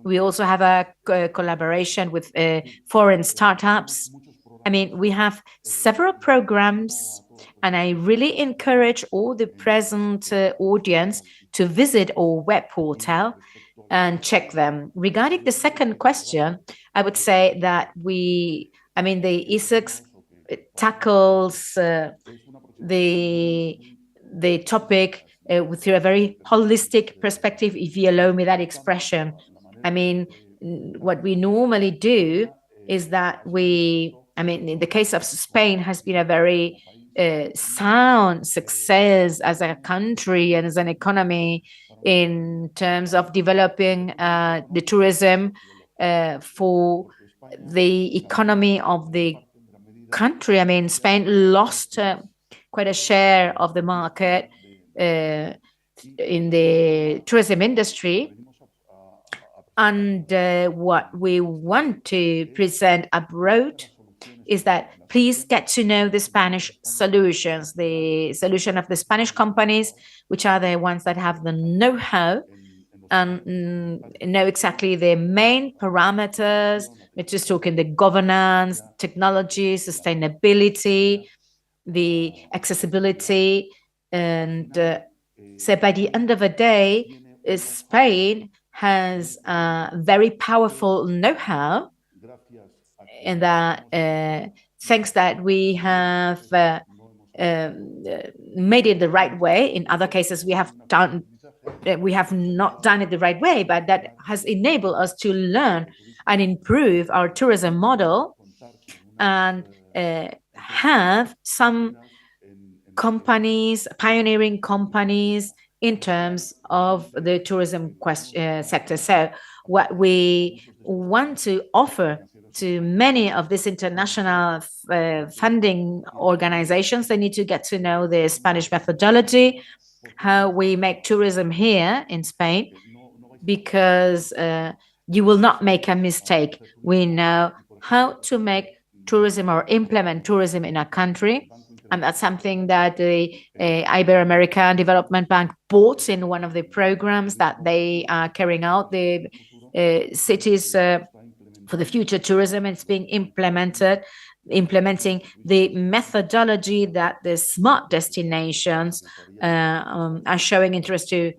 we also have a collaboration with foreign startups. I mean, we have several programs, and I really encourage all the present audience to visit our web portal and check them. Regarding the second question, I would say that the ISEX tackles the topic through a very holistic perspective, if you allow me that expression. I mean, what we normally do is that in the case of Spain, has been a very sound success as a country and as an economy in terms of developing the tourism for the economy of the country. I mean, Spain lost quite a share of the market in the tourism industry. And what we want to present abroad is that please get to know the Spanish solutions, the solution of the Spanish companies, which are the ones that have the know-how and know exactly the main parameters. We're just talking the governance, technology, sustainability, the accessibility. And so by the end of the day, Spain has a very powerful know-how, and that thanks that we have made it the right way. In other cases, we have not done it the right way, but that has enabled us to learn and improve our tourism model, and have some companies, pioneering companies, in terms of the tourism sector. So what we want to offer to many of these international funding organizations, they need to get to know the Spanish methodology, how we make tourism here in Spain, because you will not make a mistake. We know how to make tourism or implement tourism in a country. And that's something that the Ibero-American Development Bank bought in one of the programs that they are carrying out, the cities for the future tourism. It's being implementing the methodology that the smart destinations are showing interest to.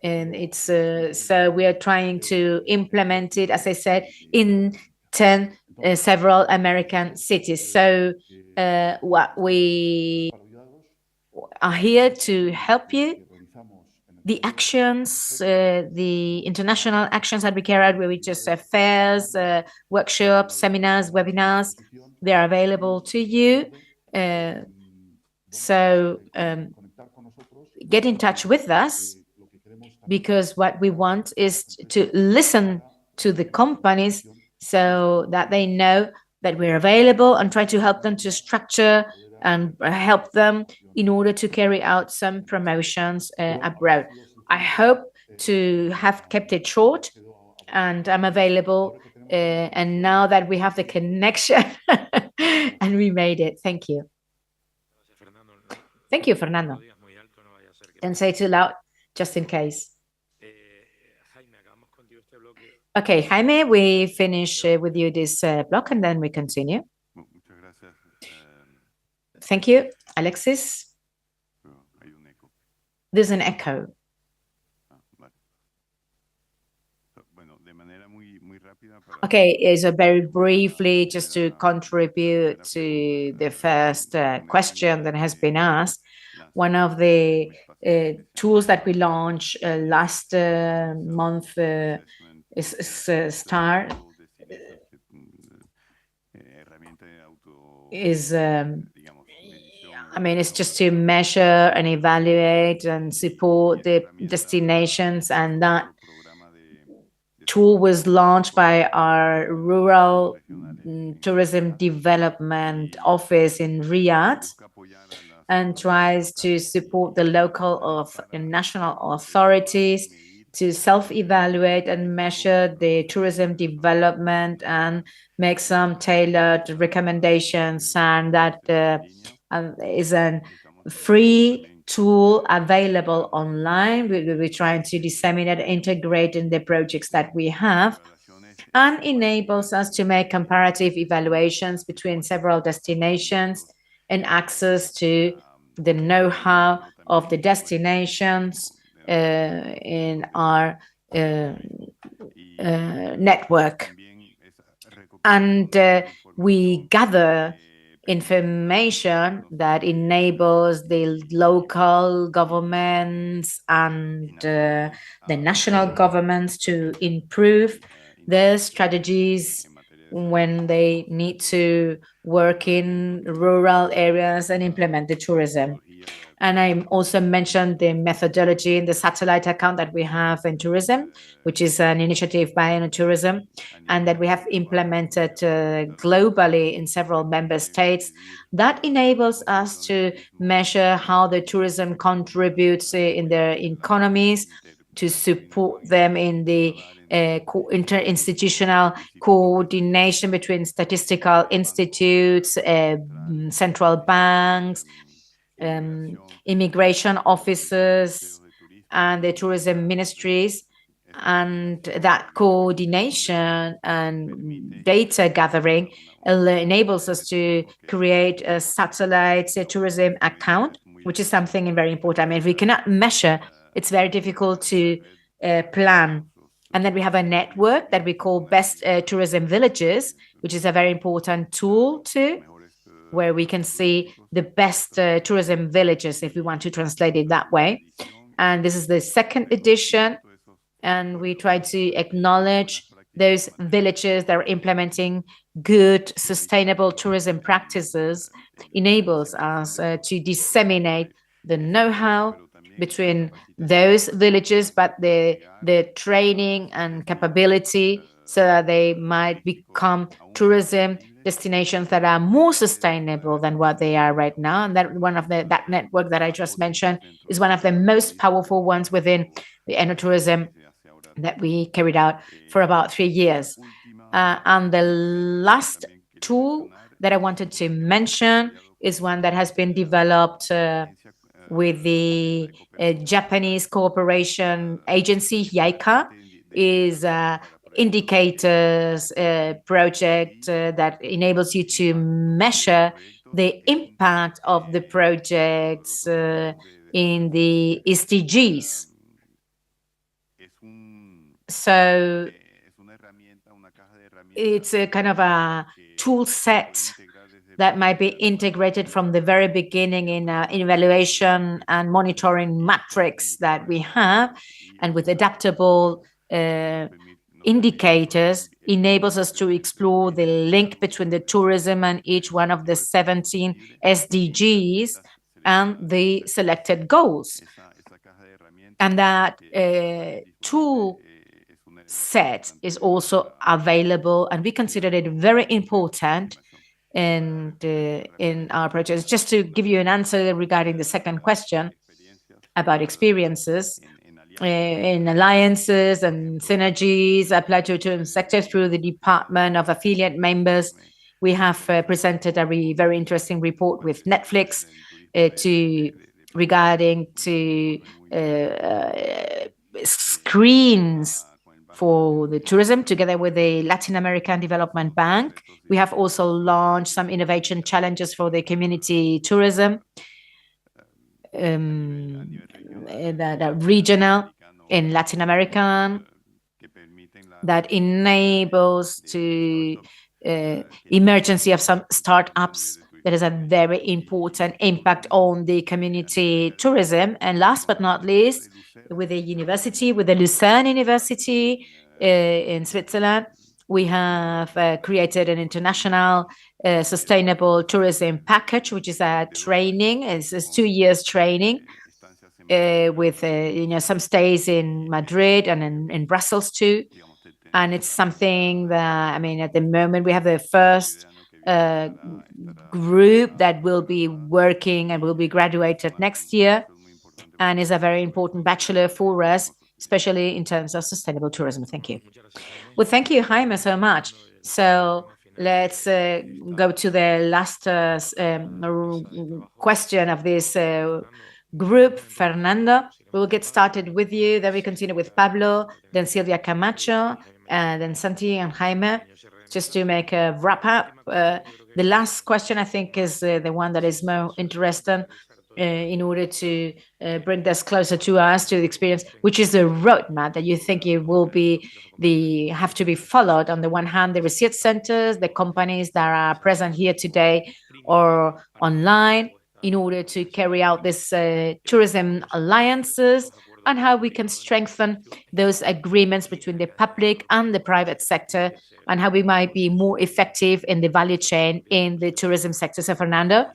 And it's so we are trying to implement it, as I said, in 10 several American cities. So what we are here to help you. The actions, the international actions that we carry out, where we just have fairs, workshops, seminars, webinars, they are available to you. So get in touch with us, because what we want is to listen to the companies so that they know that we're available, and try to help them to structure and help them in order to carry out some promotions abroad. I hope to have kept it short, and I'm available. And now that we have the connection and we made it, thank you. Thank you, Fernando. Don't say too loud, just in case. Okay, Jaime, we finish with you this block, and then we continue. Thank you, Alexis. There's an echo. Okay, so very briefly, just to contribute to the first question that has been asked, one of the tools that we launched last month is STAR, is I mean, it's just to measure and evaluate and support the destinations, and that tool was launched by our Rural Tourism Development Office in Riyadh, and tries to support the local and national authorities to self-evaluate and measure the tourism development and make some tailored recommendations. And that is a free tool available online. We're trying to disseminate, integrate in the projects that we have, and enables us to make comparative evaluations between several destinations and access to the know-how of the destinations in our network. And we gather information that enables the local governments and the national governments to improve their strategies when they need to work in rural areas and implement the tourism. And I also mentioned the methodology in the satellite account that we have in tourism, which is an initiative by Tourism, and that we have implemented globally in several member states. That enables us to measure how the tourism contributes in their economies, to support them in the interinstitutional coordination between statistical institutes, central banks, immigration officers, and the tourism ministries. And that coordination and data gathering enables us to create a satellite tourism account, which is something very important. I mean, if we cannot measure, it's very difficult to plan. And then we have a network that we call Best Tourism Villages, which is a very important tool too, where we can see the best tourism villages, if we want to translate it that way. And this is the second edition, and we try to acknowledge those villages that are implementing good, sustainable tourism practices. Enables us to disseminate the know-how between those villages, but the training and capability, so that they might become tourism destinations that are more sustainable than what they are right now. And that one of that network that I just mentioned is one of the most powerful ones within the enotourism that we carried out for about 3 years. And the last tool that I wanted to mention is one that has been developed with the Japanese cooperation agency, JICA, is indicators project that enables you to measure the impact of the projects in the SDGs. So it's a kind of a tool set that might be integrated from the very beginning in evaluation and monitoring matrix that we have, and with adaptable indicators enables us to explore the link between the tourism and each one of the 17 SDGs and the selected goals. And that tool set is also available, and we consider it very important in our projects. Just to give you an answer regarding the second question about experiences in alliances and synergies applied to tourism sector through the Department of Affiliate Members, we have presented a very interesting report with Netflix regarding screens for the tourism together with the Latin American Development Bank. We have also launched some innovation challenges for the community tourism, that regional in Latin America, that enables to emergency of some startups. That is a very important impact on the community tourism. And last but not least, with the university, with the Lucerne University in Switzerland, we have created an international sustainable tourism package, which is a training. It's 2 years training with some stays in Madrid and in Brussels too. And it's something that, I mean, at the moment we have the first group that will be working and will be graduated next year, and is a very important bachelor for us, especially in terms of sustainable tourism. Thank you. Well, thank you, Jaime, so much. So let's go to the last question of this group. Fernando, we'll get started with you, then we continue with Pablo, then Silvia Camacho, and then Santi and Jaime, just to make a wrap up. The last question, I think, is the one that is more interesting in order to bring this closer to us, to the experience, which is the roadmap that you think it will have to be followed. On the one hand, the research centers, the companies that are present here today or online, in order to carry out this tourism alliances, and how we can strengthen those agreements between the public and the private sector, and how we might be more effective in the value chain in the tourism sector. So Fernando,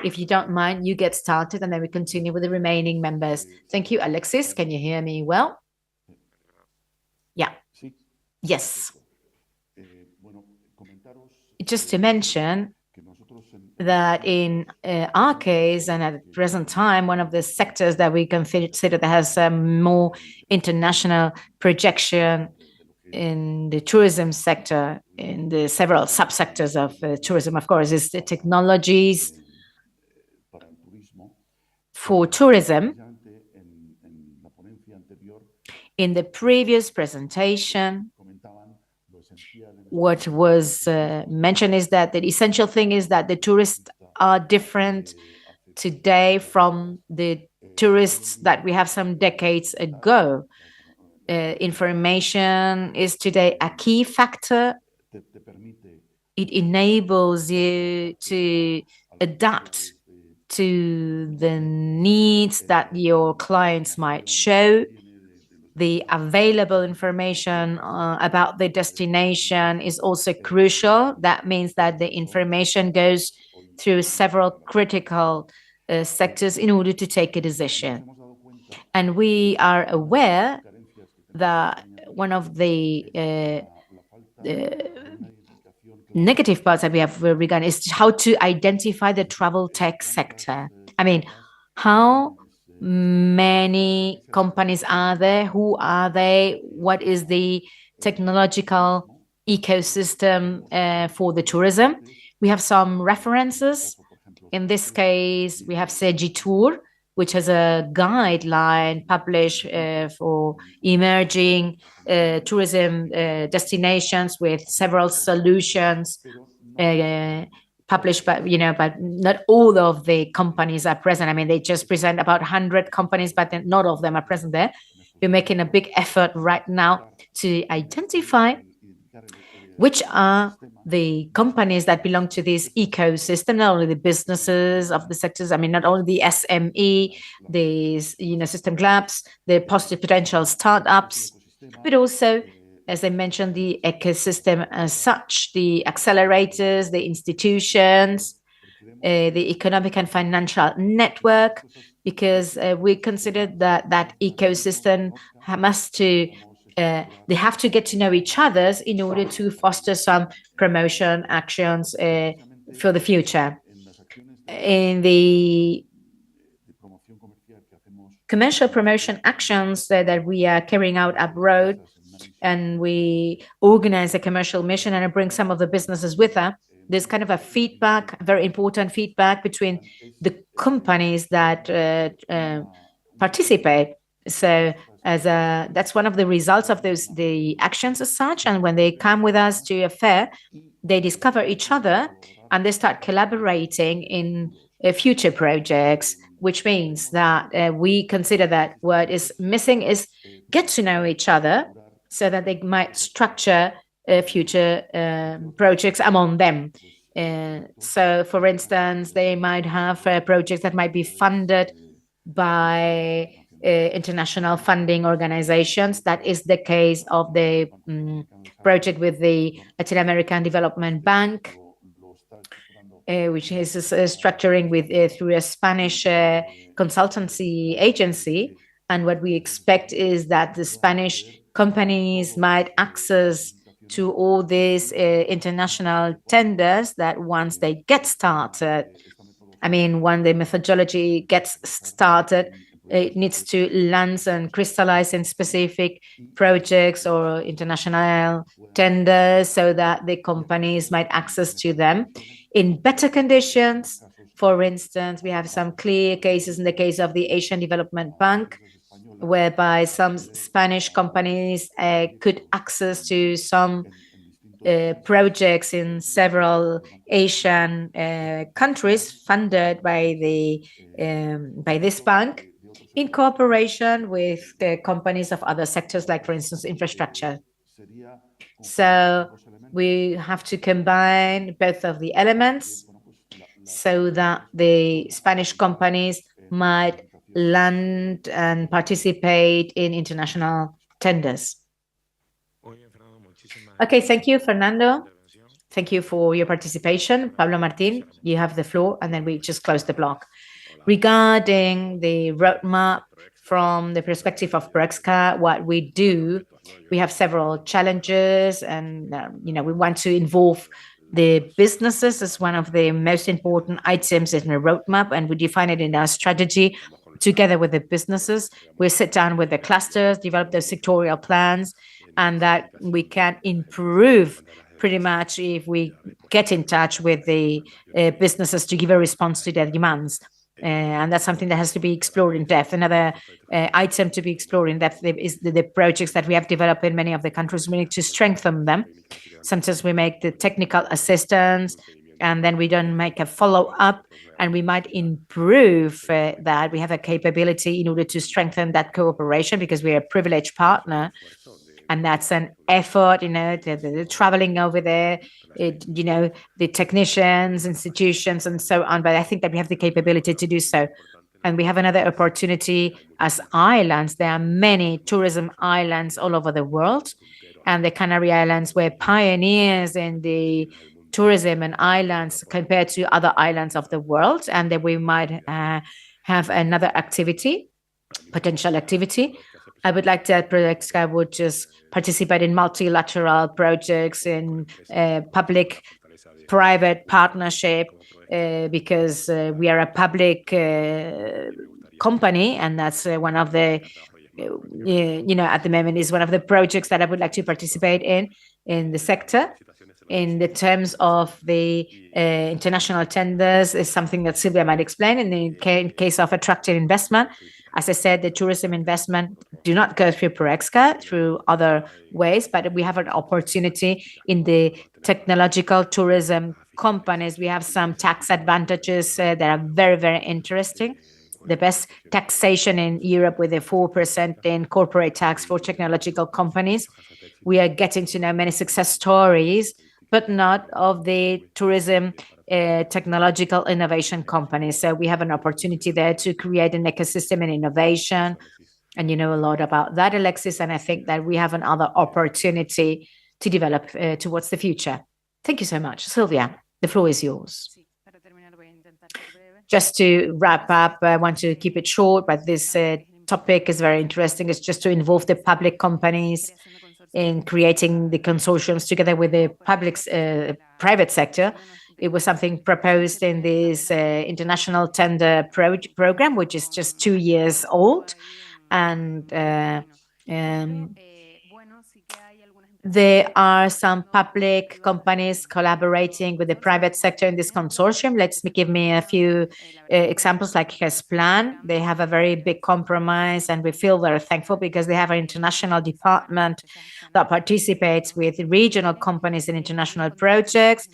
if you don't mind, you get started, and then we continue with the remaining members. Thank you. Alexis, can you hear me well? Yeah. Yes. Just to mention that in our case, and at the present time, one of the sectors that we consider that has a more international projection in the tourism sector, in the several subsectors of tourism, of course, is the technologies for tourism. In the previous presentation, what was mentioned is that the essential thing is that the tourists are different today from the tourists that we have some decades ago. Information is today a key factor. It enables you to adapt to the needs that your clients might show. The available information about the destination is also crucial. That means that the information goes through several critical sectors in order to take a decision. And we are aware that one of the negative parts that we have regarding is how to identify the travel tech sector. I mean, how many companies are there? Who are they? What is the technological ecosystem for the tourism? We have some references In this case, we have Tour, which has a guideline published for emerging tourism destinations with several solutions published, but not all of the companies are present. I mean, they just present about 100 companies, but not all of them are present there. We're making a big effort right now to identify which are the companies that belong to this ecosystem, not only the businesses of the sectors, I mean, not only the SME, the system labs, the positive potential startups, but also, as I mentioned, the ecosystem as such, the accelerators, the institutions, the economic and financial network, because we consider that ecosystem they have to get to know each other in order to foster some promotion actions for the future. In the commercial promotion actions that we are carrying out abroad, and we organize a commercial mission and bring some of the businesses with us, there's kind of a feedback, very important feedback between the companies that participate. So that's one of the results of the actions as such. And when they come with us to a fair, they discover each other and they start collaborating in future projects, which means that we consider that what is missing is get to know each other so that they might structure future projects among them. So, for instance, they might have projects that might be funded by international funding organizations. That is the case of the project with the Latin American Development Bank, which is structuring through a Spanish consultancy agency. And what we expect is that the Spanish companies might access to all these international tenders, that once they get started, I mean, when the methodology gets started, it needs to land and crystallize in specific projects or international tenders so that the companies might access to them in better conditions. For instance, we have some clear cases in the case of the Asian Development Bank, whereby some Spanish companies could access to some projects in several Asian countries funded by this bank, in cooperation with the companies of other sectors, like, for instance, infrastructure. So we have to combine both of the elements so that the Spanish companies might land and participate in international tenders. Okay, thank you, Fernando. Thank you for your participation. Pablo Martin, you have the floor, and then we just close the block. Regarding the roadmap from the perspective of Brexca, what we do, we have several challenges, and we want to involve the businesses as one of the most important items in the roadmap, and we define it in our strategy together with the businesses. We sit down with the clusters, develop those sectorial plans, and that we can improve pretty much if we get in touch with the businesses to give a response to their demands. And that's something that has to be explored in depth. Another item to be explored in depth is the projects that we have developed in many of the countries. We need to strengthen them. Sometimes we make the technical assistance, and then we don't make a follow-up, and we might improve that. We have a capability in order to strengthen that cooperation because we're a privileged partner. And that's an effort, the traveling over there, the technicians, institutions, and so on. But I think that we have the capability to do so. And we have another opportunity as islands. There are many tourism islands all over the world. And the Canary Islands were pioneers in the tourism and islands compared to other islands of the world. And that we might have another activity, potential activity. I would like that Brexca would just participate in multilateral projects in public-private partnership because we are a public company, and that's one of the, at the moment is one of the projects that I would like to participate in the sector. in the terms of the international tenders is something that Sylvia might explain. In the case of attracting investment, as I said, the tourism investment do not go through Perexca, through other ways, but we have an opportunity in the technological tourism companies. We have some tax advantages that are very, very interesting. The best taxation in Europe with a 4% in corporate tax for technological companies. We are getting to know many success stories, but not of the tourism technological innovation companies. So we have an opportunity there to create an ecosystem and innovation. And you know a lot about that, Alexis, and I think that we have another opportunity to develop towards the future. Thank you so much. Sylvia, the floor is yours. Just to wrap up, I want to keep it short, but this topic is very interesting. It's just to involve the public companies in creating the consortiums together with the private sector. It was something proposed in this international tender program, which is just 2 years old. And there are some public companies collaborating with the private sector in this consortium. Give me a few examples, like Gesplan. They have a very big compromise, and we feel very thankful because they have an international department that participates with regional companies in international projects.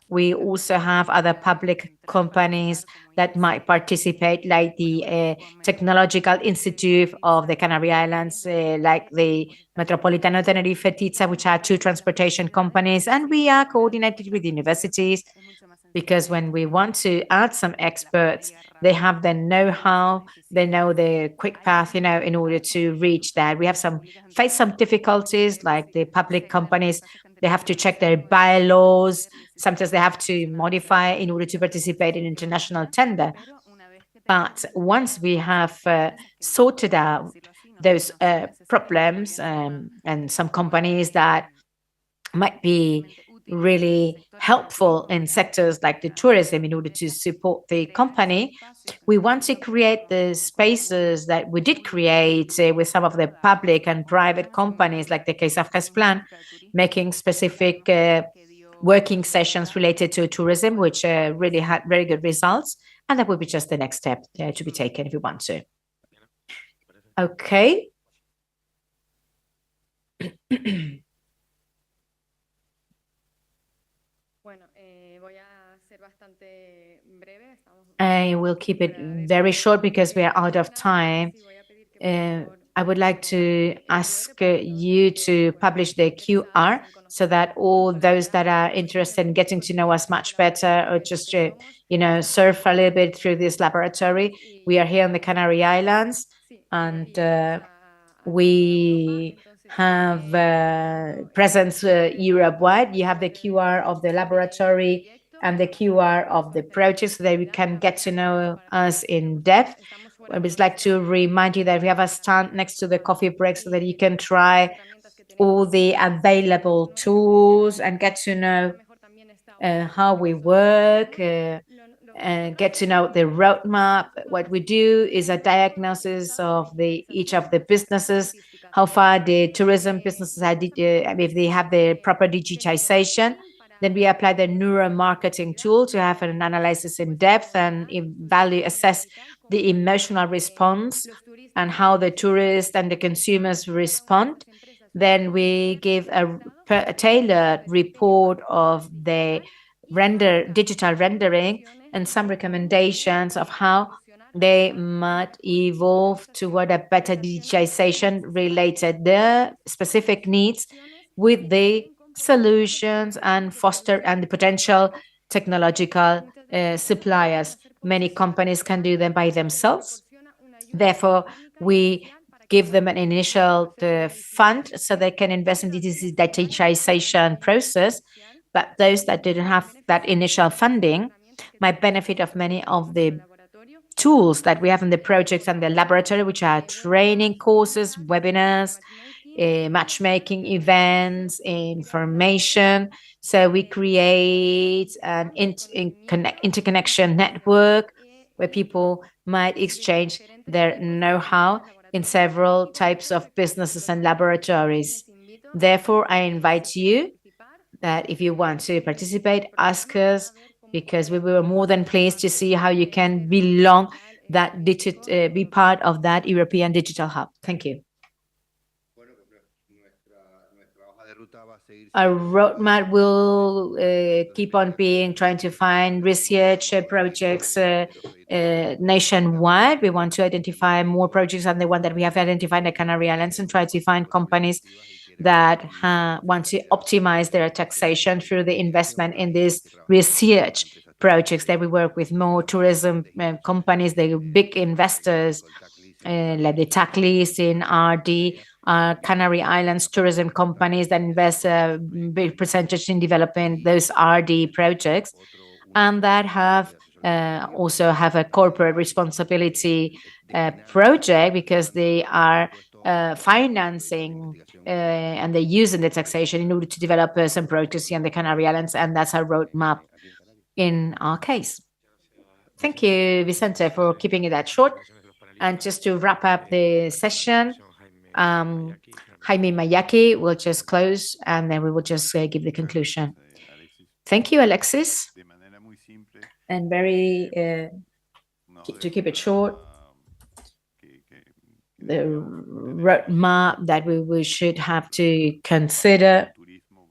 We also have other public companies that might participate, like the Technological Institute of the Canary Islands, like the Metropolitano Tenerife TITSA, which are 2 transportation companies. And we are coordinated with universities because when we want to add some experts, they have the know-how, they know the quick path, in order to reach that. We have face some difficulties, like the public companies. They have to check their bylaws. Sometimes they have to modify in order to participate in international tender. But once we have sorted out those problems and some companies that might be really helpful in sectors like the tourism in order to support the company, we want to create the spaces that we did create with some of the public and private companies, like the case of Gesplan, making specific working sessions related to tourism, which really had very good results. And that would be just the next step to be taken if you want to. Okay. I will keep it very short because we are out of time. I would like to ask you to publish the QR so that all those that are interested in getting to know us much better, or just surf a little bit through this laboratory. We are here on the Canary Islands, and we have presence Europe-wide. You have the QR of the laboratory and the QR of the project so that we can get to know us in depth. I would like to remind you that we have a stand next to the coffee break so that you can try all the available tools and get to know how we work, and get to know the roadmap. What we do is a diagnosis of each of the businesses, how far the tourism businesses are, if they have the proper digitization. Then we apply the neuromarketing tool to have an analysis in depth and assess the emotional response and how the tourists and the consumers respond. Then we give a tailored report of the digital rendering and some recommendations of how they might evolve toward a better digitization related their specific needs with the solutions and foster and the potential technological suppliers. Many companies can do them by themselves. Therefore, we give them an initial fund so they can invest in this digitization process. But those that didn't have that initial funding might benefit of many of the tools that we have in the projects and the laboratory, which are training courses, webinars, matchmaking events, information. So we create an interconnection network where people might exchange their know-how in several types of businesses and laboratories. Therefore, I invite you that if you want to participate, ask us, because we were more than pleased to see how you can belong that be part of that European Digital Hub. Thank you. Our roadmap will keep on being trying to find research projects nationwide. We want to identify more projects than the one that we have identified in the Canary Islands and try to find companies that want to optimize their taxation through the investment in these research projects. That we work with more tourism companies, the big investors like the TACLIS in RD, Canary Islands tourism companies that invest a big percentage in developing those RD projects, and that have also have a corporate responsibility project, because they are financing and they're using the taxation in order to develop some projects here in the Canary Islands, and that's our roadmap in our case. Thank you, Vicente, for keeping it that short. And just to wrap up the session, Jaime Mayaki will just close, and then we will just give the conclusion. Thank you, Alexis. And to keep it short, the roadmap that we should have to consider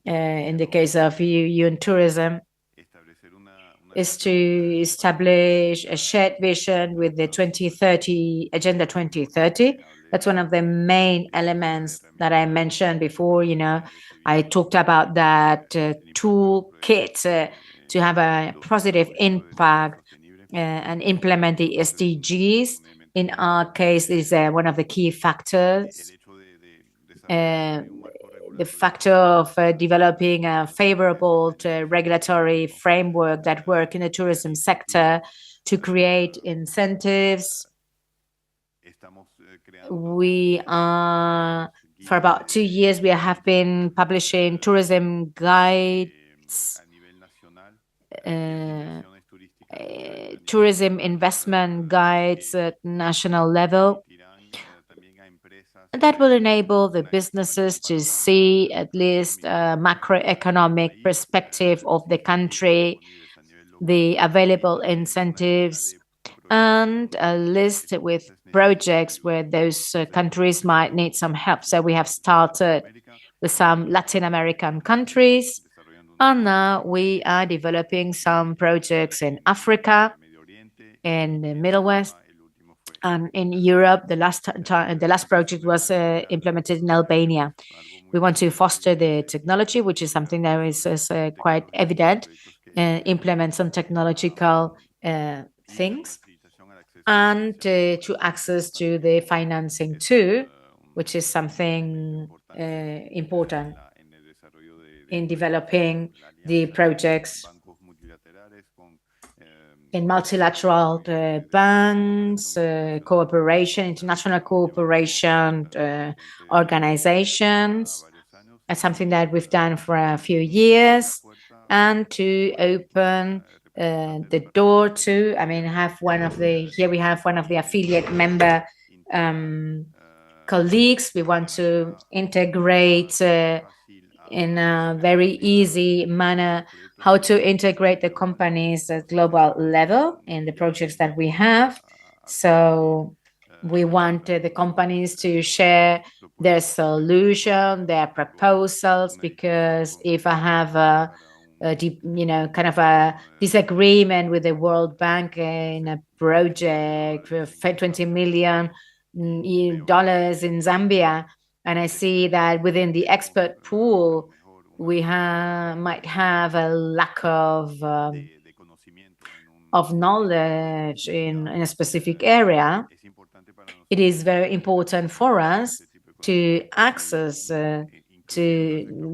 in the case of you in tourism is to establish a shared vision with the 2030 Agenda 2030. That's one of the main elements that I mentioned before. I talked about that toolkit to have a positive impact and implement the SDGs. In our case, is one of the key factors. The factor of developing a favorable regulatory framework that work in the tourism sector to create incentives. For about 2 years, we have been publishing tourism guides, tourism investment guides at national level. That will enable the businesses to see at least a macroeconomic perspective of the country, the available incentives, and a list with projects where those countries might need some help. So we have started with some Latin American countries, and now we are developing some projects in Africa, in the Middle West, and in Europe. The last project was implemented in Albania. We want to foster the technology, which is something that is quite evident, implement some technological things, and to access to the financing too, which is something important in developing the projects in multilateral banks, cooperation, international cooperation organizations. That's something that we've done for a few years, and to open the door to, here we have one of the affiliate member colleagues. We want to integrate in a very easy manner how to integrate the companies at global level in the projects that we have. So we want the companies to share their solution, their proposals, because if I have a kind of a disagreement with the World Bank in a project for $20 million in Zambia, and I see that within the expert pool we might have a lack of knowledge in a specific area, it is very important for us to access to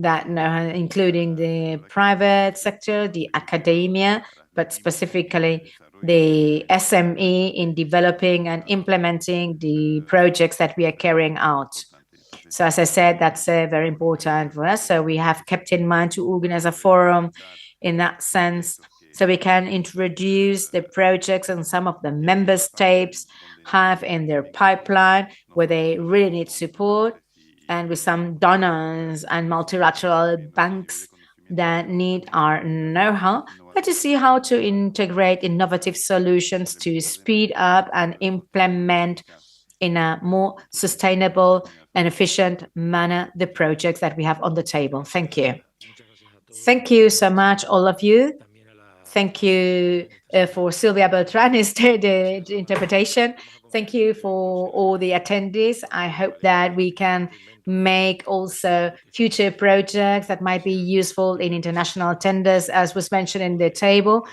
that, including the private sector, the academia, but specifically the SME in developing and implementing the projects that we are carrying out. So as I said, that's very important for us. So we have kept in mind to organize a forum in that sense, so we can introduce the projects and some of the member states have in their pipeline where they really need support, and with some donors and multilateral banks that need our know-how, but to see how to integrate innovative solutions to speed up and implement in a more sustainable and efficient manner the projects that we have on the table. Thank you. Thank you so much, all of you. Thank you for Silvia Beltran's the interpretation. Thank you for all the attendees. I hope that we can make also future projects that might be useful in international tenders, as was mentioned in the table.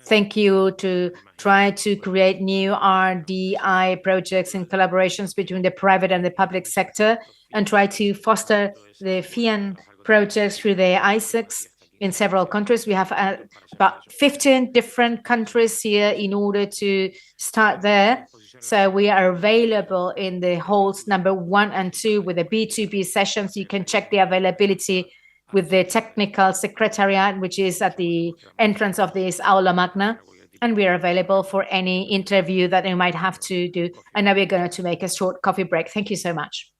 Thank you to try to create new RDI projects and collaborations between the private and the public sector, and try to foster the FIAN projects through the ISEX in several countries. We have about 15 different countries here in order to start there. So we are available in the halls number 1 and 2 with the B2B sessions. You can check the availability with the technical secretariat, which is at the entrance of this aula magna. And we are available for any interview that you might have to do. And now we're going to make a short coffee break. Thank you so much.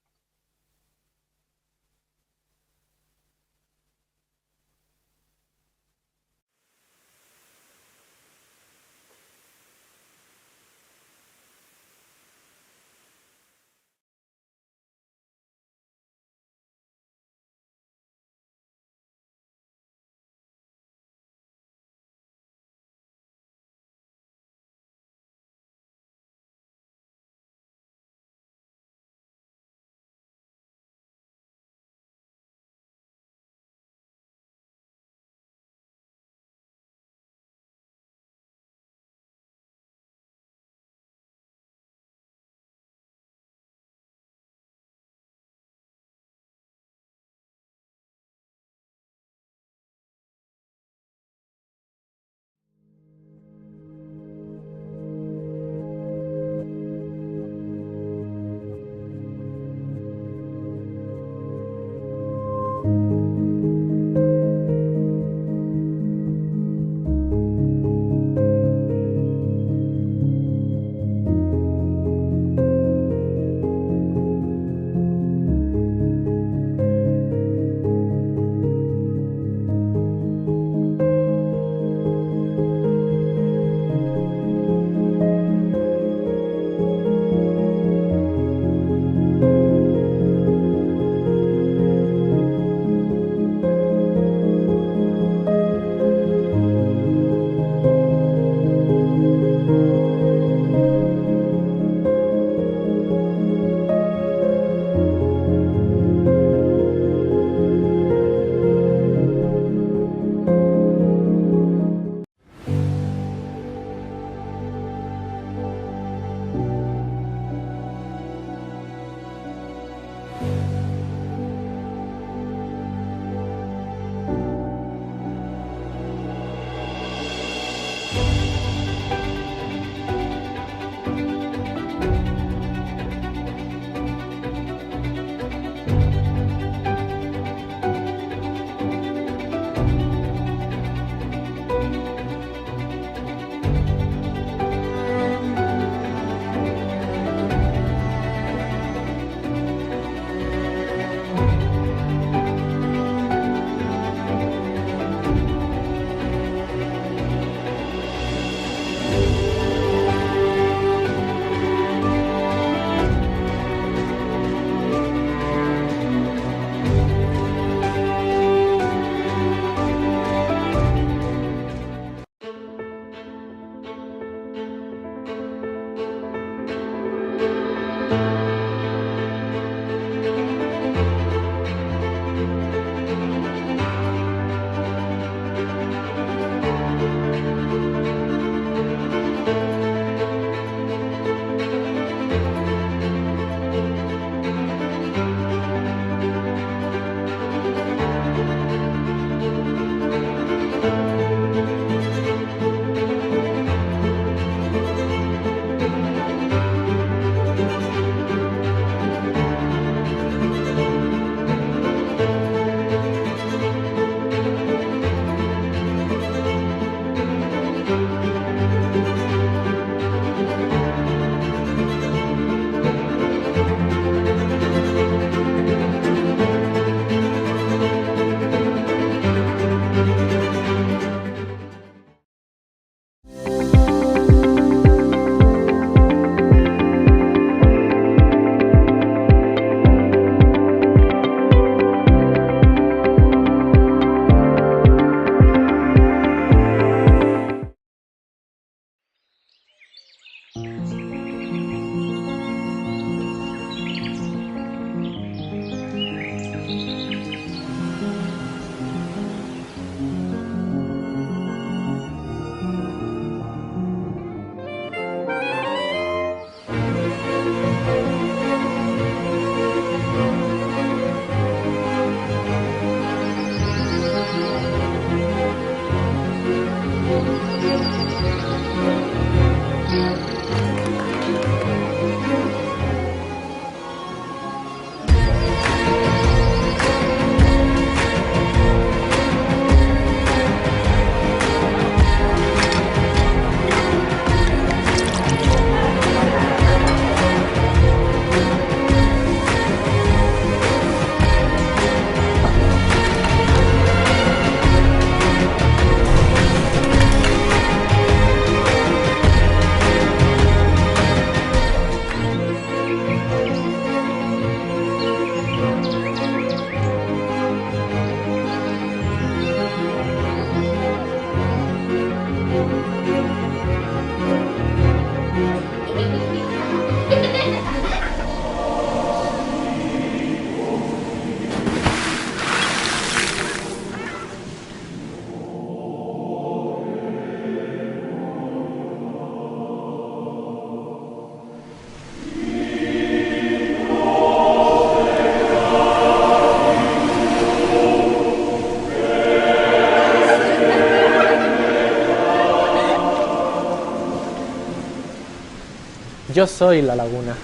Yo soy la laguna.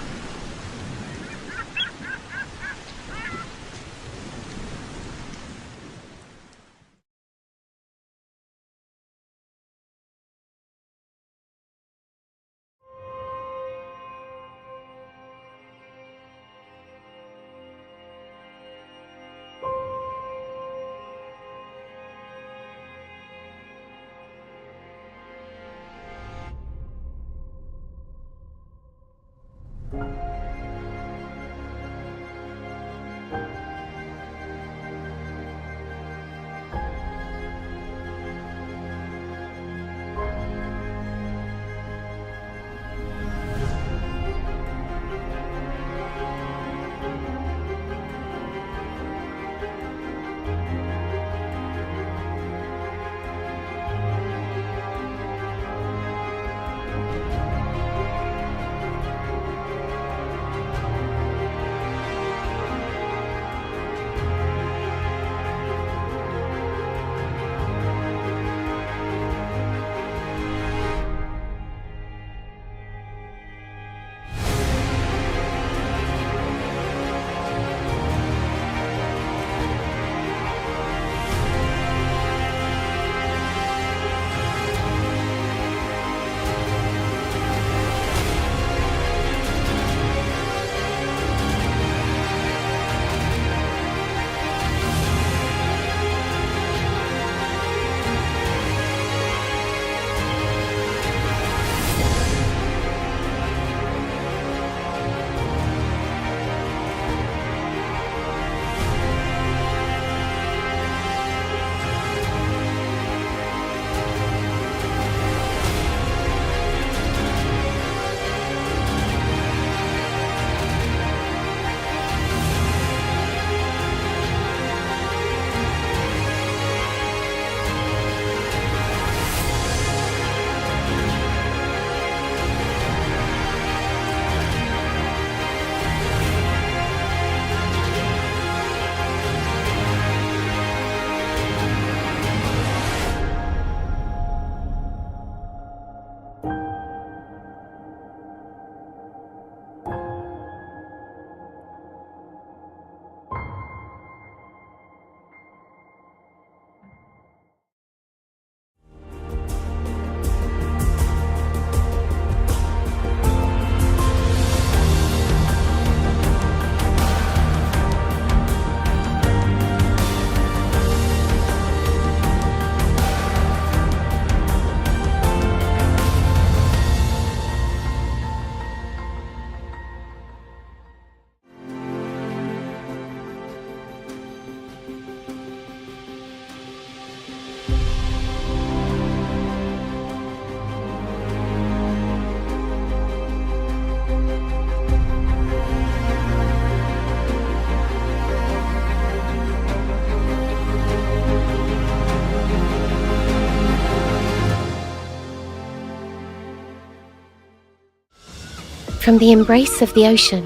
From the embrace of the ocean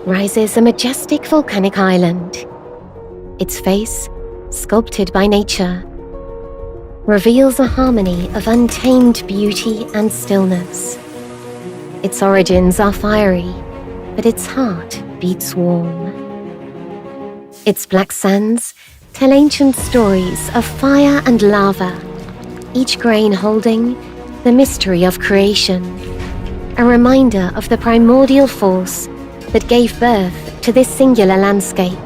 rises a majestic volcanic island. Its face, sculpted by nature, reveals a harmony of untamed beauty and stillness. Its origins are fiery, but its heart beats warm. Its black sands tell ancient stories of fire and lava, each grain holding the mystery of creation, a reminder of the primordial force that gave birth to this singular landscape.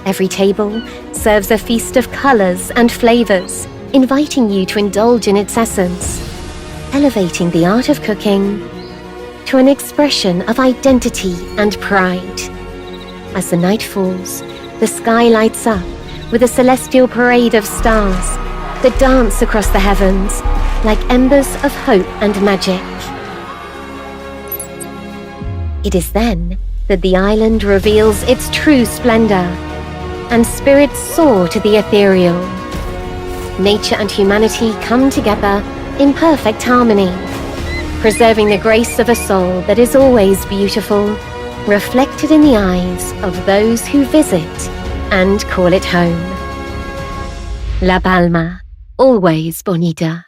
Every table serves a feast of colors and flavors, inviting you to indulge in its essence, elevating the art of cooking to an expression of identity and pride. As the night falls, the sky lights up with a celestial parade of stars that dance across the heavens like embers of hope and magic. It is then that the island reveals its true splendor, and spirits soar to the ethereal. Nature and humanity come together in perfect harmony, preserving the grace of a soul that is always beautiful, reflected in the eyes of those who visit and call it home. La Palma, always bonita.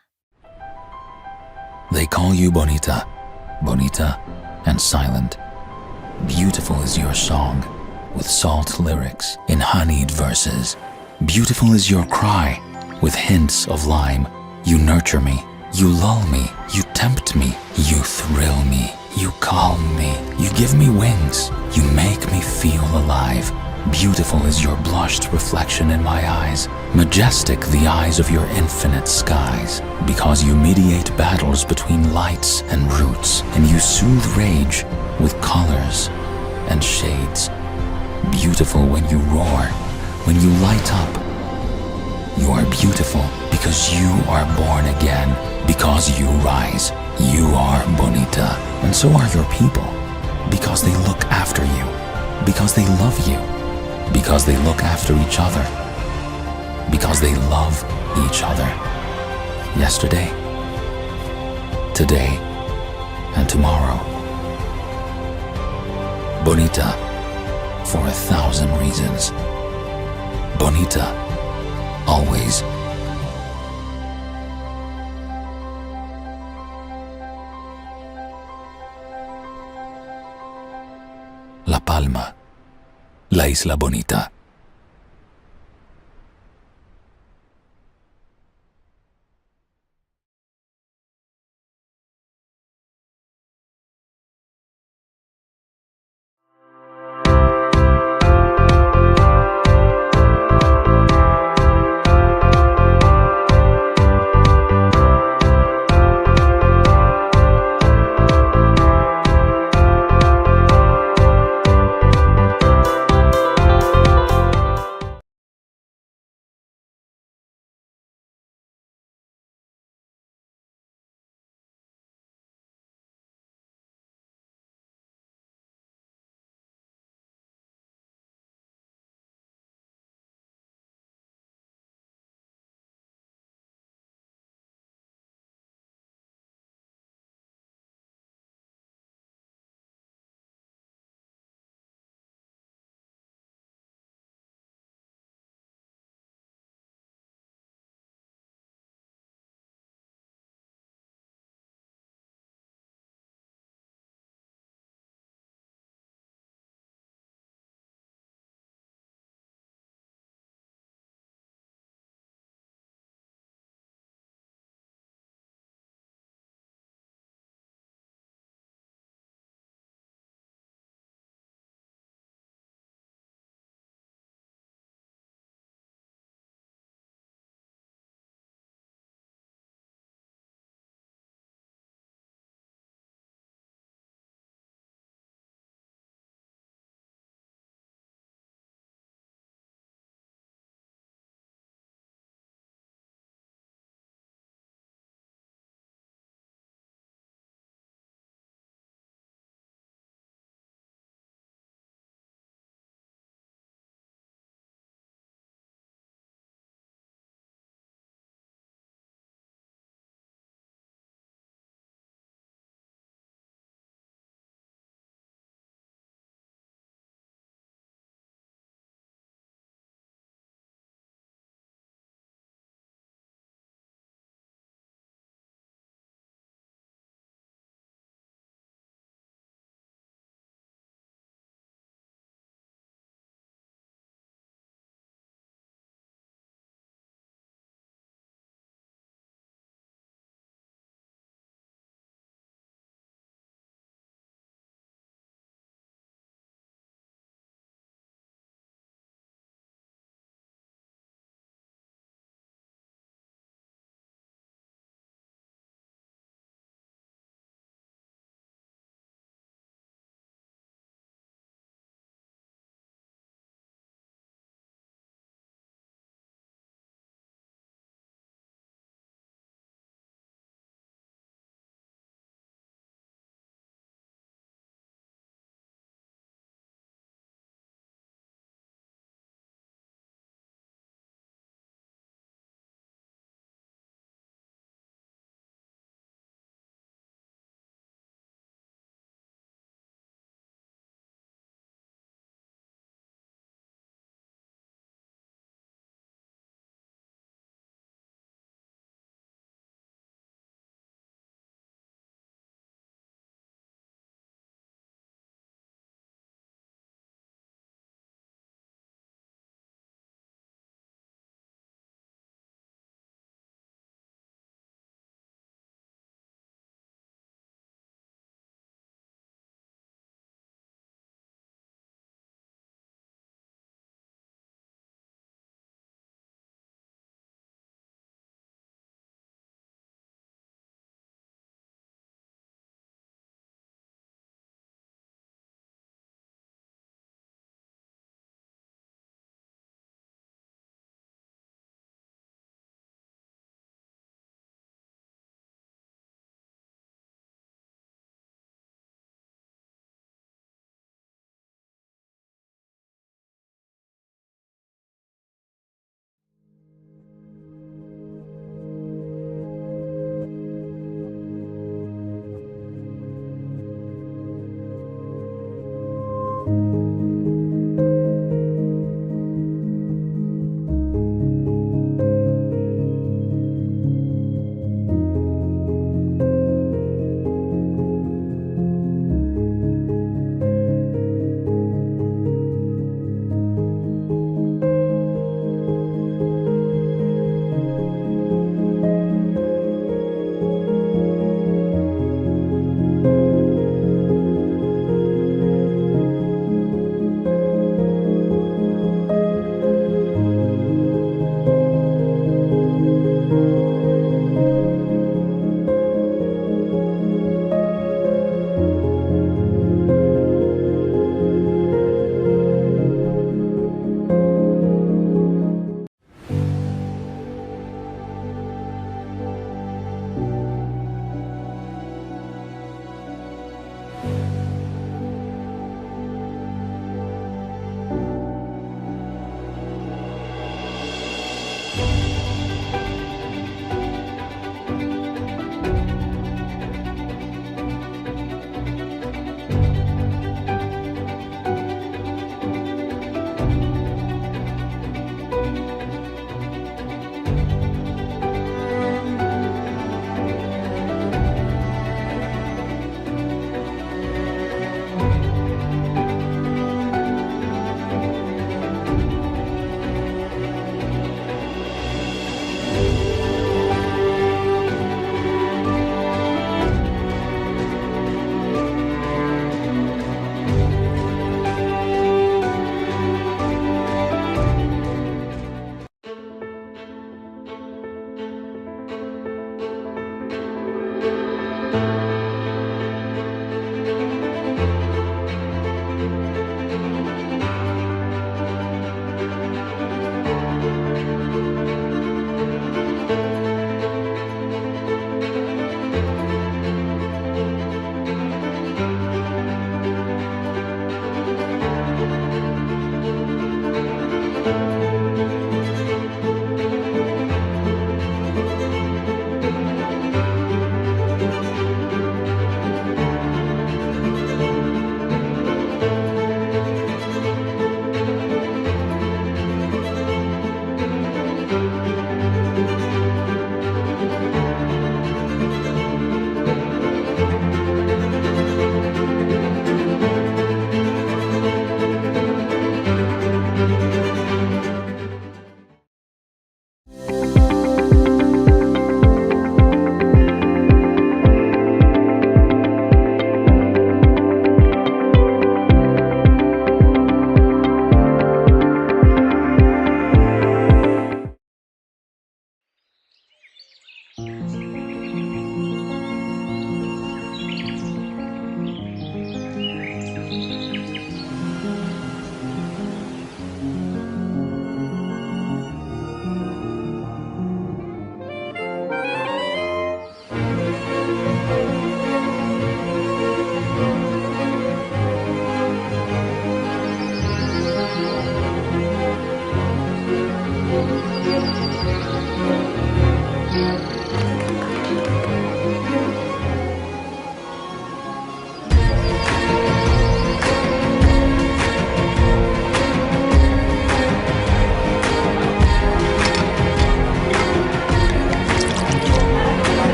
They call you Bonita, Bonita and silent. Beautiful is your song, with salt lyrics in honeyed verses. Beautiful is your cry, with hints of lime. You nurture me, you lull me, you tempt me, you thrill me, you calm me, you give me wings, you make me feel alive. Beautiful is your blushed reflection in my eyes, majestic the eyes of your infinite skies, because you mediate battles between lights and roots, and you soothe rage with colors and shades. Beautiful when you roar, when you light up. You are beautiful because you are born again, because you rise. You are bonita, and so are your people, because they look after you, because they love you, because they look after each other, because they love each other. Yesterday, today, and tomorrow. Bonita, for 1,000 reasons. Bonita, always. La Palma, la isla bonita.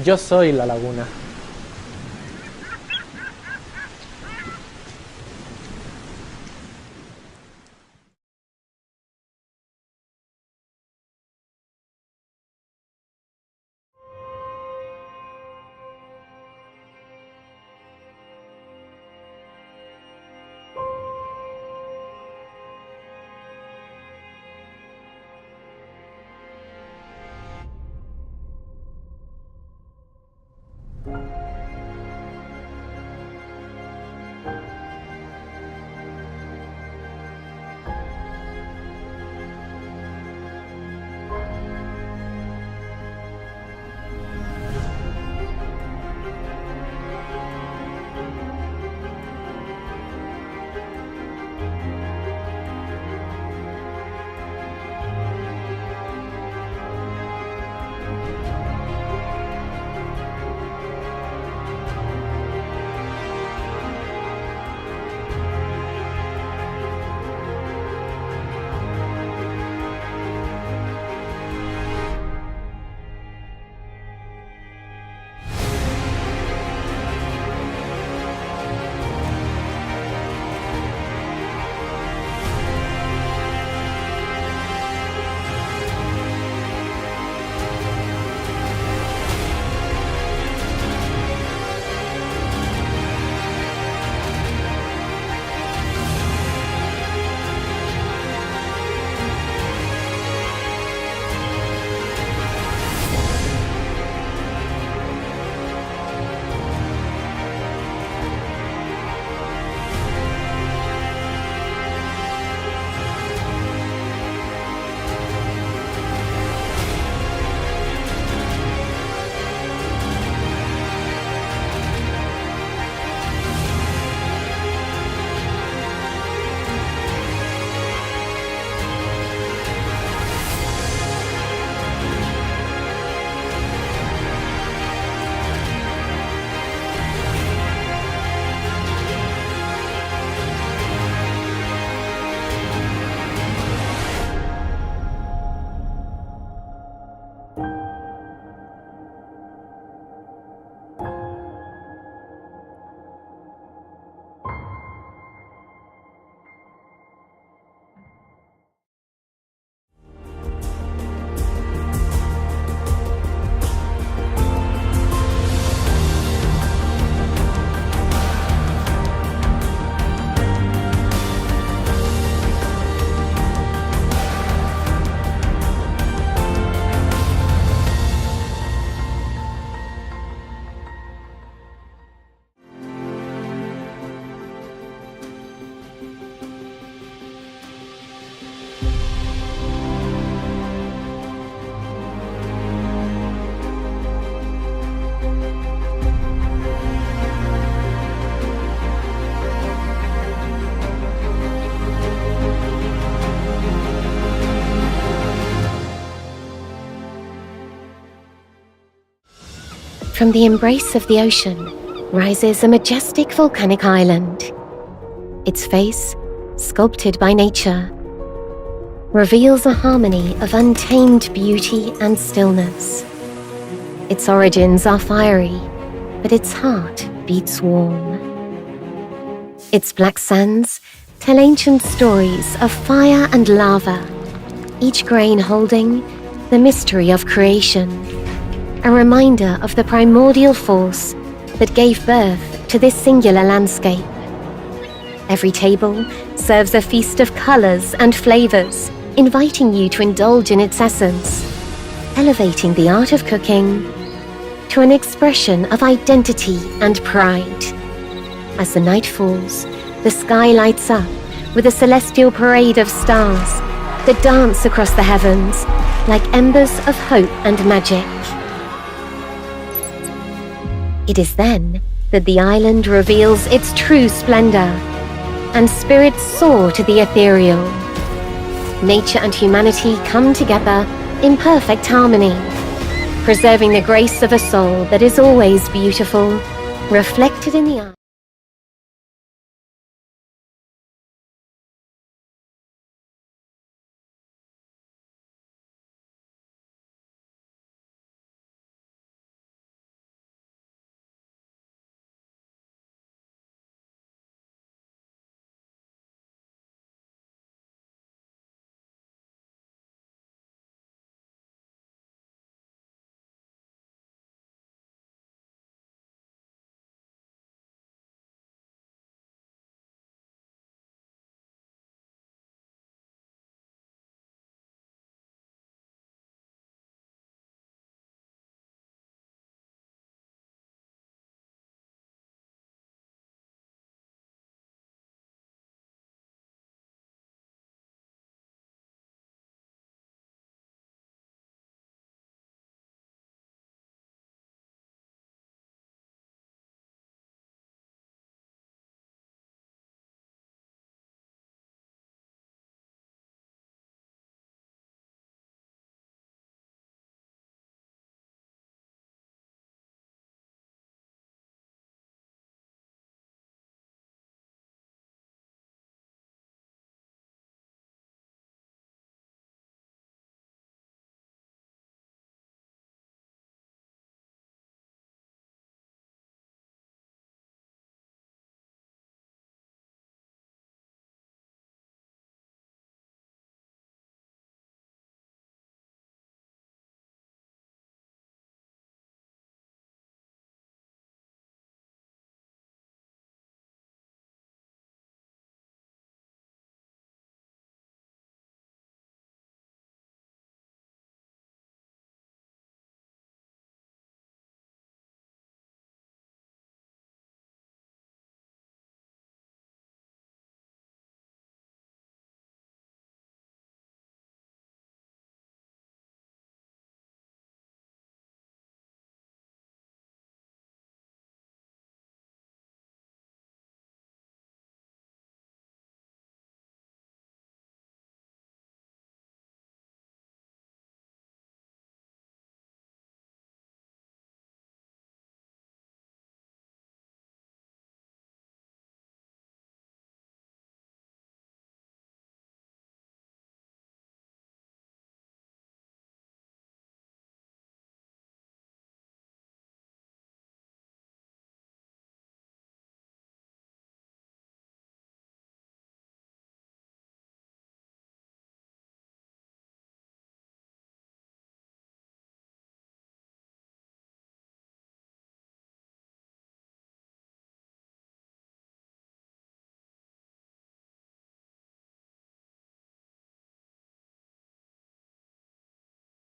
Yo soy la laguna. From the embrace of the ocean rises a majestic volcanic island. Its face, sculpted by nature, reveals a harmony of untamed beauty and stillness. Its origins are fiery, but its heart beats warm. Its black sands tell ancient stories of fire and lava, each grain holding the mystery of creation, a reminder of the primordial force that gave birth to this singular landscape. Every table serves a feast of colors and flavors, inviting you to indulge in its essence, elevating the art of cooking to an expression of identity and pride. As the night falls, the sky lights up with a celestial parade of stars that dance across the heavens like embers of hope and magic. It is then that the island reveals its true splendor, and spirits soar to the ethereal. Nature and humanity come together in perfect harmony, preserving the grace of a soul that is always beautiful, reflected in the eye.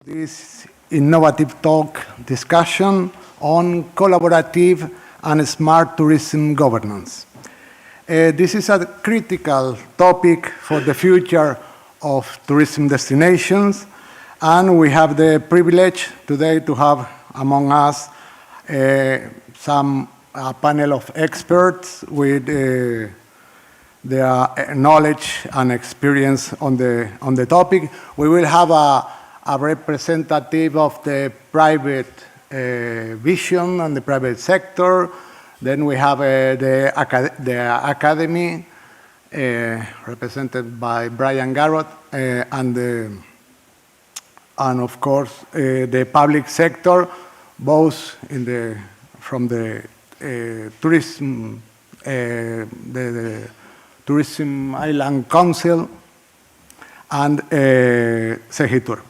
This innovative talk discussion on collaborative and smart tourism governance. This is a critical topic for the future of tourism destinations, and we have the privilege today to have among us a panel of experts with their knowledge and experience on the topic. We will have a representative of the private vision and the private sector. Then we have the academy, represented by Brian Garrott, and of course the public sector, both from the tourism, the Tourism Island Council, and Segitur.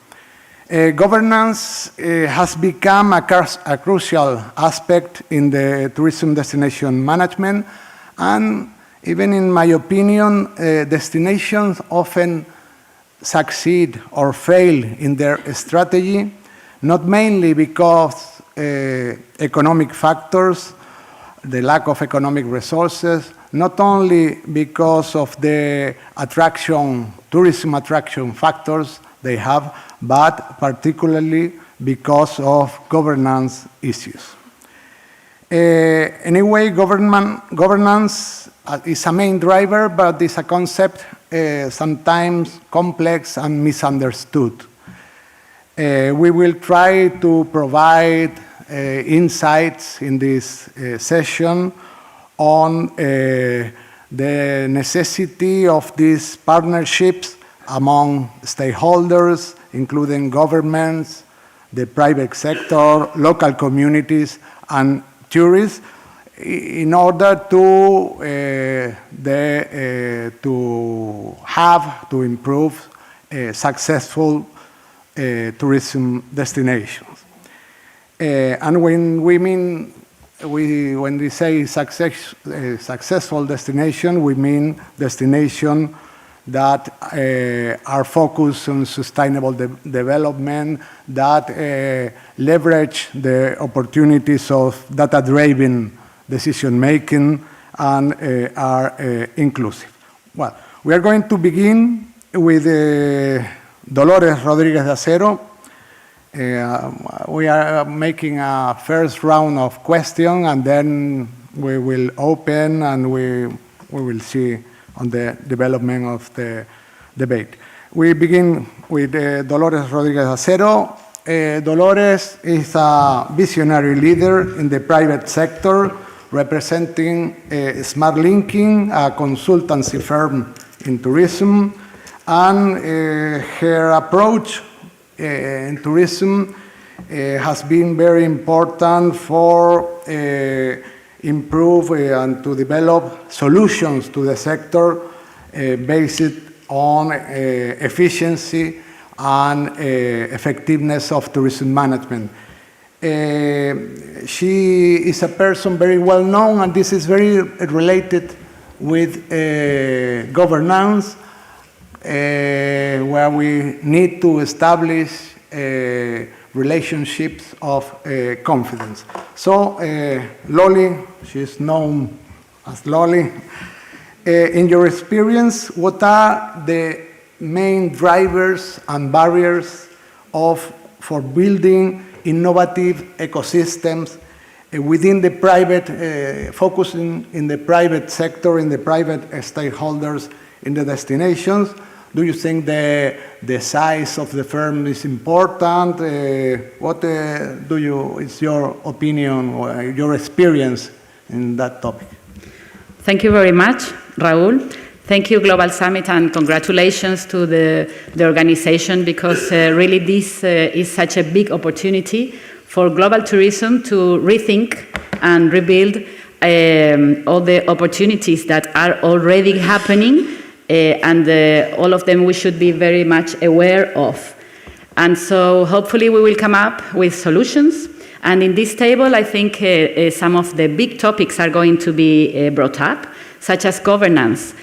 Governance has become a crucial aspect in the tourism destination management, and even in my opinion, destinations often succeed or fail in their strategy, not mainly because economic factors, the lack of economic resources, not only because of the tourism attraction factors they have, but particularly because of governance issues. Anyway, governance is a main driver, but it's a concept sometimes complex and misunderstood. We will try to provide insights in this session on the necessity of these partnerships among stakeholders, including governments, the private sector, local communities, and tourists, in order to improve successful tourism destinations. And when we say successful destination, we mean destination that are focused on sustainable development, that leverage the opportunities of data-driven decision-making, and are inclusive. Well, we are going to begin with Dolores Rodriguez de Acero. We are making a first round of questions, and then we will open and we will see on the development of the debate. We begin with Dolores Rodriguez Acero. Dolores is a visionary leader in the private sector, representing Smart Linking, a consultancy firm in tourism, and her approach in tourism has been very important for improve and to develop solutions to the sector based on efficiency and effectiveness of tourism management. She is a person very well known, and this is very related with governance, where we need to establish relationships of confidence. So, Loli, she's known as Loli. In your experience, what are the main drivers and barriers for building innovative ecosystems within the private, focusing in the private sector, in the private stakeholders in the destinations? Do you think the size of the firm is important? What is your opinion or your experience in that topic? Thank you very much, Raúl. Thank you, Global Summit, and congratulations to the organization, because really this is such a big opportunity for global tourism to rethink and rebuild all the opportunities that are already happening, and all of them we should be very much aware of. And so hopefully we will come up with solutions. And in this table, I think some of the big topics are going to be brought up, such as governance.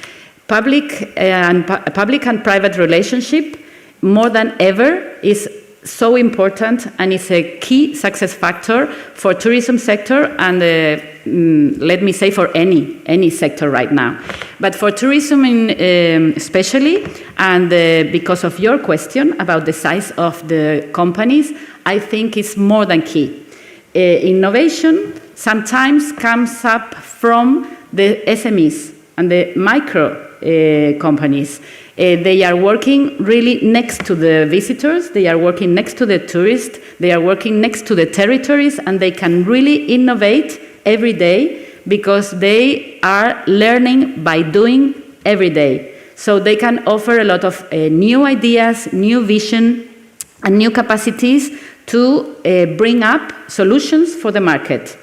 Public and private relationship, more than ever, is so important and it's a key success factor for tourism sector and let me say for any sector right now. But for tourism especially, and because of your question about the size of the companies, I think it's more than key. Innovation sometimes comes up from the SMEs and the micro companies. They are working really next to the visitors, they are working next to the tourists, they are working next to the territories, and they can really innovate every day because they are learning by doing every day. So they can offer a lot of new ideas, new vision, and new capacities to bring up solutions for the market.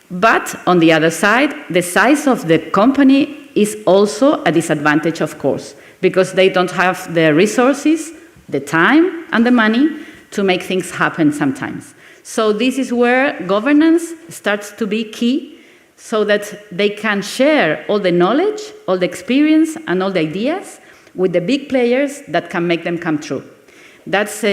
But on the other side, the size of the company is also a disadvantage, of course, because they don't have the resources, the time, and the money to make things happen sometimes. So this is where governance starts to be key, so that they can share all the knowledge, all the experience, and all the ideas with the big players that can make them come true. That's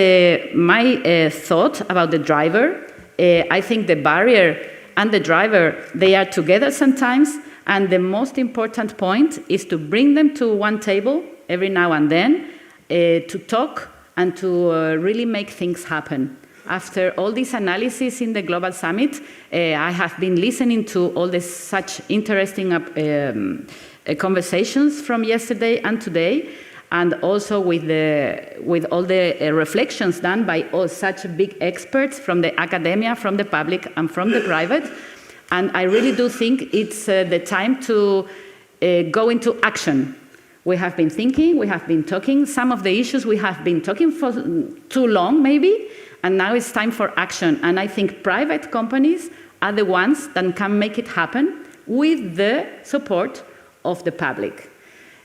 my thought about the driver. I think the barrier and the driver, they are together sometimes, and the most important point is to bring them to one table every now and then to talk and to really make things happen. After all this analysis in the Global Summit, I have been listening to all this such interesting conversations from yesterday and today, and also with all the reflections done by all such big experts from the academia, from the public, and from the private. And I really do think it's the time to go into action. We have been thinking, we have been talking, some of the issues we have been talking for too long maybe, and now it's time for action. And I think private companies are the ones that can make it happen with the support of the public.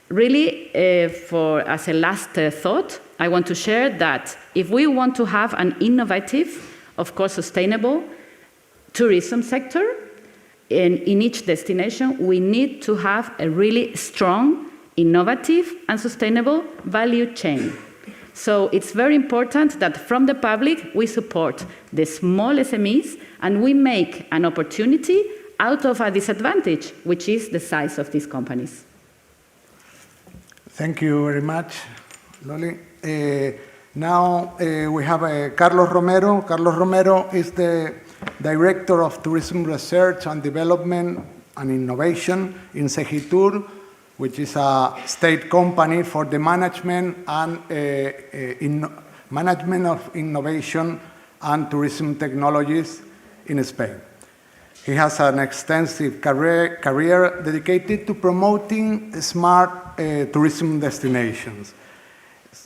Really, as a last thought, I want to share that if we want to have an innovative, of course sustainable, tourism sector in each destination, we need to have a really strong, innovative and sustainable value chain. So it's very important that from the public we support the small SMEs and we make an opportunity out of a disadvantage, which is the size of these companies. Thank you very much, Loli. Now we have Carlos Romero. Carlos Romero is the Director of Tourism Research and Development and Innovation in Segitur, which is a state company for the management and management of innovation and tourism technologies in Spain. He has an extensive career dedicated to promoting smart tourism destinations.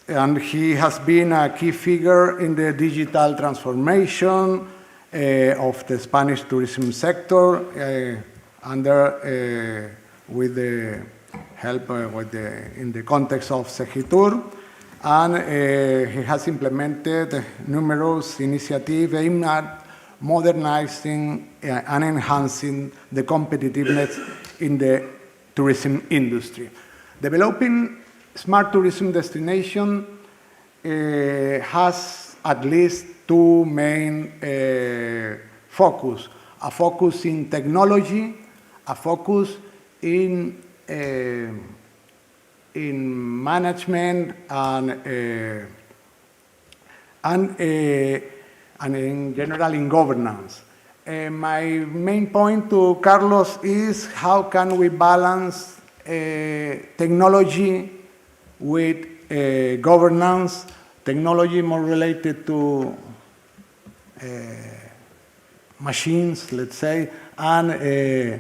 And he has been a key figure in the digital transformation of the Spanish tourism sector with the help in the context of Segitur. And he has implemented numerous initiatives aimed at modernizing and enhancing the competitiveness in the tourism industry. Developing smart tourism destination has at least two main focus. A focus in technology, a focus in management and in general in governance. My main point to Carlos is how can we balance technology with governance, technology more related to machines, let's say, and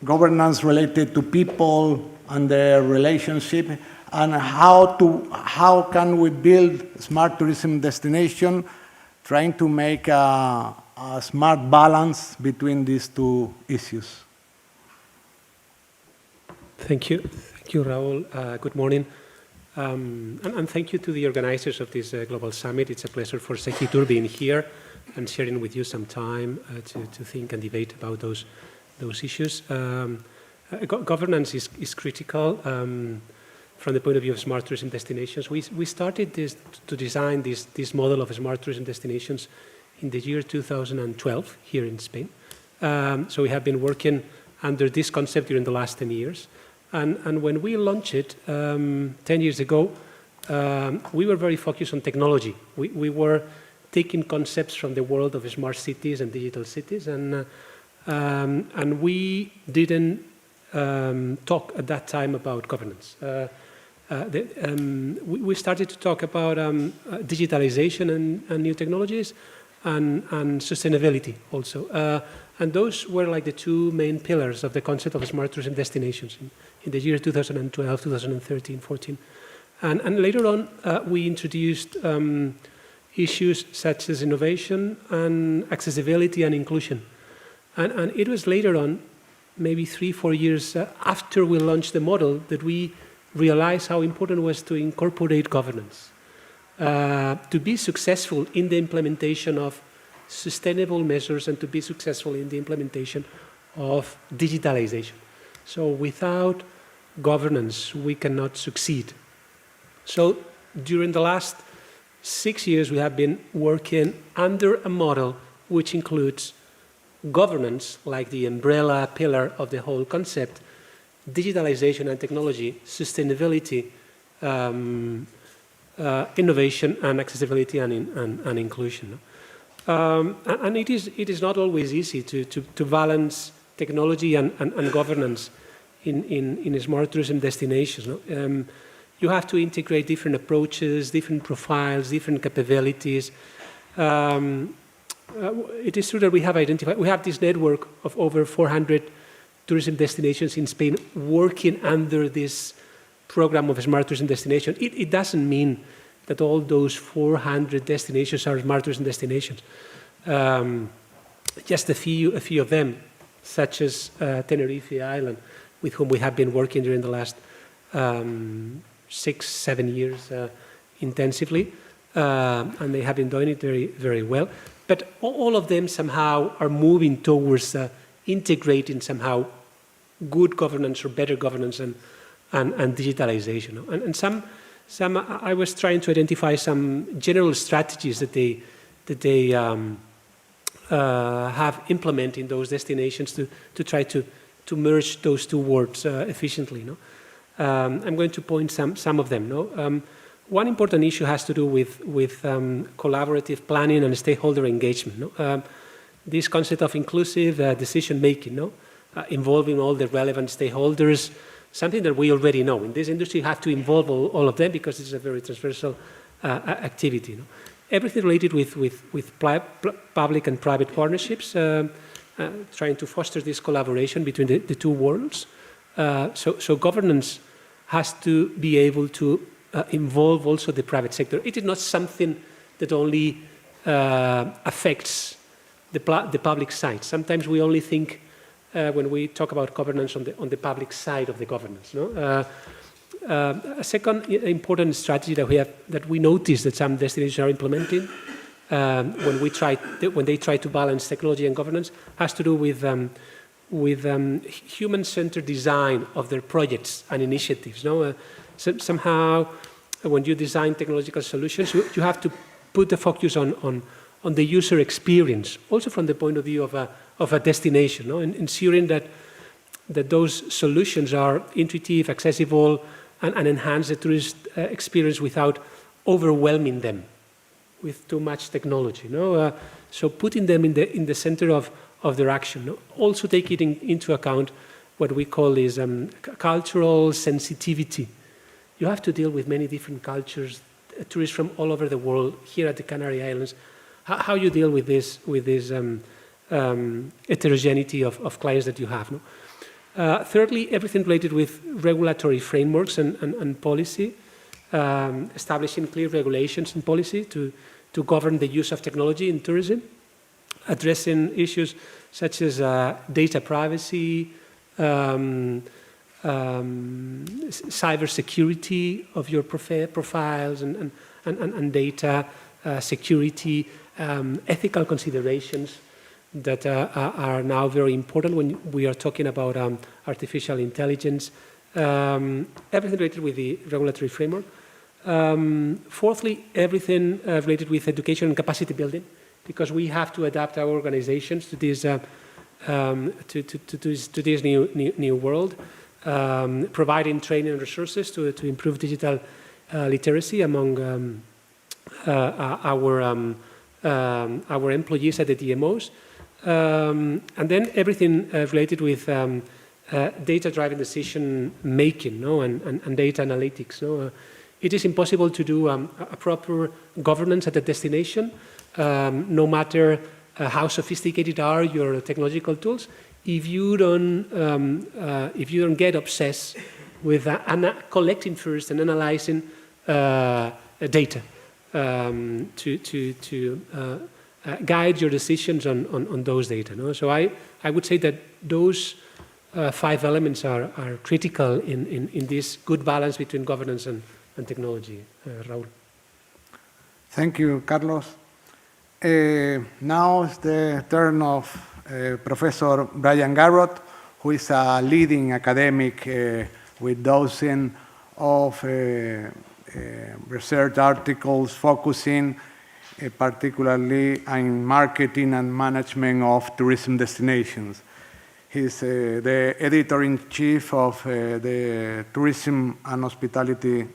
governance related to people and their relationship, and how can we build a smart tourism destination, trying to make a smart balance between these two issues. Thank you, Raúl. Good morning. And thank you to the organizers of this Global Summit. It's a pleasure for Segitur being here and sharing with you some time to think and debate about those issues. Governance is critical from the point of view of smart tourism destinations. We started to design this model of smart tourism destinations in the year 2012 here in Spain. So we have been working under this concept during the last 10 years. And when we launched it 10 years ago, we were very focused on technology. We were taking concepts from the world of smart cities and digital cities, and we didn't talk at that time about governance. We started to talk about digitalization and new technologies and sustainability also. And those were like the two main pillars of the concept of smart tourism destinations in the year 2012, 2013, 14. And later on, we introduced issues such as innovation and accessibility and inclusion. And it was later on, maybe 3-4 years after we launched the model, that we realized how important it was to incorporate governance, to be successful in the implementation of sustainable measures and to be successful in the implementation of digitalization. So without governance, we cannot succeed. So during the last 6 years, we have been working under a model which includes governance, like the umbrella pillar of the whole concept, digitalization and technology, sustainability, innovation and accessibility and inclusion. And it is not always easy to balance technology and governance in smart tourism destinations. No? You have to integrate different approaches, different profiles, different capabilities. It is true that we have this network of over 400 tourism destinations in Spain working under this program of smart tourism destination. It doesn't mean that all those 400 destinations are smart tourism destinations. Just a few of them, such as Tenerife Island, with whom we have been working during the last 6-7 years intensively, and they have been doing it very, very well. But all of them somehow are moving towards integrating somehow good governance or better governance and digitalization. And some I was trying to identify some general strategies that they have implemented in those destinations to try to merge those two words efficiently. No? I'm going to point some of them. No? One important issue has to do with collaborative planning and stakeholder engagement. No? This concept of inclusive decision making, no? Involving all the relevant stakeholders, something that we already know. In this industry, you have to involve all of them because it's a very transversal activity. No? Everything related with public and private partnerships, trying to foster this collaboration between the two worlds. So governance has to be able to involve also the private sector. It is not something that only affects the public side. Sometimes we only think when we talk about governance on the public side of the governance. No? A second important strategy that we notice that some destinations are implementing when they try to balance technology and governance has to do with human-centered design of their projects and initiatives. No? Somehow, when you design technological solutions, you have to put the focus on the user experience, also from the point of view of a destination, no? And ensuring that those solutions are intuitive, accessible, and enhance the tourist experience without overwhelming them with too much technology. No? So putting them in the center of their action. No? Also taking into account what we call is cultural sensitivity. You have to deal with many different cultures, tourists from all over the world, here at the Canary Islands. How you deal with this heterogeneity of clients that you have. No? Thirdly, everything related with regulatory frameworks and policy, establishing clear regulations and policy to govern the use of technology in tourism, addressing issues such as data privacy, cybersecurity of your profiles and data security, ethical considerations that are now very important when we are talking about artificial intelligence, Everything related with the regulatory framework. Fourthly, everything related with education and capacity building, because we have to adapt our organizations to this new world, providing training and resources to improve digital literacy among our employees at the DMOs, and then everything related with data-driven decision making, and data analytics. It is impossible to do a proper governance at the destination, no matter how sophisticated are your technological tools, if you don't get obsessed with collecting first and analyzing data to guide your decisions on those data. So I would say that those 5 elements are critical in this good balance between governance and technology. Raúl. Thank you, Carlos. Now it's the turn of Professor Brian Garrott, who is a leading academic with dozens of research articles focusing particularly on marketing and management of tourism destinations. He's the editor-in-chief of the Tourism and Hospitality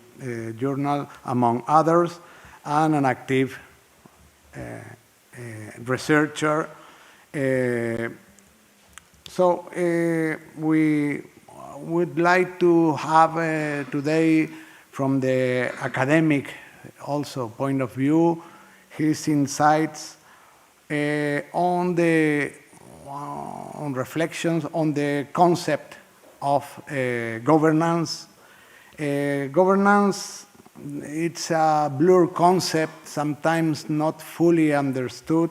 Journal, among others, and an active researcher. So we would like to have today, from the academic also point of view, his insights on reflections on the concept of governance. Governance, it's a blurred concept, sometimes not fully understood,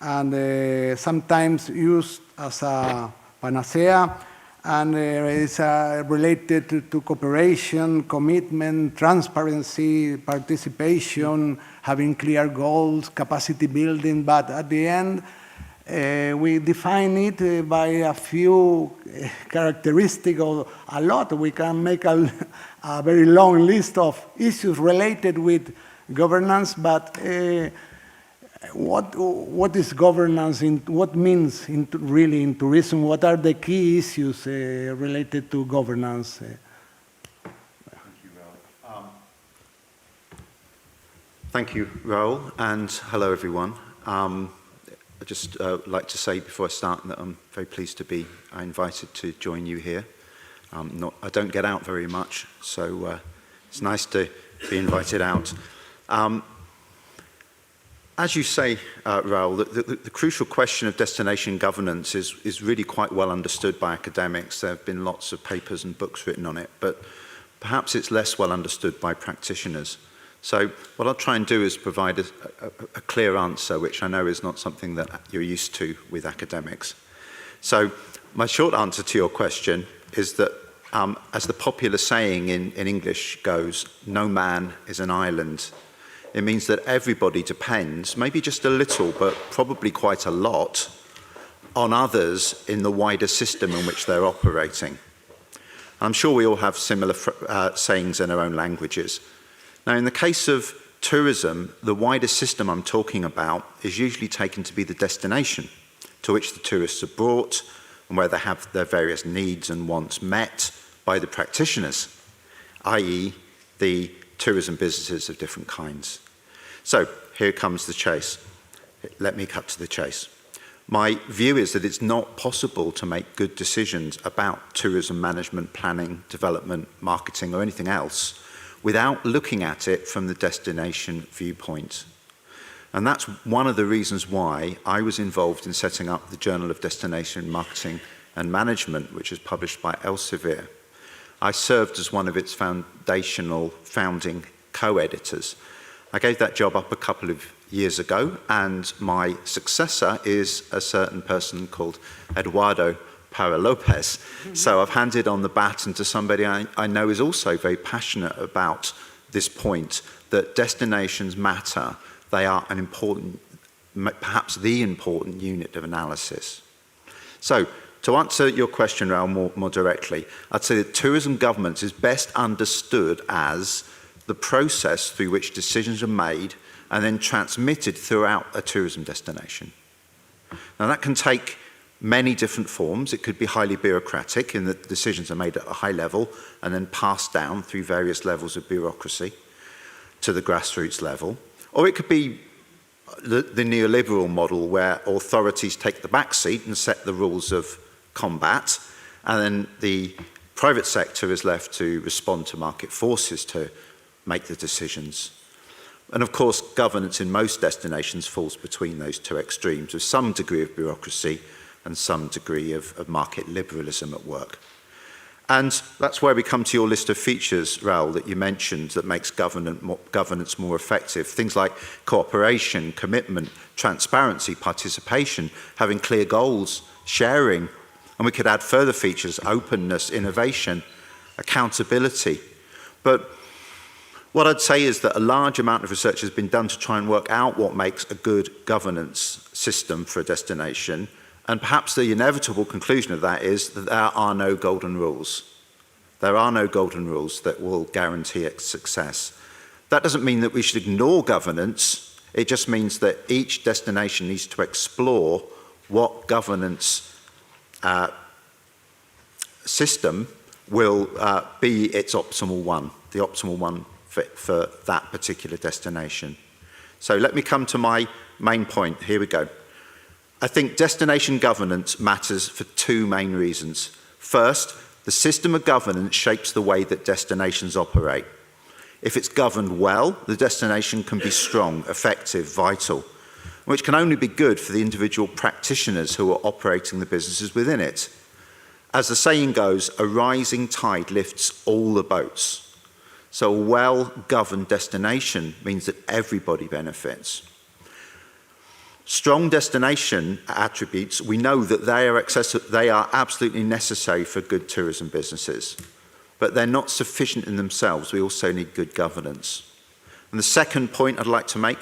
and sometimes used as a panacea, and it's related to cooperation, commitment, transparency, participation, having clear goals, capacity building, but at the end, we define it by a few characteristics, or a lot. We can make a very long list of issues related with governance, but what is governance? What means really in tourism? What are the key issues related to governance? Thank you, Raúl, and hello, everyone. I'd just like to say before I start that I'm very pleased to be invited to join you here. I don't get out very much, so it's nice to be invited out. As you say, Raúl, the crucial question of destination governance is really quite well understood by academics. There have been lots of papers and books written on it, but perhaps it's less well understood by practitioners. So what I'll try and do is provide a clear answer, which I know is not something that you're used to with academics. So my short answer to your question is that, as the popular saying in English goes, no man is an island. It means that everybody depends, maybe just a little, but probably quite a lot, on others in the wider system in which they're operating. I'm sure we all have similar sayings in our own languages. Now, in the case of tourism, the wider system I'm talking about is usually taken to be the destination to which the tourists are brought and where they have their various needs and wants met by the practitioners, i.e. the tourism businesses of different kinds. So here comes the chase. Let me cut to the chase. My view is that it's not possible to make good decisions about tourism management, planning, development, marketing, or anything else without looking at it from the destination viewpoint. And that's one of the reasons why I was involved in setting up the Journal of Destination Marketing and Management, which is published by Elsevier. I served as one of its founding co-editors. I gave that job up a couple of years ago, and my successor is a certain person called Eduardo Para Lopez. So I've handed on the baton to somebody I know is also very passionate about this point, that destinations matter. They are an important, perhaps the important unit of analysis. So to answer your question, Raoul, more directly, I'd say that tourism governance is best understood as the process through which decisions are made and then transmitted throughout a tourism destination. Now, that can take many different forms. It could be highly bureaucratic in that decisions are made at a high level and then passed down through various levels of bureaucracy to the grassroots level. Or it could be the neoliberal model where authorities take the back seat and set the rules of combat, and then the private sector is left to respond to market forces to make the decisions. And of course, governance in most destinations falls between those two extremes, with some degree of bureaucracy and some degree of market liberalism at work. And that's where we come to your list of features, Raoul, that you mentioned that makes governance more effective. Things like cooperation, commitment, transparency, participation, having clear goals, sharing. And we could add further features: openness, innovation, accountability. But what I'd say is that a large amount of research has been done to try and work out what makes a good governance system for a destination. And perhaps the inevitable conclusion of that is that there are no golden rules. There are no golden rules that will guarantee its success. That doesn't mean that we should ignore governance. It just means that each destination needs to explore what governance system will be its optimal one, the optimal one for that particular destination. So let me come to my main point. Here we go. I think destination governance matters for two main reasons. First, the system of governance shapes the way that destinations operate. If it's governed well, the destination can be strong, effective, vital, which can only be good for the individual practitioners who are operating the businesses within it. As the saying goes, a rising tide lifts all the boats. So a well-governed destination means that everybody benefits. Strong destination attributes, we know that they are absolutely necessary for good tourism businesses, but they're not sufficient in themselves. We also need good governance. And the second point I'd like to make,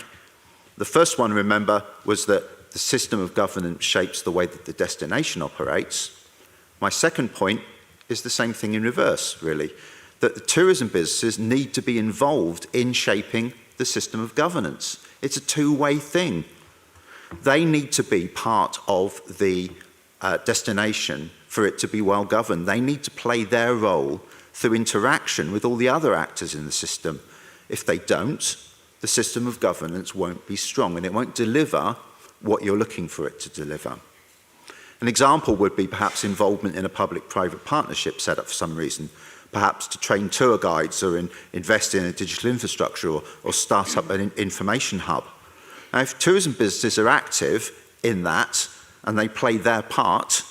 the first one, remember, was that the system of governance shapes the way that the destination operates. My second point is the same thing in reverse, really, that the tourism businesses need to be involved in shaping the system of governance. It's a two-way thing. They need to be part of the destination for it to be well governed. They need to play their role through interaction with all the other actors in the system. If they don't, the system of governance won't be strong and it won't deliver what you're looking for it to deliver. An example would be perhaps involvement in a public-private partnership set up for some reason, perhaps to train tour guides or invest in a digital infrastructure or start up an information hub. Now, if tourism businesses are active in that and they play their part,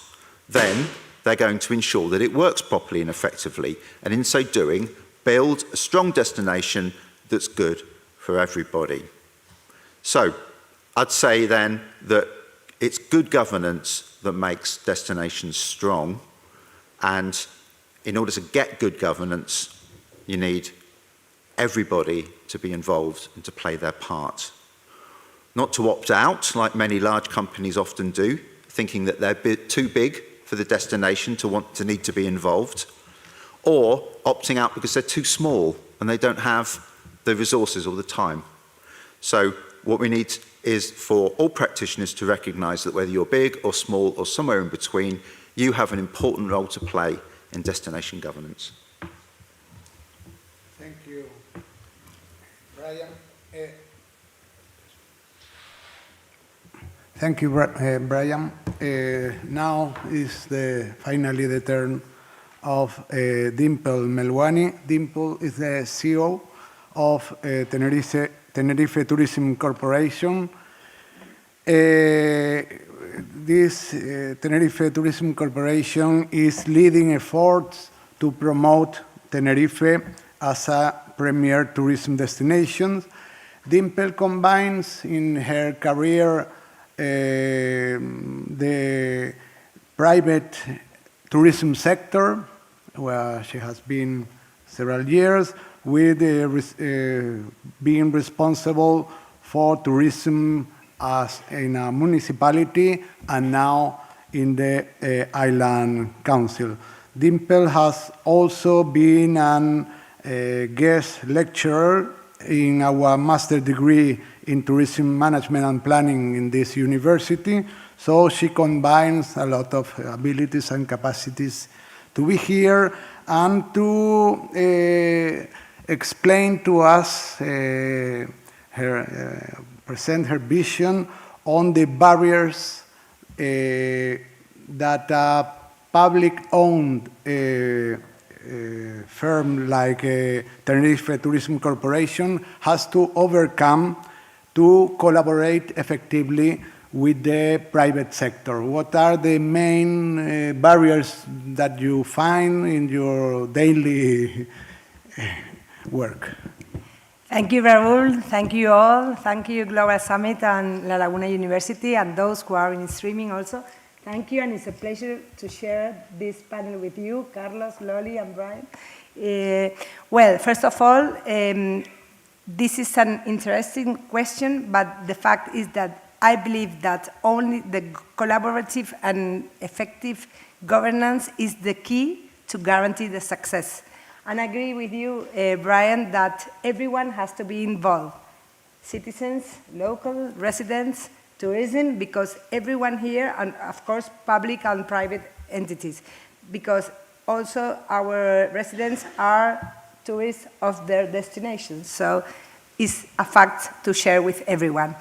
then they're going to ensure that it works properly and effectively, and in so doing, build a strong destination that's good for everybody. So, I'd say then that it's good governance that makes destinations strong, and in order to get good governance, you need everybody to be involved and to play their part. Not to opt out, like many large companies often do, thinking that they're too big for the destination to need to be involved, or opting out because they're too small and they don't have the resources or the time. So what we need is for all practitioners to recognise that whether you're big or small or somewhere in between, you have an important role to play in destination governance. Thank you, Brian. Thank you, Brian. Now is finally the turn of Dimple Melwani. Dimple is the CEO of Tenerife Tourism Corporation. This Tenerife Tourism Corporation is leading efforts to promote Tenerife as a premier tourism destination. Dimple combines in her career the private tourism sector, where she has been several years, with being responsible for tourism as in a municipality and now in the Island Council. Dimple has also been a guest lecturer in our master degree in tourism management and planning in this university, so she combines a lot of abilities and capacities to be here and to explain to us, present her vision on the barriers that a public-owned firm like Tenerife Tourism Corporation has to overcome to collaborate effectively with the private sector. What are the main barriers that you find in your daily work? Thank you, Raúl. Thank you all. Thank you, Global Summit and La Laguna University, and those who are in streaming also. Thank you, and it's a pleasure to share this panel with you, Carlos, Loli, and Brian. Well, first of all, this is an interesting question, but the fact is that I believe that only the collaborative and effective governance is the key to guarantee the success. And I agree with you, Brian, that everyone has to be involved. Citizens, local, residents, tourism, because everyone here, and of course public and private entities, because also our residents are tourists of their destinations. So it's a fact to share with everyone.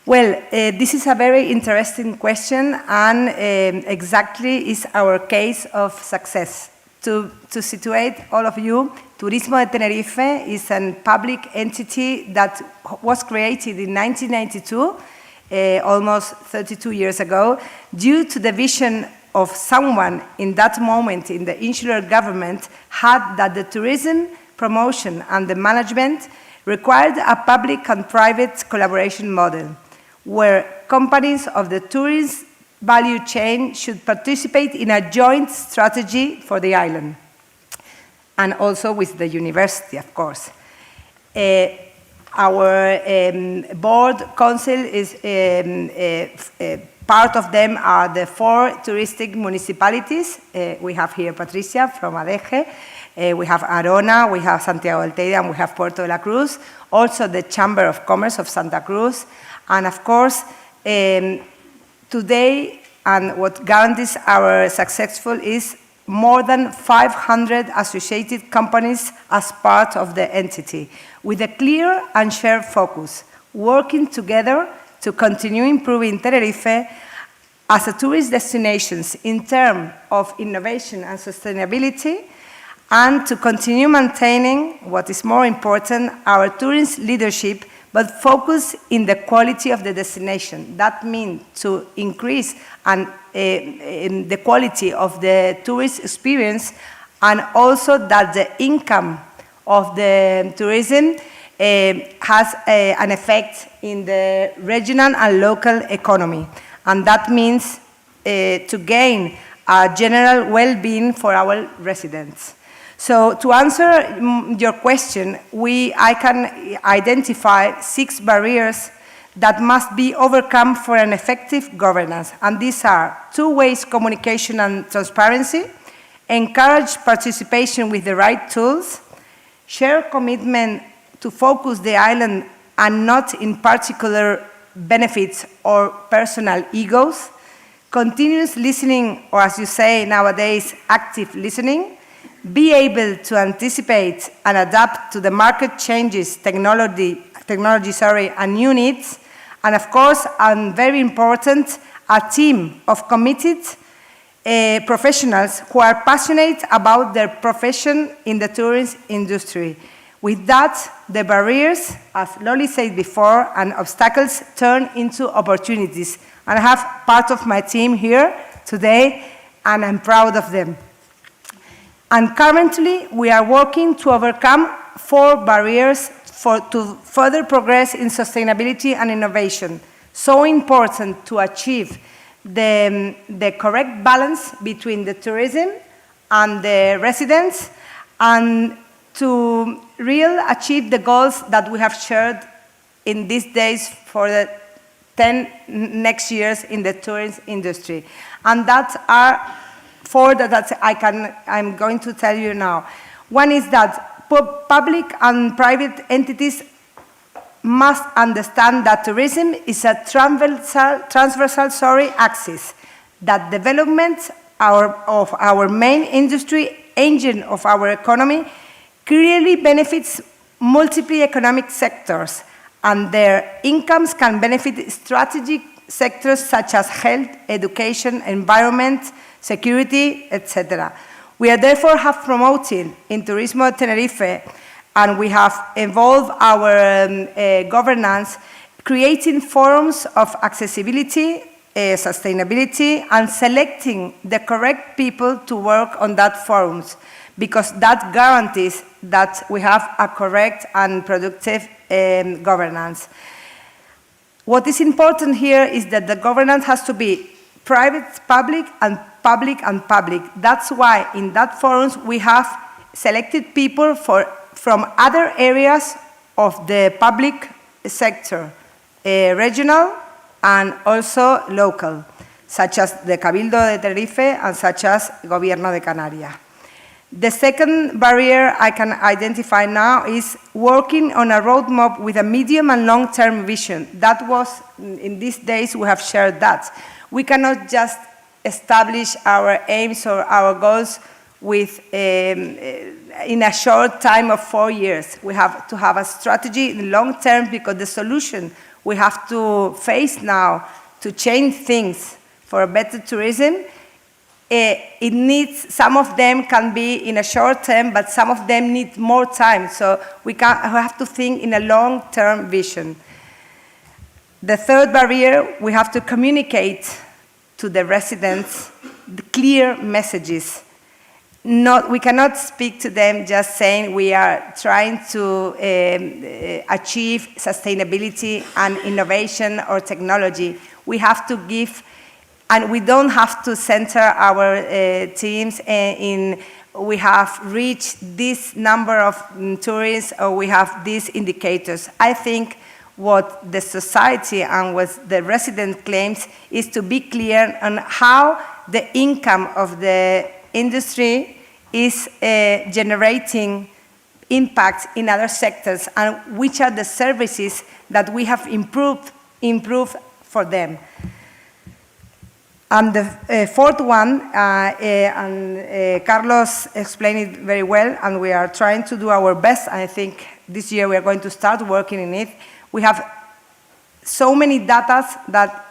Well, this is a very interesting question, and exactly is our case of success. To situate all of you, Turismo de Tenerife is a public entity that was created in 1992, almost 32 years ago, due to the vision of someone in that moment in the insular government had that the tourism promotion and the management required a public and private collaboration model, where companies of the tourist value chain should participate in a joint strategy for the island, and also with the university, of course. Our board council is, part of them are the 4 touristic municipalities. We have here Patricia from Adeje, we have Arona, we have Santiago del Teide, and we have Puerto de la Cruz, also the Chamber of Commerce of Santa Cruz, and of course, today, and what guarantees our successful is more than 500 associated companies as part of the entity, with a clear and shared focus, working together to continue improving Tenerife as a tourist destination in terms of innovation and sustainability, and to continue maintaining, what is more important, our tourist leadership, but focus in the quality of the destination. That means to increase in the quality of the tourist experience, and also that the income of the tourism has an effect in the regional and local economy. And that means to gain a general well-being for our residents. So to answer your question, I can identify 6 barriers that must be overcome for an effective governance. And these are 2 ways communication and transparency, encourage participation with the right tools, share commitment to focus the island and not in particular benefits or personal egos, continuous listening, or as you say nowadays, active listening, be able to anticipate and adapt to the market changes, technology, and new needs, and of course, and very important, a team of committed professionals who are passionate about their profession in the tourism industry. With that, the barriers, as Loli said before, and obstacles turn into opportunities. And I have part of my team here today, and I'm proud of them. And currently, we are working to overcome 4 barriers to further progress in sustainability and innovation. So important to achieve the correct balance between the tourism and the residents, and to really achieve the goals that we have shared in these days for the 10 next years in the tourism industry. And that are four that I'm going to tell you now. One is that public and private entities must understand that tourism is a transversal axis, that development of our main industry engine of our economy clearly benefits multiple economic sectors, and their incomes can benefit strategic sectors such as health, education, environment, security, etc. We are therefore have promoted in Turismo Tenerife, and we have evolved our governance, creating forums of accessibility, sustainability, and selecting the correct people to work on that forums, because that guarantees that we have a correct and productive governance. What is important here is that the governance has to be private, public, and public and public. That's why in that forums we have selected people from other areas of the public sector, regional and also local, such as the Cabildo de Tenerife and such as Gobierno de Canarias. The second barrier I can identify now is working on a roadmap with a medium and long-term vision. That was, in these days, we have shared that. We cannot just establish our aims or our goals with, in a short time of 4 years. We have to have a strategy in long term, because the solution we have to face now to change things for a better tourism, it needs, some of them can be in a short term, but some of them need more time. So we have to think in a long-term vision. The third barrier, we have to communicate to the residents the clear messages. We cannot speak to them just saying we are trying to achieve sustainability and innovation or technology. We have to give, and we don't have to center our teams in we have reached this number of tourists or we have these indicators. I think what the society and what the resident claims is to be clear on how the income of the industry is generating impact in other sectors, and which are the services that we have improved for them. And the fourth one, Carlos explained it very well, and we are trying to do our best. I think this year we are going to start working in it. We have so many data that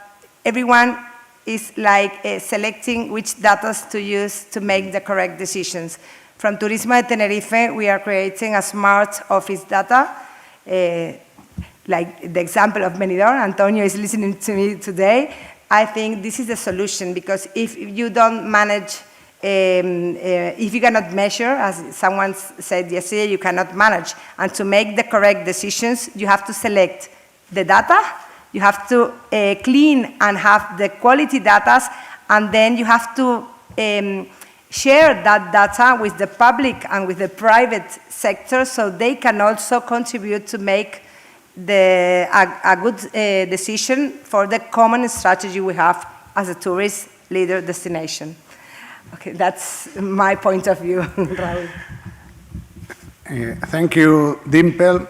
everyone is like selecting which data to use to make the correct decisions. From Turismo de Tenerife, we are creating a smart office data, like the example of Benidorm. Antonio is listening to me today. I think this is the solution, because if you don't manage, if you cannot measure, as someone said yesterday, you cannot manage. And to make the correct decisions, you have to select the data, you have to clean and have the quality data, and then you have to share that data with the public and with the private sector, so they can also contribute to make a good decision for the common strategy we have as a tourist leader destination. Okay, that's my point of view, Raúl. Thank you, Dimple.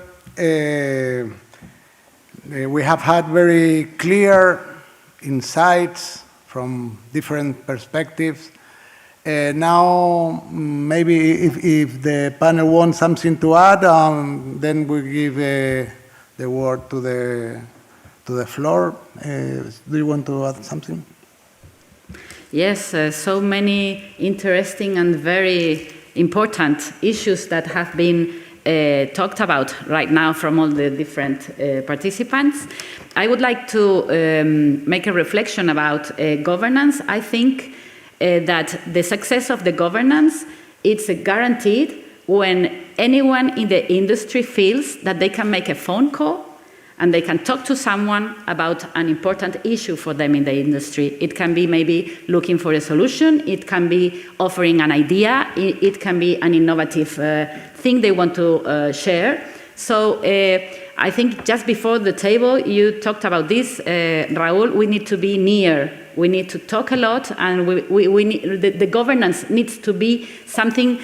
We have had very clear insights from different perspectives. Now, maybe if the panel wants something to add, then we give the word to the floor. Do you want to add something? Yes, so many interesting and very important issues that have been talked about right now from all the different participants. I would like to make a reflection about governance. I think that the success of the governance is guaranteed when anyone in the industry feels that they can make a phone call and they can talk to someone about an important issue for them in the industry. It can be maybe looking for a solution, it can be offering an idea, it can be an innovative thing they want to share. So I think just before the table, you talked about this, Raúl, we need to be near. We need to talk a lot, and we need, the governance needs to be something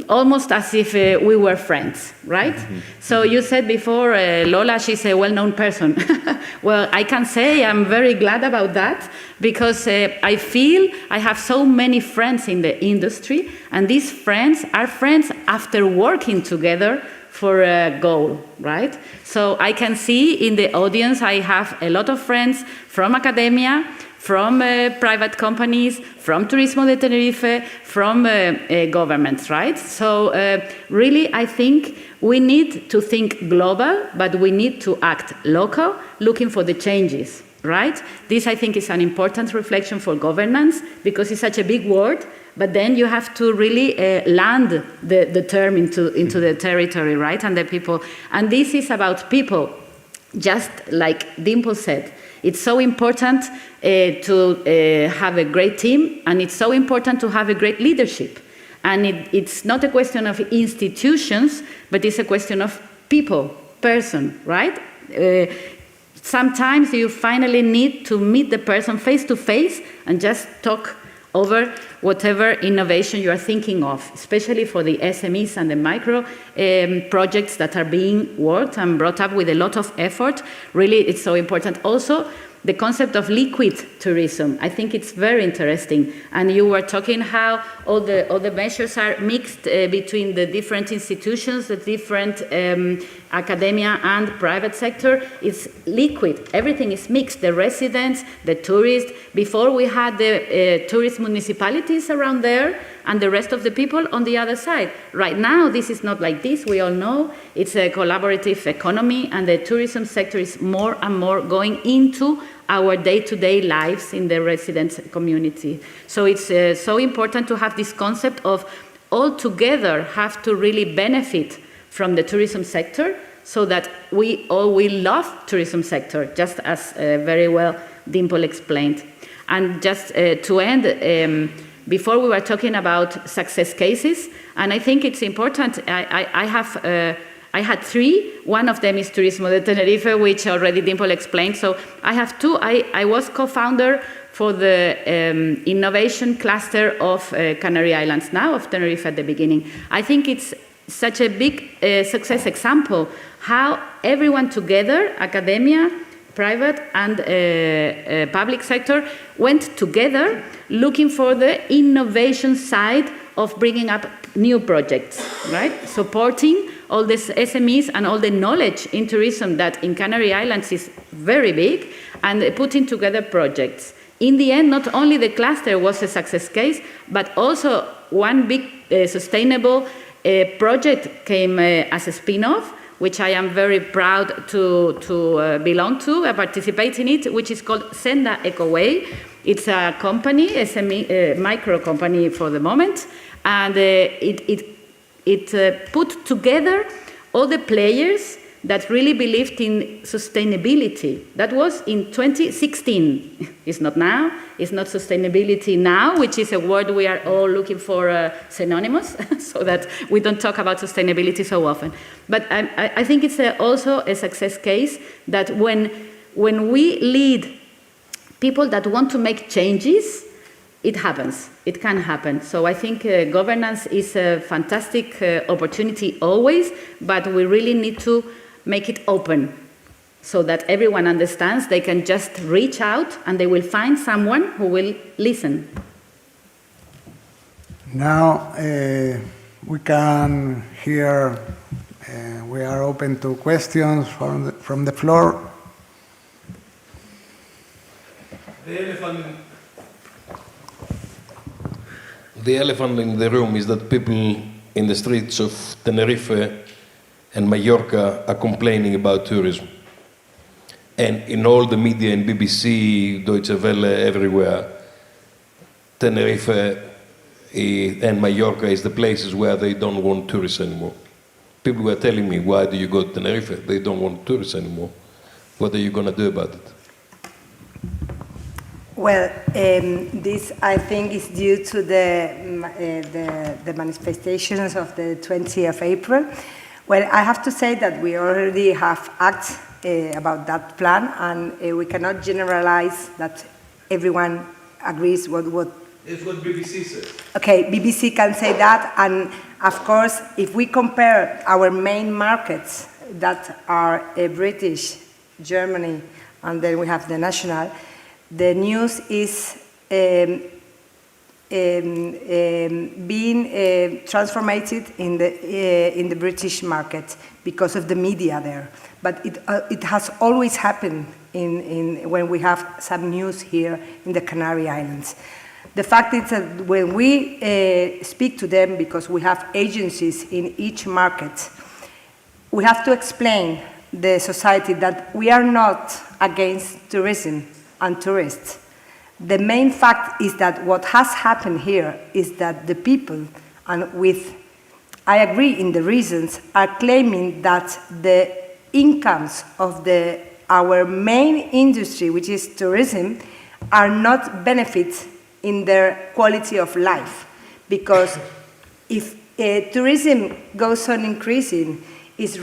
almost as if we were friends, right? Mm-hmm. So you said before, Lola, she's a well-known person. Well, I can say I'm very glad about that, because I feel I have so many friends in the industry, and these friends are friends after working together for a goal, right? So I can see in the audience I have a lot of friends from academia, from private companies, from Turismo de Tenerife, from governments, right? So really I think we need to think global, but we need to act local, looking for the changes, right? This I think is an important reflection for governance, because it's such a big word, but then you have to really land the term into the territory, right, and the people. And this is about people, just like Dimple said. It's so important to have a great team, and it's so important to have a great leadership. And it's not a question of institutions, but it's a question of people, person, right? Sometimes you finally need to meet the person face to face and just talk over whatever innovation you are thinking of, especially for the SMEs and the micro projects that are being worked and brought up with a lot of effort. Really, it's so important. Also, the concept of liquid tourism, I think it's very interesting. And you were talking how all the measures are mixed between the different institutions, the different academia and private sector. It's liquid, everything is mixed, the residents, the tourists. Before we had the tourist municipalities around there and the rest of the people on the other side. Right now, this is not like this, we all know. It's a collaborative economy, and the tourism sector is more and more going into our day-to-day lives in the residents community. So it's so important to have this concept of all together have to really benefit from the tourism sector, so that we all will love tourism sector, just as very well Dimple explained. And just to end, before we were talking about success cases, and I think it's important, I had three. One of them is Turismo de Tenerife, which already Dimple explained. So I have two. I was co-founder for the innovation cluster of Canary Islands now, of Tenerife at the beginning. I think it's such a big success example, how everyone together, academia, private and public sector, went together looking for the innovation side of bringing up new projects, right? Supporting all these SMEs and all the knowledge in tourism that in Canary Islands is very big, and putting together projects. In the end, not only the cluster was a success case, but also one big sustainable project came as a spin-off, which I am very proud to belong to, participate in it, which is called Senda Ecoway. It's a company, SME, micro company for the moment, and it put together all the players that really believed in sustainability. That was in 2016. It's not now, it's not sustainability now, which is a word we are all looking for synonymous, so that we don't talk about sustainability so often. But I think it's also a success case that when we lead people that want to make changes, it happens, it can happen. So I think governance is a fantastic opportunity always, but we really need to make it open so that everyone understands they can just reach out and they will find someone who will listen. Now we can hear, we are open to questions from the floor. The elephant in the room is that people in the streets of Tenerife and Mallorca are complaining about tourism. And in all the media, in BBC, Deutsche Welle, everywhere, Tenerife and Mallorca is the places where they don't want tourists anymore. People were telling me, why do you go to Tenerife? They don't want tourists anymore. What are you going to do about it? Well, this I think is due to the manifestations of the 20th of April, Well, I have to say that we already have acts about that plan, and we cannot generalize that everyone agrees what. It's what BBC says. Okay, BBC can say that, and of course, if we compare our main markets that are British, Germany, and then we have the national, the news is being transformed in the British market because of the media there. But it has always happened when we have some news here in the Canary Islands. The fact is that when we speak to them, because we have agencies in each market, we have to explain the society that we are not against tourism and tourists. The main fact is that what has happened here is that the people, and I agree in the reasons, are claiming that the incomes of our main industry, which is tourism, are not benefits in their quality of life. Because if tourism goes on increasing, it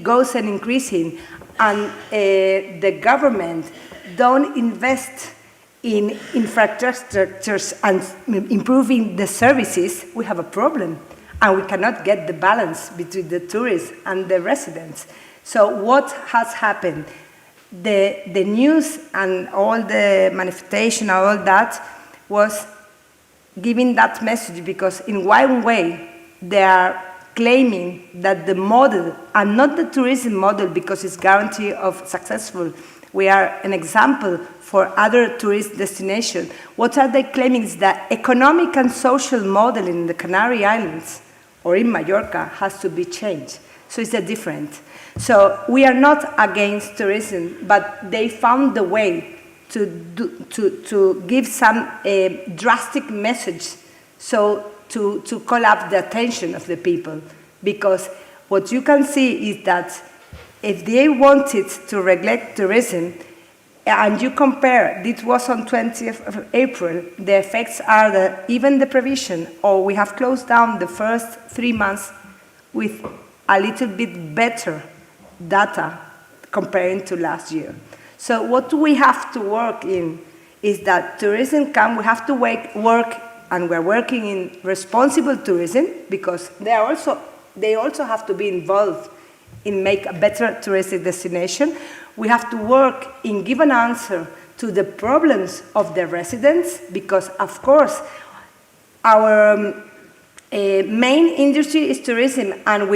goes on increasing, and the government don't invest in infrastructures and improving the services, we have a problem. And we cannot get the balance between the tourists and the residents. So what has happened? The news and all the manifestation and all that was giving that message, because in one way they are claiming that the model, and not the tourism model because it's guarantee of successful, we are an example for other tourist destinations. What are they claiming is that economic and social model in the Canary Islands or in Mallorca has to be changed. So it's a different. So we are not against tourism, but they found the way to give some drastic message, so to call up the attention of the people. Because what you can see is that if they wanted to regulate tourism, and you compare, this was on 20th of April, the effects are that even the provision, or we have closed down the first 3 months with a little bit better data comparing to last year. So what we have to work in is that tourism we have to work, and we're working in responsible tourism, because they also have to be involved in make a better touristic destination. We have to work in give an answer to the problems of the residents, because of course our main industry is tourism, and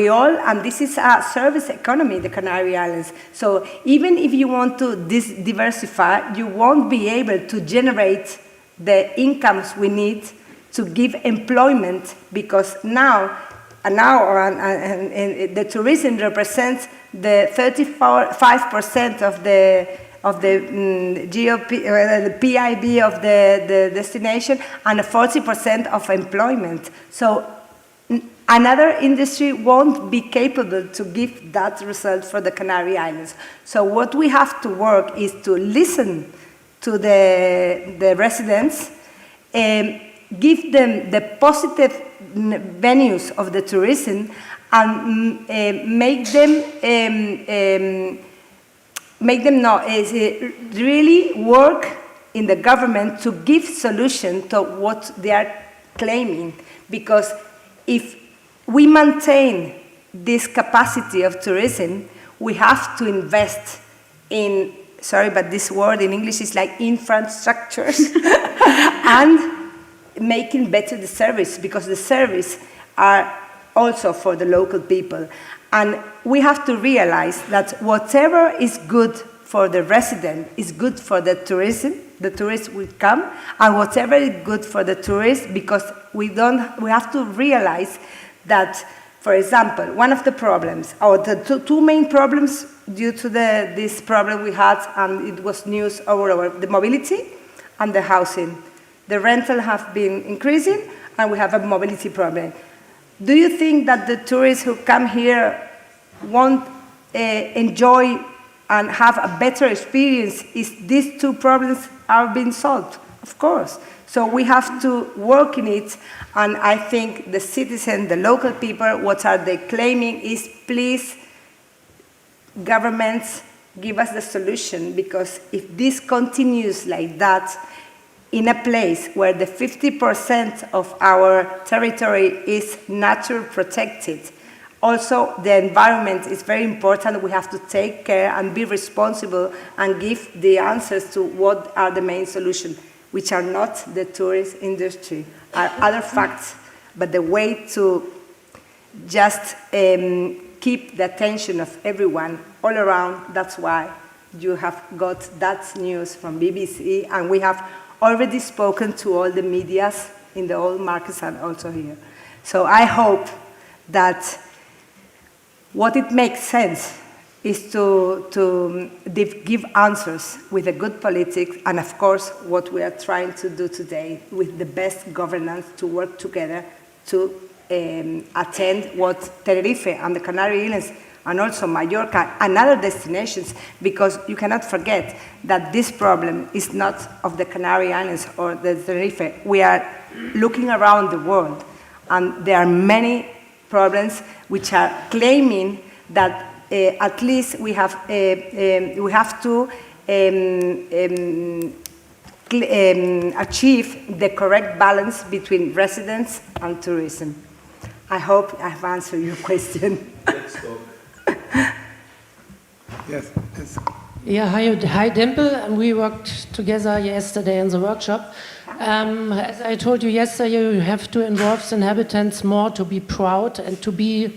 this is a service economy, the Canary Islands. So even if you want to diversify, you won't be able to generate the incomes we need to give employment, because now the tourism represents the 35% of the GOP, the PIB of the destination, and 40% of employment. So another industry won't be capable to give that result for the Canary Islands. So what we have to work is to listen to the residents, give them the positive venues of the tourism, and make them really work in the government to give solution to what they are claiming. Because if we maintain this capacity of tourism, we have to invest in, sorry, but this word in English is like infrastructures, and making better the service, because the service are also for the local people. And we have to realize that whatever is good for the resident is good for the tourism. The tourists will come, and whatever is good for the tourists, because we have to realize that, for example, one of the problems, or the two main problems due to this problem we had, and it was news all over, the mobility and the housing. The rental have been increasing, and we have a mobility problem. Do you think that the tourists who come here won't enjoy and have a better experience if these two problems are being solved? Of course. So we have to work in it, and I think the citizens, the local people, what are they claiming is, please, governments, give us the solution, because if this continues like that, in a place where the 50% of our territory is nature protected, also the environment is very important. We have to take care and be responsible and give the answers to what are the main solutions, which are not the tourist industry, are other facts, but the way to just keep the attention of everyone all around. That's why you have got that news from BBC, and we have already spoken to all the medias in the old markets and also here. So I hope that what it makes sense is to give answers with a good politics, and of course what we are trying to do today with the best governance to work together to attend what Tenerife and the Canary Islands and also Mallorca and other destinations, because you cannot forget that this problem is not of the Canary Islands or the Tenerife. We are looking around the world, and there are many problems which are claiming that at least we have to achieve the correct balance between residents and tourism. I hope I've answered your question. Yes. Yes. Yeah, hi Dimple, and we worked together yesterday in the workshop. As I told you yesterday, you have to involve the inhabitants more to be proud and to be,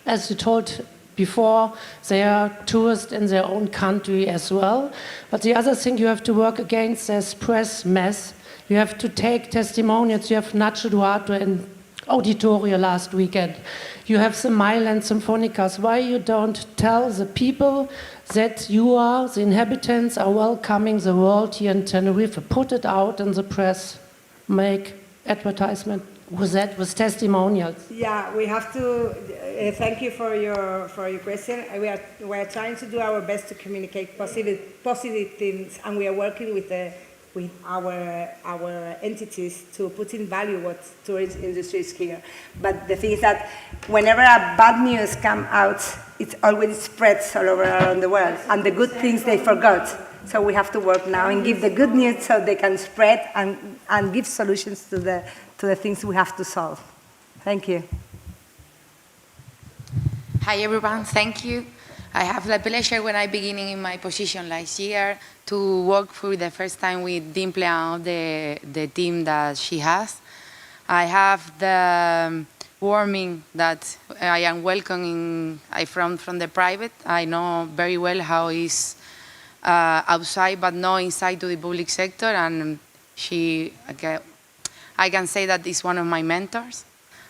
as you told before, they are tourists in their own country as well. But the other thing, you have to work against this press mess. You have to take testimonials. You have Nacho Duarte in Auditorio last weekend. You have the Milan Symphonicas. Why you don't tell the people that you are, the inhabitants, are welcoming the world here in Tenerife? Put it out in the press. Make advertisement with that, with testimonials. Yeah, we have to. Thank you for your question. We are trying to do our best to communicate positive things, and we are working with our entities to put in value what tourism industry is here. But the thing is that whenever a bad news come out, it always spreads all over around the world, and the good things they forgot. So we have to work now and give the good news so they can spread and give solutions to the things we have to solve. Thank you. Hi everyone, thank you. I have the pleasure when I beginning in my position last year to work for the first time with Dimple and the team that she has. I have the warming that I am welcoming from the private. I know very well how it's outside, but not inside to the public sector, and I can say that is one of my mentors.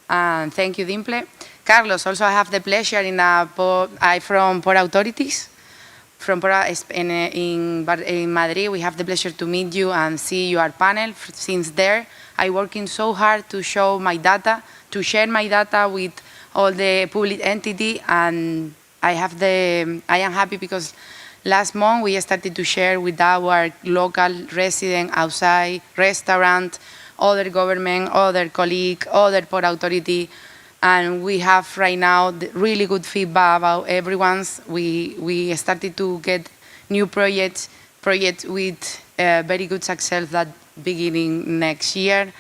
And thank you, Dimple. Carlos, also I have the pleasure from Port Authorities. In Madrid, we have the pleasure to meet you and see your panel. Since there, I'm working so hard to show my data, to share my data with all the public entity, and I am happy because last month we started to share with our local resident outside, restaurant, other government, other colleague, other Port Authority, and we have right now really good feedback about everyone's. We started to get new projects with very good success that beginning next year.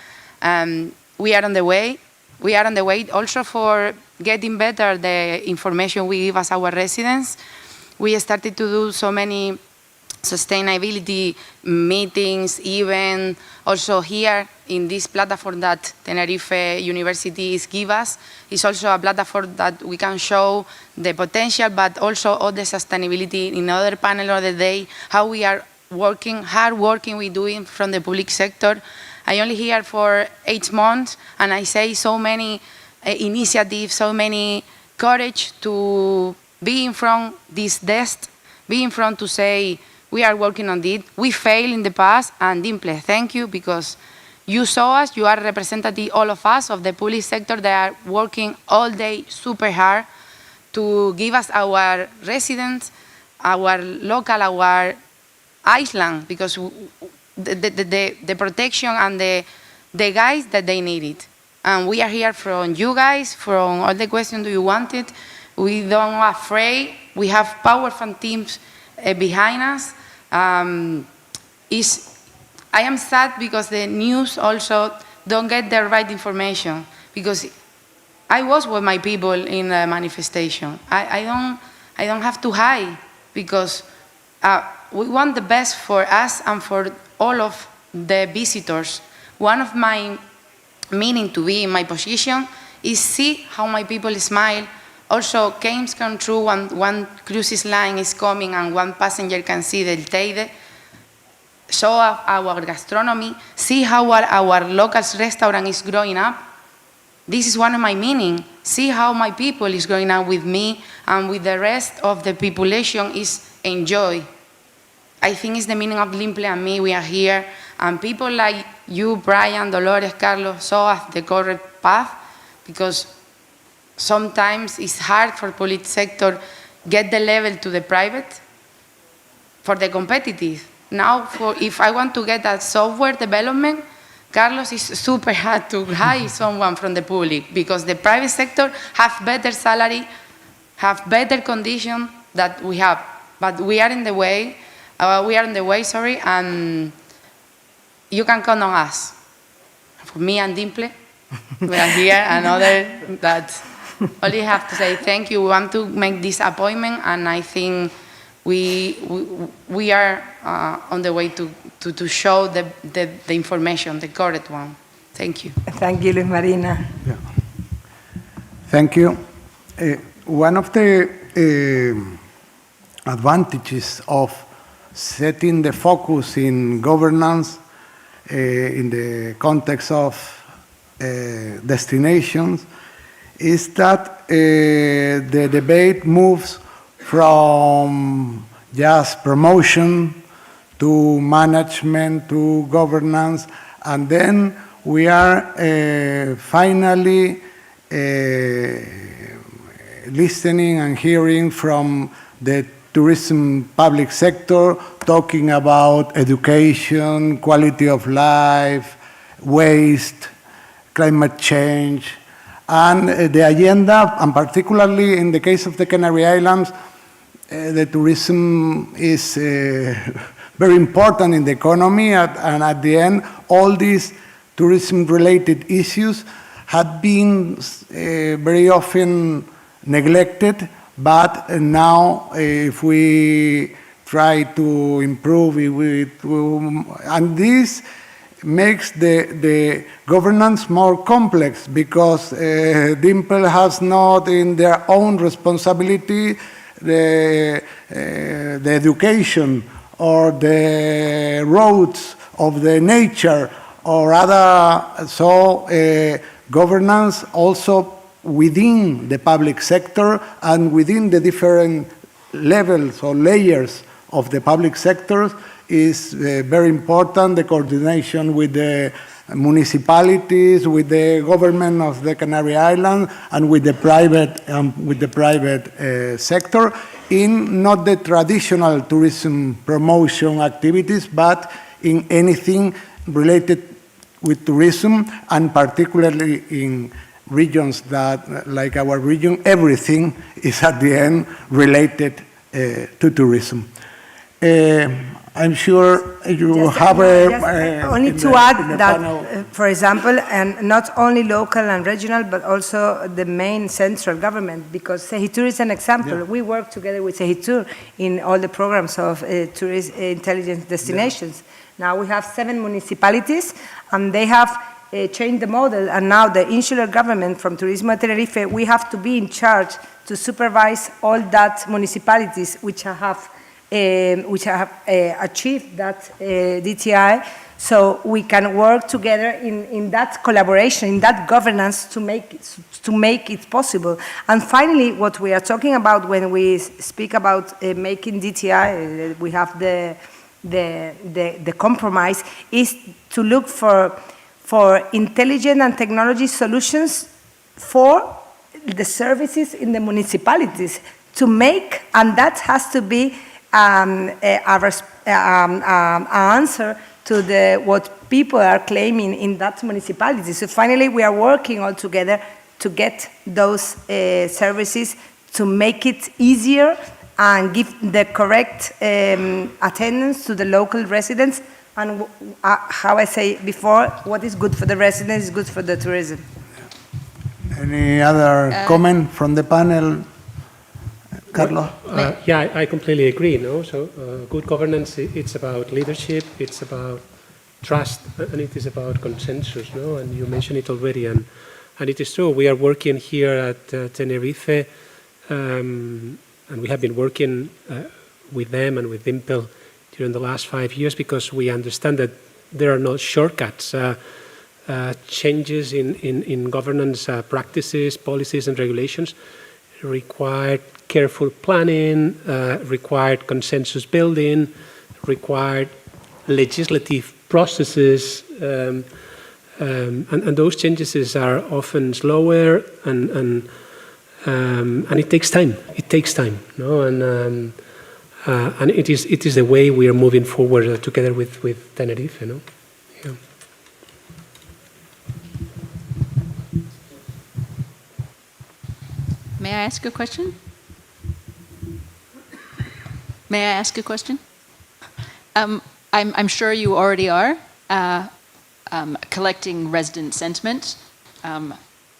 We are on the way. We are on the way also for getting better the information we give as our residents. We started to do so many sustainability meetings, even also here in this platform that Tenerife University give us. It's also a platform that we can show the potential, but also all the sustainability in other panel of the day, how we are working, hard working we doing from the public sector. I only here for 8 months, and I say so many initiatives, so many courage to be in front this desk, be in front to say, we are working on it. We failed in the past, and Dimple, thank you, because you saw us, you are representative, all of us, of the public sector that are working all day super hard to give us our residents, our local, our island, because the protection and the guys that they needed. And we are here from you guys, from all the questions you wanted. We don't afraid. We have powerful teams behind us. I am sad because the news also don't get the right information, because I was with my people in the manifestation. I don't have to hide, because we want the best for us and for all of the visitors. One of my meaning to be in my position is see how my people smile. Also, games come true when one cruise line is coming and one passenger can see the Teide. Show our gastronomy, see how our local restaurant is growing up. This is one of my meaning. See how my people is growing up with me and with the rest of the population is enjoy. I think it's the meaning of Limple and me. We are here, and people like you, Brian, Dolores, Carlos, show us the correct path, because sometimes it's hard for public sector get the level to the private for the competitive. Now, if I want to get that software development, Carlos, is super hard to hire someone from the public, because the private sector have better salary, have better condition that we have. But we are in the way. And you can count on us. For me and Dimple, we are here, and other that only have to say thank you. We want to make this appointment, and I think we are on the way to show the information, the correct one. Thank you. Thank you, Luis Marina. Yeah. Thank you. One of the advantages of setting the focus in governance in the context of destinations is that the debate moves from just promotion to management to governance, and then we are finally listening and hearing from the tourism public sector talking about education, quality of life, waste, climate change, and the agenda, and particularly in the case of the Canary Islands, the tourism is very important in the economy, and at the end, all these tourism-related issues have been very often neglected, but now if we try to improve it, and this makes the governance more complex, because Dimple has not in their own responsibility the education or the roads of the nature or other, so governance also within the public sector and within the different levels or layers of the public sector is very important. The coordination with the municipalities, with the government of the Canary Islands, and with the private sector in not the traditional tourism promotion activities, but in anything related with tourism, and particularly in regions that, like our region, everything is at the end related to tourism. I'm sure you have only to add that, for example, and not only local and regional, but also the main central government, because Segitur is an example. Yeah. We work together with Segitur in all the programs of tourist intelligence destinations. Yeah. Now we have 7 municipalities, and they have changed the model, and now the insular government from Turismo de Tenerife, we have to be in charge to supervise all that municipalities which have achieved that DTI, so we can work together in that collaboration, in that governance to make it possible. And finally, what we are talking about when we speak about making DTI, we have the compromise, is to look for intelligent and technology solutions for the services in the municipalities to make, and that has to be an answer to what people are claiming in that municipality. So finally, we are working all together to get those services, to make it easier and give the correct attendance to the local residents. And how I say before, what is good for the residents is good for the tourism. Any other comment from the panel? Carlos? Yeah, I completely agree. No, so good governance, it's about leadership, it's about trust, and it is about consensus. No, and you mentioned it already, and it is true. We are working here at Tenerife, and we have been working with them and with Dimpel during the last 5 years because we understand that there are no shortcuts. Changes in governance practices, policies, and regulations required careful planning, required consensus building, required legislative processes, and those changes are often slower and it takes time. It takes time, no? And it is the way we are moving forward together with Tenerife, no? Yeah. May I ask a question? May I ask a question? I'm sure you already are collecting resident sentiment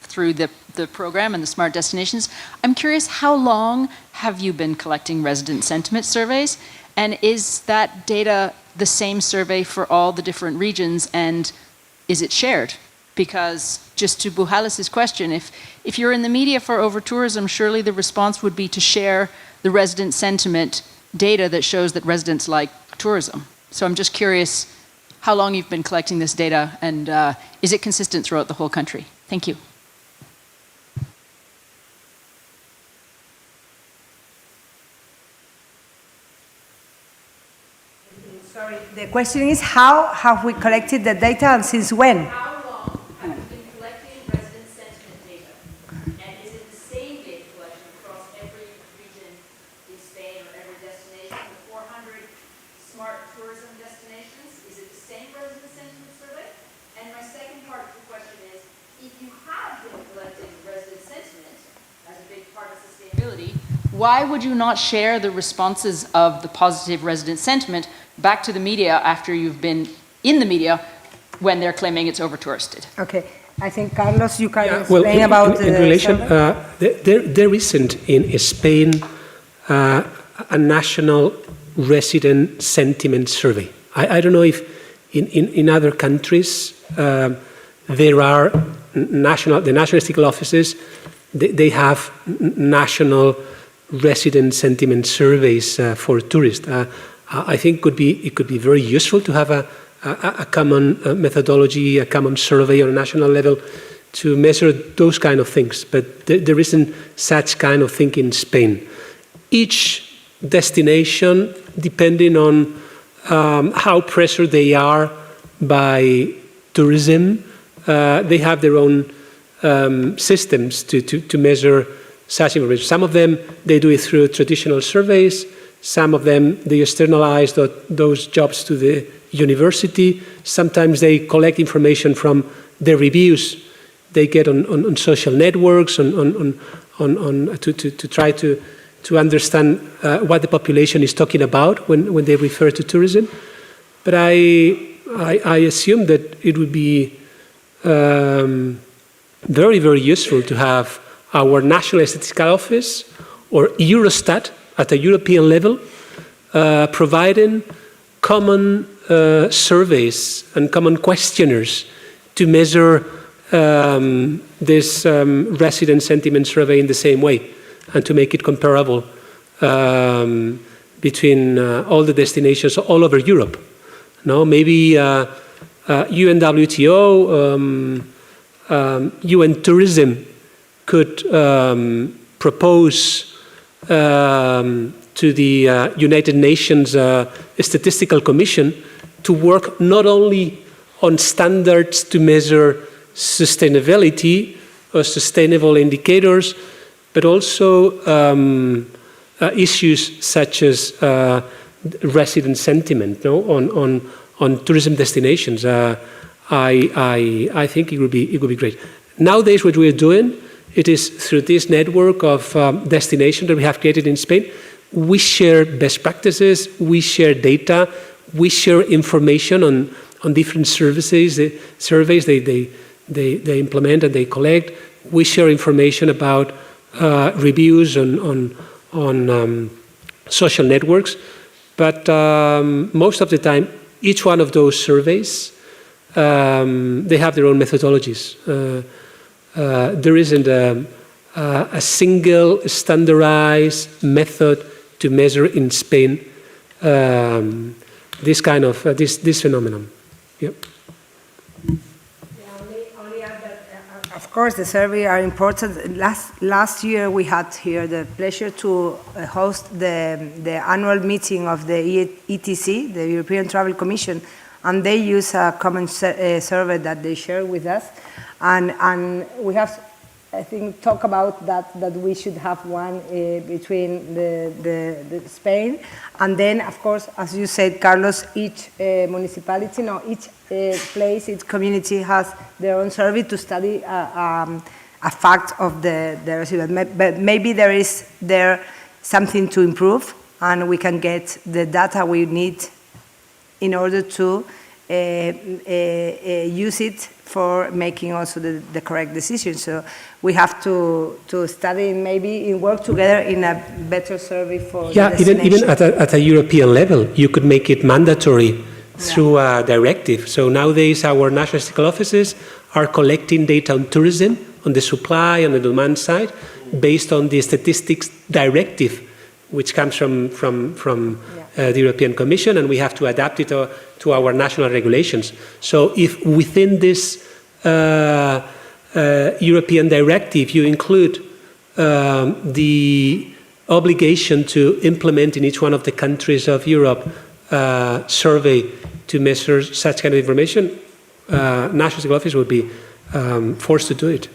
through the program and the Smart Destinations. I'm curious, how long have you been collecting resident sentiment surveys? And is that data the same survey for all the different regions, and is it shared? Because just to Buhalis' question, if you're in the media for over-tourism, surely the response would be to share the resident sentiment data that shows that residents like tourism. So I'm just curious how long you've been collecting this data, and is it consistent throughout the whole country? Thank you. Sorry, the question is how have we collected the data and since when? How long have you been collecting resident sentiment data? And is it the same data collection across every region in Spain or every destination? The 400 smart tourism destinations, is it the same resident sentiment survey? And my second part of the question is, if you have been collecting resident sentiment as a big part of sustainability, why would you not share the responses of the positive resident sentiment back to the media after you've been in the media when they're claiming it's over-touristed? Okay, I think, Carlos, you can explain about in relation, there isn't in Spain a national resident sentiment survey. I don't know if in other countries there are the national statistical offices, they have national resident sentiment surveys for tourists. I think it could be very useful to have a common methodology, a common survey on a national level to measure those kind of things. But there isn't such kind of thing in Spain. Each destination, depending on how pressured they are by tourism, they have their own systems to measure such information. Some of them, they do it through traditional surveys. Some of them, they externalize those jobs to the university. Sometimes they collect information from the reviews they get on social networks, to try to understand what the population is talking about when they refer to tourism. But I assume that it would be very, very useful to have our National Statistical Office or Eurostat at a European level providing common surveys and common questionnaires to measure this resident sentiment survey in the same way and to make it comparable between all the destinations all over Europe. No, maybe UNWTO, UN Tourism could propose to the United Nations Statistical Commission to work not only on standards to measure sustainability or sustainable indicators, but also issues such as resident sentiment, no? tourism destinations. I think it would be great. Nowadays, what we are doing, it is through this network of destinations that we have created in Spain. We share best practices, we share data, we share information on different surveys they implement and they collect. We share information about reviews on social networks, but most of the time, each one of those surveys, they have their own methodologies. There isn't a single standardized method to measure in Spain this kind of this phenomenon. Yep. Of course, the survey are important. Last year, we had here the pleasure to host the annual meeting of the ETC, the European Travel Commission, and they use a common survey that they share with us. And we have, I think, talk about that we should have one between the Spain, and then, of course, as you said, Carlos, each municipality, no, each place, each community has their own survey to study a fact of the resident. But maybe there is something to improve, and we can get the data we need in order to use it for making also the correct decision. So we have to study, maybe work together in a better survey for the destination. Even at a European level, you could make it mandatory through a directive. So nowadays, our national statistical offices are collecting data on tourism, on the supply and the demand side, based on the statistics directive, which comes from the European Commission, and we have to adapt it to our national regulations. So if within this European directive you include the obligation to implement in each one of the countries of Europe survey to measure such kind of information, national statistical office would be forced to do it.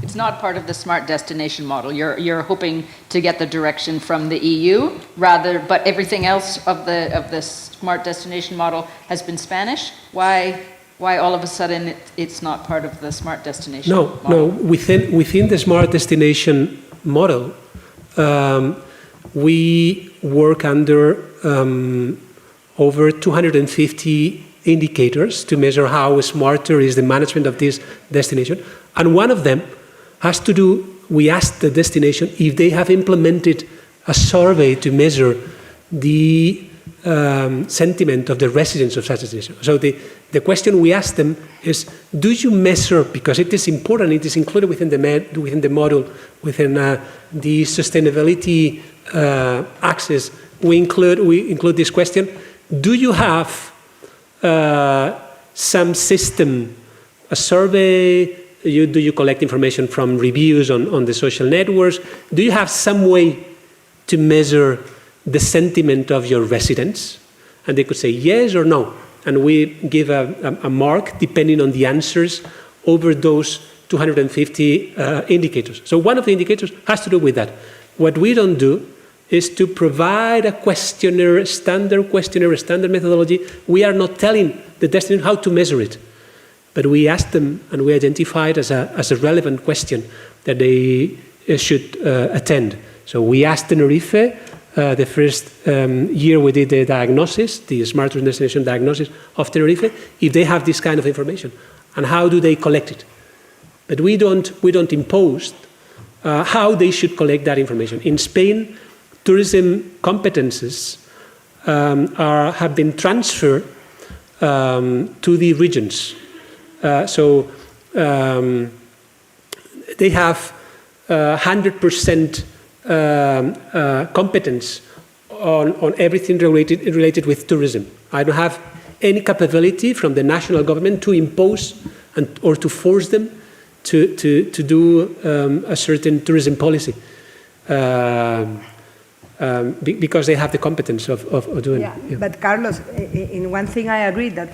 It's not part of the smart destination model. You're hoping to get the direction from the EU rather, but everything else of the smart destination model has been Spanish. Why all of a sudden it's not part of the smart destination model? No. Within the smart destination model, we work under over 250 indicators to measure how smarter is the management of this destination, and one of them has to do, we ask the destination if they have implemented a survey to measure the sentiment of the residents of such a destination. So the question we ask them is, do you measure, because it is important, it is included within the model, within the sustainability axis, we include this question, do you have some system, a survey, do you collect information from reviews on the social networks? Do you have some way to measure the sentiment of your residents? And they could say yes or no. And we give a mark depending on the answers over those 250 indicators. So one of the indicators has to do with that. What we don't do is to provide a questionnaire, a standard methodology. We are not telling the destination how to measure it. But we asked them, and we identified as a relevant question that they should attend. So we asked Tenerife, the first year we did the diagnosis, the smart destination diagnosis of Tenerife, if they have this kind of information, and how do they collect it. But we don't impose how they should collect that information. In Spain, tourism competences have been transferred to the regions. So they have 100% competence on everything related with tourism. I don't have any capability from the national government to impose or to force them to do a certain tourism policy. Because they have the competence of doing it. Yeah. But Carlos, in one thing I agree that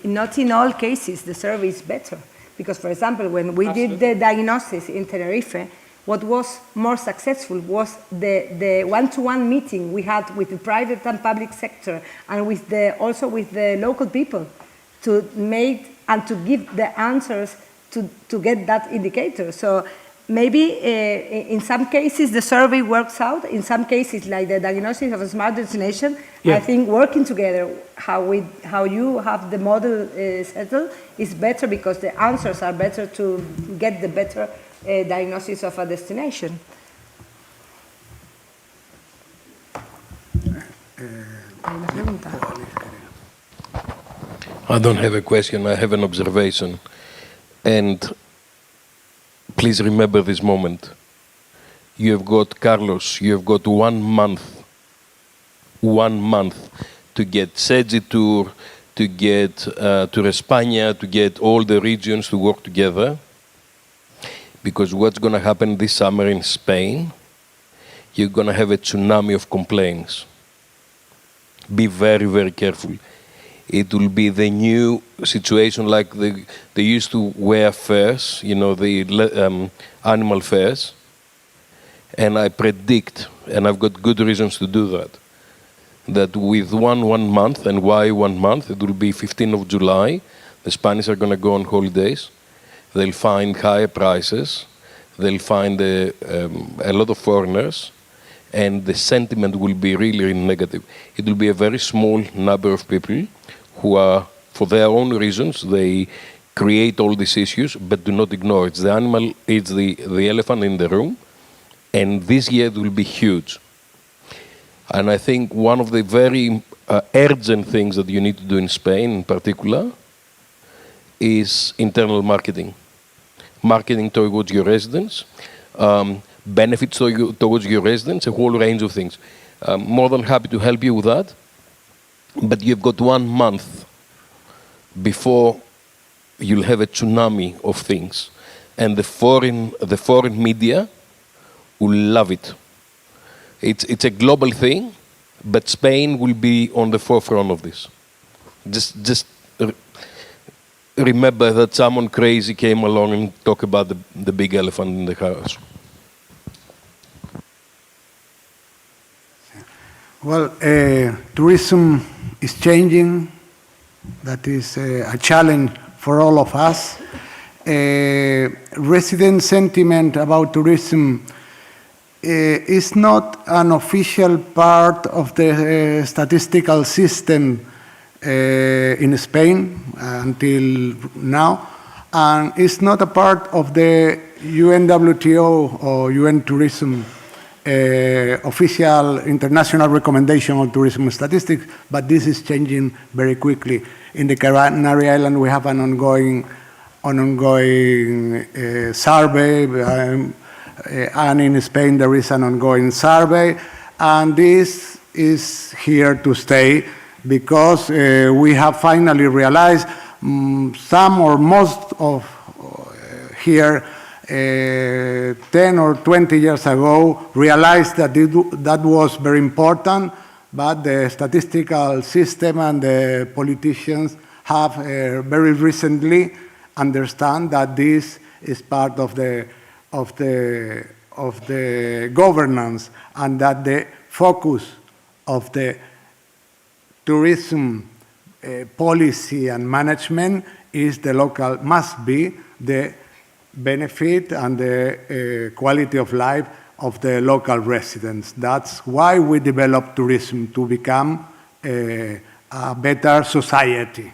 not in all cases the survey is better. Because, for example, when we did the diagnosis in Tenerife, What was more successful was the one-to-one meeting we had with the private and public sector, and with also with the local people, to make and to give the answers to get that indicator. So maybe in some cases the survey works out. In some cases, like the diagnosis of a smart destination, yeah. I think working together, how you have the model settled, is better, because the answers are better to get the better diagnosis of a destination. I don't have a question, I have an observation. And please remember this moment. You have got, Carlos, you have got 1 month to get Sedzi Tour, to get Tour España, to get all the regions to work together. Because what's going to happen this summer in Spain, you're going to have a tsunami of complaints. Be very, very careful. It will be the new situation, like they used to wear furs, you know, the animal furs. And I predict, and I've got good reasons to do that, that with one month, and why 1 month? It will be 15th of July. The Spanish are going to go on holidays. They'll find higher prices. They'll find a lot of foreigners. And the sentiment will be really, really negative. It will be a very small number of people who are, for their own reasons, they create all these issues, but do not ignore it. It's the animal, it's the elephant in the room. And this year it will be huge. And I think one of the very urgent things that you need to do in Spain in particular is internal marketing. Marketing towards your residents, benefits towards your residents, a whole range of things. More than happy to help you with that. But you've got 1 month before you'll have a tsunami of things. And the foreign media will love it. It's a global thing, but Spain will be on the forefront of this. Just remember that someone crazy came along and talked about the big elephant in the house. Well, tourism is changing. That is a challenge for all of us. Resident sentiment about tourism is not an official part of the statistical system in Spain until now, and it's not a part of the UNWTO or UN Tourism official international recommendation on tourism statistics, but this is changing very quickly. In the Canary Islands, we have an ongoing survey, and in Spain there is an ongoing survey, and this is here to stay, because we have finally realized some or most of here 10 or 20 years ago realized that that was very important, but the statistical system and the politicians have very recently understand that this is part of the governance, and that the focus of the tourism policy and management is the local, must be the benefit and the quality of life of the local residents. That's why we develop tourism, to become a better society.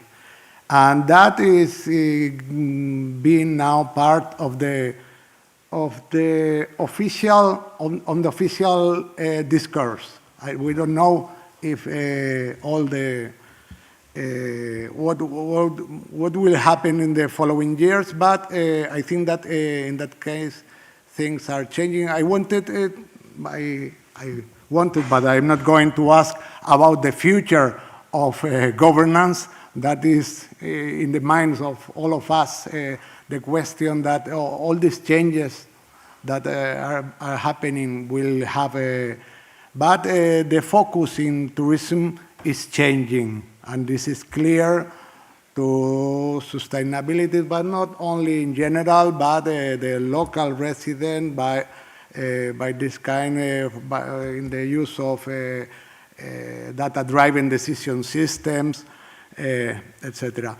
And that is being now part of the official, on the official discourse. We don't know if all the what will happen in the following years, but I think that in that case things are changing. I wanted, but I'm not going to ask about the future of governance. That is in the minds of all of us, the question that all these changes that are happening will have a, but the focus in tourism is changing, and this is clear to sustainability, but not only in general, but the local resident by this kind of, in the use of data-driven decision systems, etc.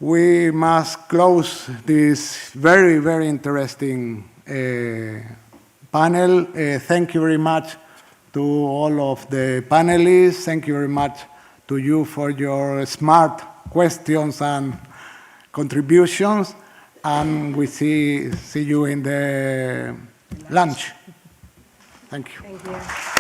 We must close this very, very interesting panel. Thank you very much to all of the panelists. Thank you very much to you for your smart questions and contributions. And we see you in the lunch. Thank you. Thank you.